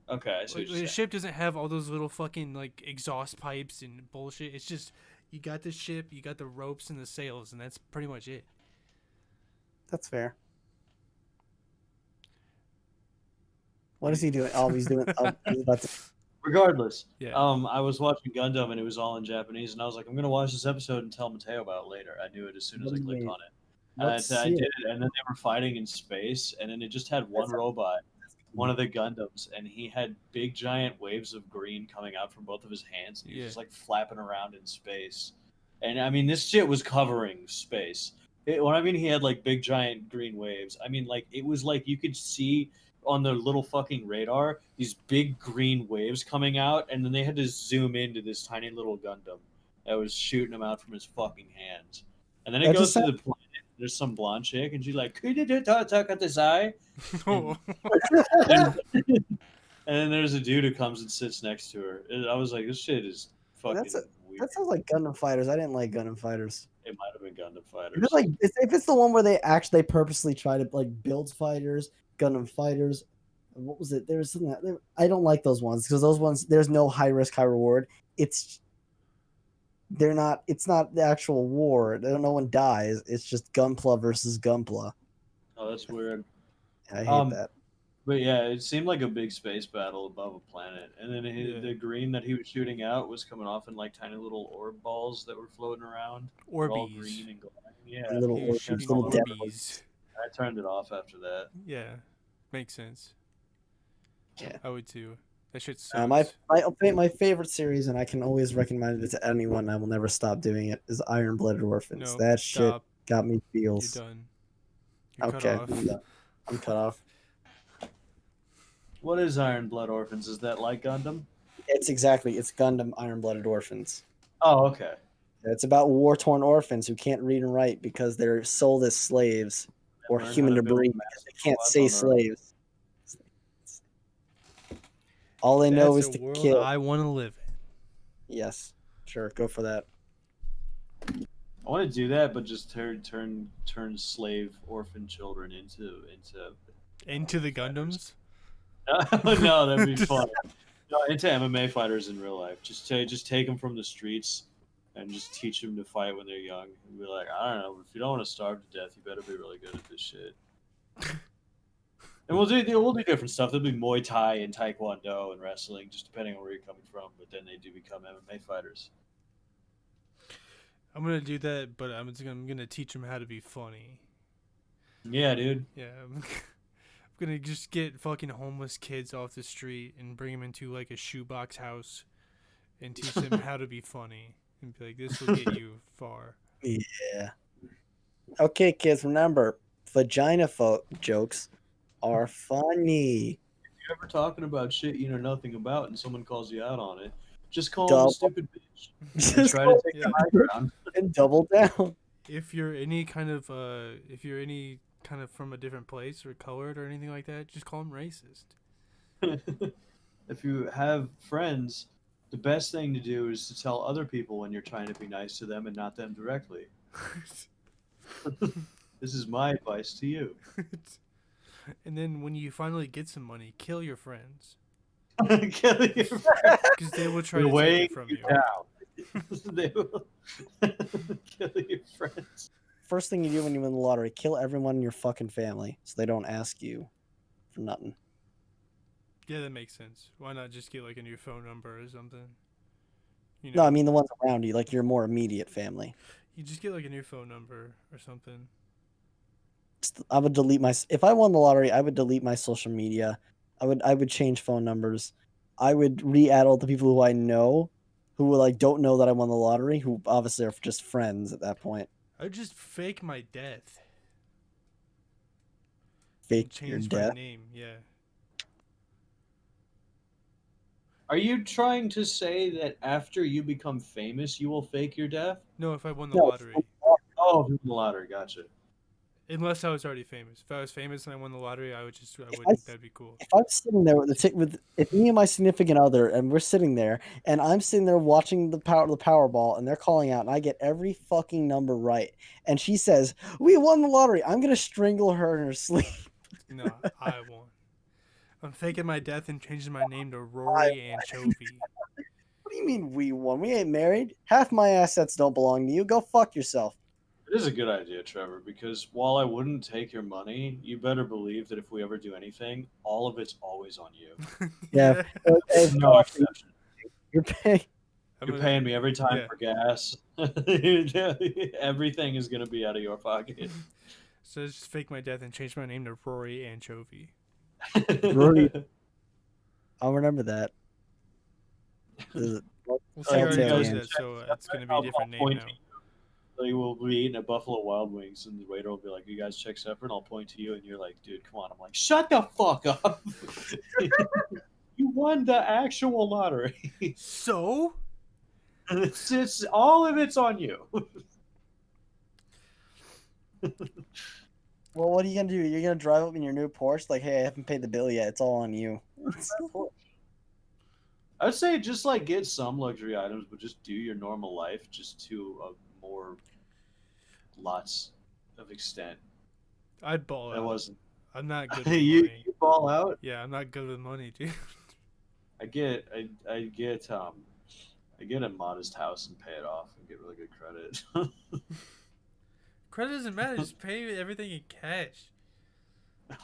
Okay, so the ship doesn't have all those little fucking like exhaust pipes and bullshit. It's just you got the ship, you got the ropes and the sails, and that's pretty much it. That's fair. What is he doing? Oh, he's doing. He's about to... Regardless, Yeah. I was watching Gundam and it was all in Japanese, and I was like, I'm gonna watch this episode and tell Mateo about it later. I knew it as soon as I clicked on it. And I did it, and then they were fighting in space, and then it just had one robot, one of the Gundams, and he had big giant waves of green coming out from both of his hands, and he was just like flapping around in space. And I mean, this shit was covering space. When I mean he had like big giant green waves, I mean like it was like you could see on the little fucking radar these big green waves coming out, and then they had to zoom into this tiny little Gundam that was shooting them out from his fucking hands. And then it goes to the planet. There's some blonde chick, and she's like, "Could you talk at this eye?" And then there's a dude who comes and sits next to her. And I was like, "This shit is fucking weird." That sounds like Gundam Fighters. I didn't like Gundam Fighters. It might have been Gundam Fighters. If it's like if it's the one where they actually purposely try to like build fighters, Gundam Fighters. What was it? There was something that, I don't like those ones because those ones there's no high risk, high reward. It's not the actual war. No one dies. It's just Gunpla versus Gunpla. Oh, that's weird. I hate that. But yeah, it seemed like a big space battle above a planet, and then the green that he was shooting out was coming off in like tiny little orb balls that were floating around. Orbeez. All green and glowing. Yeah, little Orbeez. I turned it off after that. Yeah, makes sense. Yeah, I would too. That shit sucks. My favorite series, and I can always recommend it to anyone. I will never stop doing it. Is Iron Blooded Orphans. Nope, that stop. shit got me feels. You're done. You're Okay, cut off. I'm done. I'm cut off. What is Iron Blood Orphans? Is that like Gundam? It's Gundam Iron Blooded Orphans. Oh, okay. It's about war-torn orphans who can't read and write because they're sold as slaves or human debris because they can't say slaves. All they know is to kill. I want to live in. Yes, sure, go for that. I want to do that, but just turn slave orphan children into the Gundams. No, that'd be fun. No, into MMA fighters in real life. Just take them from the streets and just teach them to fight when they're young. And be like, I don't know, if you don't want to starve to death, you better be really good at this shit. And we'll do different stuff. There'll be Muay Thai and Taekwondo and wrestling, just depending on where you're coming from. But then they do become MMA fighters. I'm gonna do that, but I'm gonna teach them how to be funny. Yeah, dude. Yeah, I'm gonna just get fucking homeless kids off the street and bring them into like a shoebox house and teach them how to be funny and be like, this will get you far. Yeah. Okay, kids, remember, vagina jokes are funny. If you're ever talking about shit you know nothing about and someone calls you out on it, just call them a stupid bitch. And try to take the high ground. And double down. If you're any kind of from a different place or colored or anything like that, just call them racist. If you have friends The best thing to do is to tell other people when you're trying to be nice to them and not them directly. This is my advice to you. And then when you finally get some money, kill your friends. Kill your friend. Because they will try They're to take weighing it from you. down. They will kill your friends. First thing you do when you win the lottery, kill everyone in your fucking family so they don't ask you for nothing. Yeah, that makes sense. Why not just get like a new phone number or something? You No, I mean the ones around you, like your more immediate family. you just get like a new phone number or something. I would delete my. If I won the lottery, I would delete my social media. I would change phone numbers. I would re-add all the people who I know, who like don't know that I won the lottery, who obviously are just friends at that point. I would just fake my death. Fake your Change my death. name, yeah. Are you trying to say that after you become famous, you will fake your death? No, if I won the No, lottery. Oh, the lottery, gotcha. Unless I was already famous. If I was famous and I won the lottery, I wouldn't. That'd be cool. If I'm sitting there if me and my significant other and we're sitting there and I'm sitting there watching the Powerball and they're calling out and I get every fucking number right and she says we won the lottery, I'm gonna strangle her in her sleep. No, I won. I'm faking my death and changing my name to Rory Anchovy. What do you mean we won? We ain't married. Half my assets don't belong to you. Go fuck yourself. It is a good idea, Trevor, because while I wouldn't take your money, you better believe that if we ever do anything, all of it's always on you. Yeah. There's no exception. You're paying. You're paying me every time Yeah. for gas. Everything is going to be out of your pocket. So I just fake my death and change my name to Rory Anchovy. Rory. I'll remember that. Well, Oh, she already yeah, knows yeah. that, so it's going to be a different name now. So you will be eating at Buffalo Wild Wings, and the waiter will be like, "You guys check separate." And I'll point to you, and you're like, "Dude, come on." I'm like, "Shut the fuck up! You won the actual lottery. So? It's all of it's on you." Well, what are you gonna do? You're gonna drive up in your new Porsche? Like, hey, I haven't paid the bill yet. It's all on you. I would say just like get some luxury items, but just do your normal life just to a more lots of extent. I'd ball That out. wasn't. I'm not good with you money. ball out. Yeah, I'm not good with money, dude. I get a modest house and pay it off and get really good credit. Credit doesn't matter. Just pay everything in cash.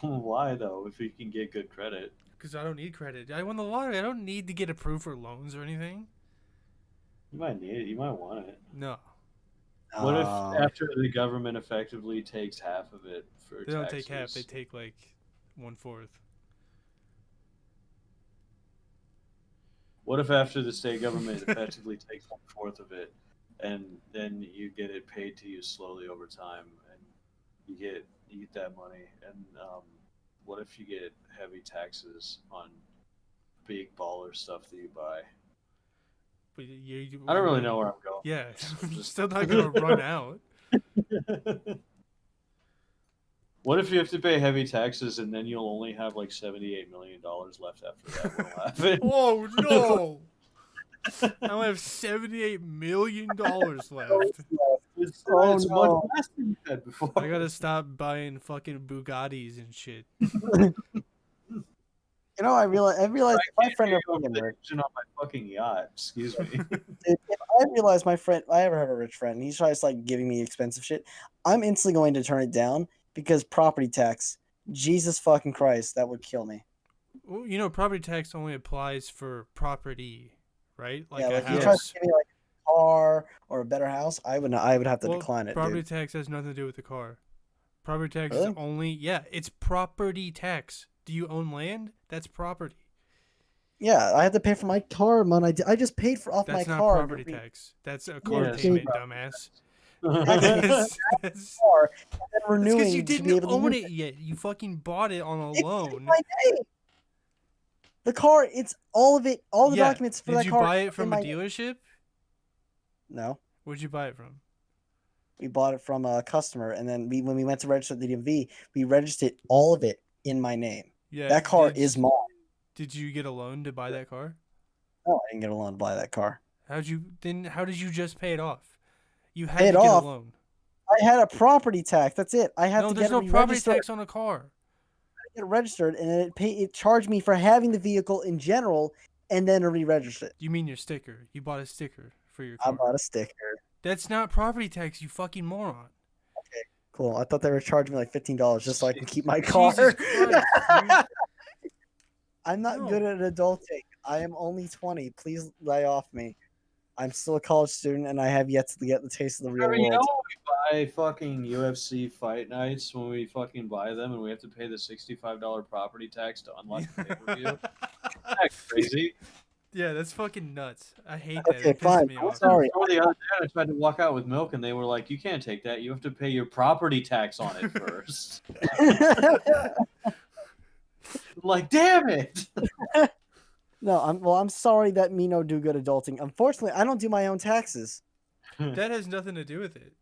Why though? If you can get good credit. Because I don't need credit. I won the lottery. I don't need to get approved for loans or anything. You might need it. You might want it. No. What if after the government effectively takes half of it for They don't taxes? take half. They take like 1/4. What if after the state government effectively takes 1/4 of it, and then you get it paid to you slowly over time, and you get that money, and what if you get heavy taxes on big baller stuff that you buy? But I don't really know where I'm going. Yeah, I'm still not gonna run out. What if you have to pay heavy taxes and then you'll only have like $78 million left after that? What'll happen? Oh no! I only have $78 million left. It's Oh, much no. less than you had before. I gotta stop buying fucking Bugattis and shit. You know, I realized if my friend ever fucking rich, on my fucking yacht. Excuse me. if I realize my friend, I ever have a rich friend, and he tries like giving me expensive shit, I'm instantly going to turn it down because property tax. Jesus fucking Christ, that would kill me. Well, you know, property tax only applies for property, right? Like yeah, a like he tries house. to give me like a car or a better house, I would have to Well, decline it. property Dude. tax has nothing to do with the car. Property tax Really? is only it's property tax. Do you own land? That's property. Yeah, I have to pay for my car, man. I just paid for off That's my not car. property tax. That's a car it's payment, not. dumbass. That's- That's Car, and then renewing because you to be didn't able to own use it yet. You fucking bought it on a It's in loan. my name. The car, it's all of it, all the Yeah. documents for Did that you car. buy it in from a my- dealership? No, Where'd you buy it from? we bought it from a customer, and then when we went to register at the DMV, we registered all of it in my name. Yeah. That car is mine. Did you get a loan to buy that car? No, I didn't get a loan to buy that car. How did you just pay it off? You had Pay to it get off? a loan. I had a property tax. That's it. I had No, to there's get it no property registered. tax on a car. Get it registered, and it charged me for having the vehicle in general, and then to re-register it. You mean your sticker? You bought a sticker for your I car. bought a sticker. That's not property tax, you fucking moron. Cool. I thought they were charging me like $15 just so I can keep my car. Jesus Christ, dude. I'm not No. good at adulting. I am only 20. Please lay off me. I'm still a college student, and I have yet to get the taste of the real Trevor, you know world. when we buy fucking UFC fight nights, when we fucking buy them and we have to pay the $65 property tax to unlock the pay-per-view? That's crazy. Yeah, that's fucking nuts. I hate that. Okay, It pisses fine. me I'm off. sorry. Or the other day, I tried to walk out with milk, and they were like, "You can't take that. You have to pay your property tax on it first." I'm like, damn it! No, I'm sorry that me no do good adulting. Unfortunately, I don't do my own taxes. That has nothing to do with it.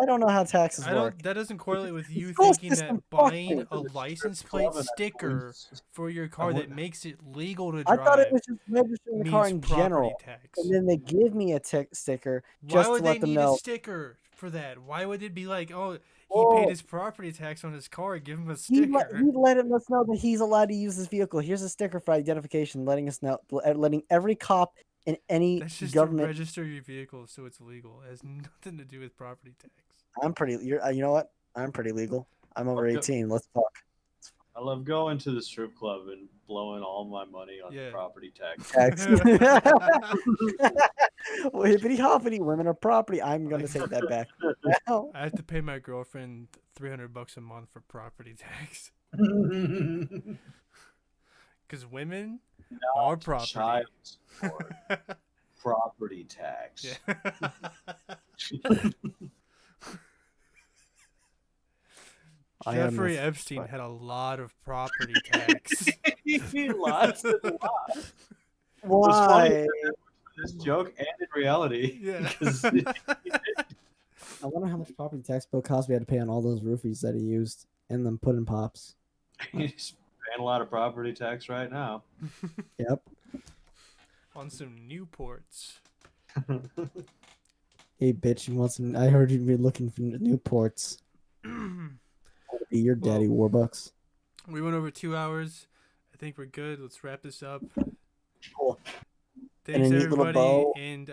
I don't know how taxes work. That doesn't correlate with you school thinking that system buying fucked a me. license plate sticker for your car that makes it legal to I drive thought it was just registering the car means in property general. tax. And then they give me a sticker Why just would to they let them need know. a sticker for that? Why would it be like, oh, he Oh. paid his property tax on his car, give him a He sticker? let us know that he's allowed to use his vehicle. Here's a sticker for identification, letting us know, letting every cop in any That's just to government. register your vehicle so it's legal. It has nothing to do with property tax. I'm pretty. You know what? I'm pretty legal. I'm over Okay. 18. Let's talk. I love going to the strip club and blowing all my money on Yeah. property tax. Tax. Well, hippity hoppity, women are property. I'm gonna take that back. Now. I have to pay my girlfriend $300 a month for property tax because women are property. Child support, property tax. Yeah. I am Jeffrey the- Epstein had a lot of property tax. Lots and lots. Why? This joke and in reality. Yeah. 'Cause I wonder how much property tax Bill Cosby had to pay on all those roofies that he used and them put in pops. he's paying a lot of property tax right now. Yep. On some Newports. Hey, bitch, you want some? I heard you'd be looking for Newports. Be your daddy, Warbucks. We went over 2 hours. I think we're good. Let's wrap this up. Cool. Thanks, neat little everybody. bow. And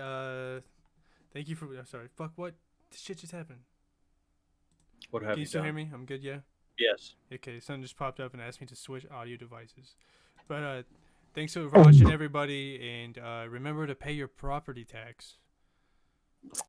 thank you for. I'm sorry. Fuck, what? This shit just happened. What have Can you still hear done? me? I'm good, yeah? Yes. Okay, something just popped up and asked me to switch audio devices. But thanks for watching, everybody. And remember to pay your property tax.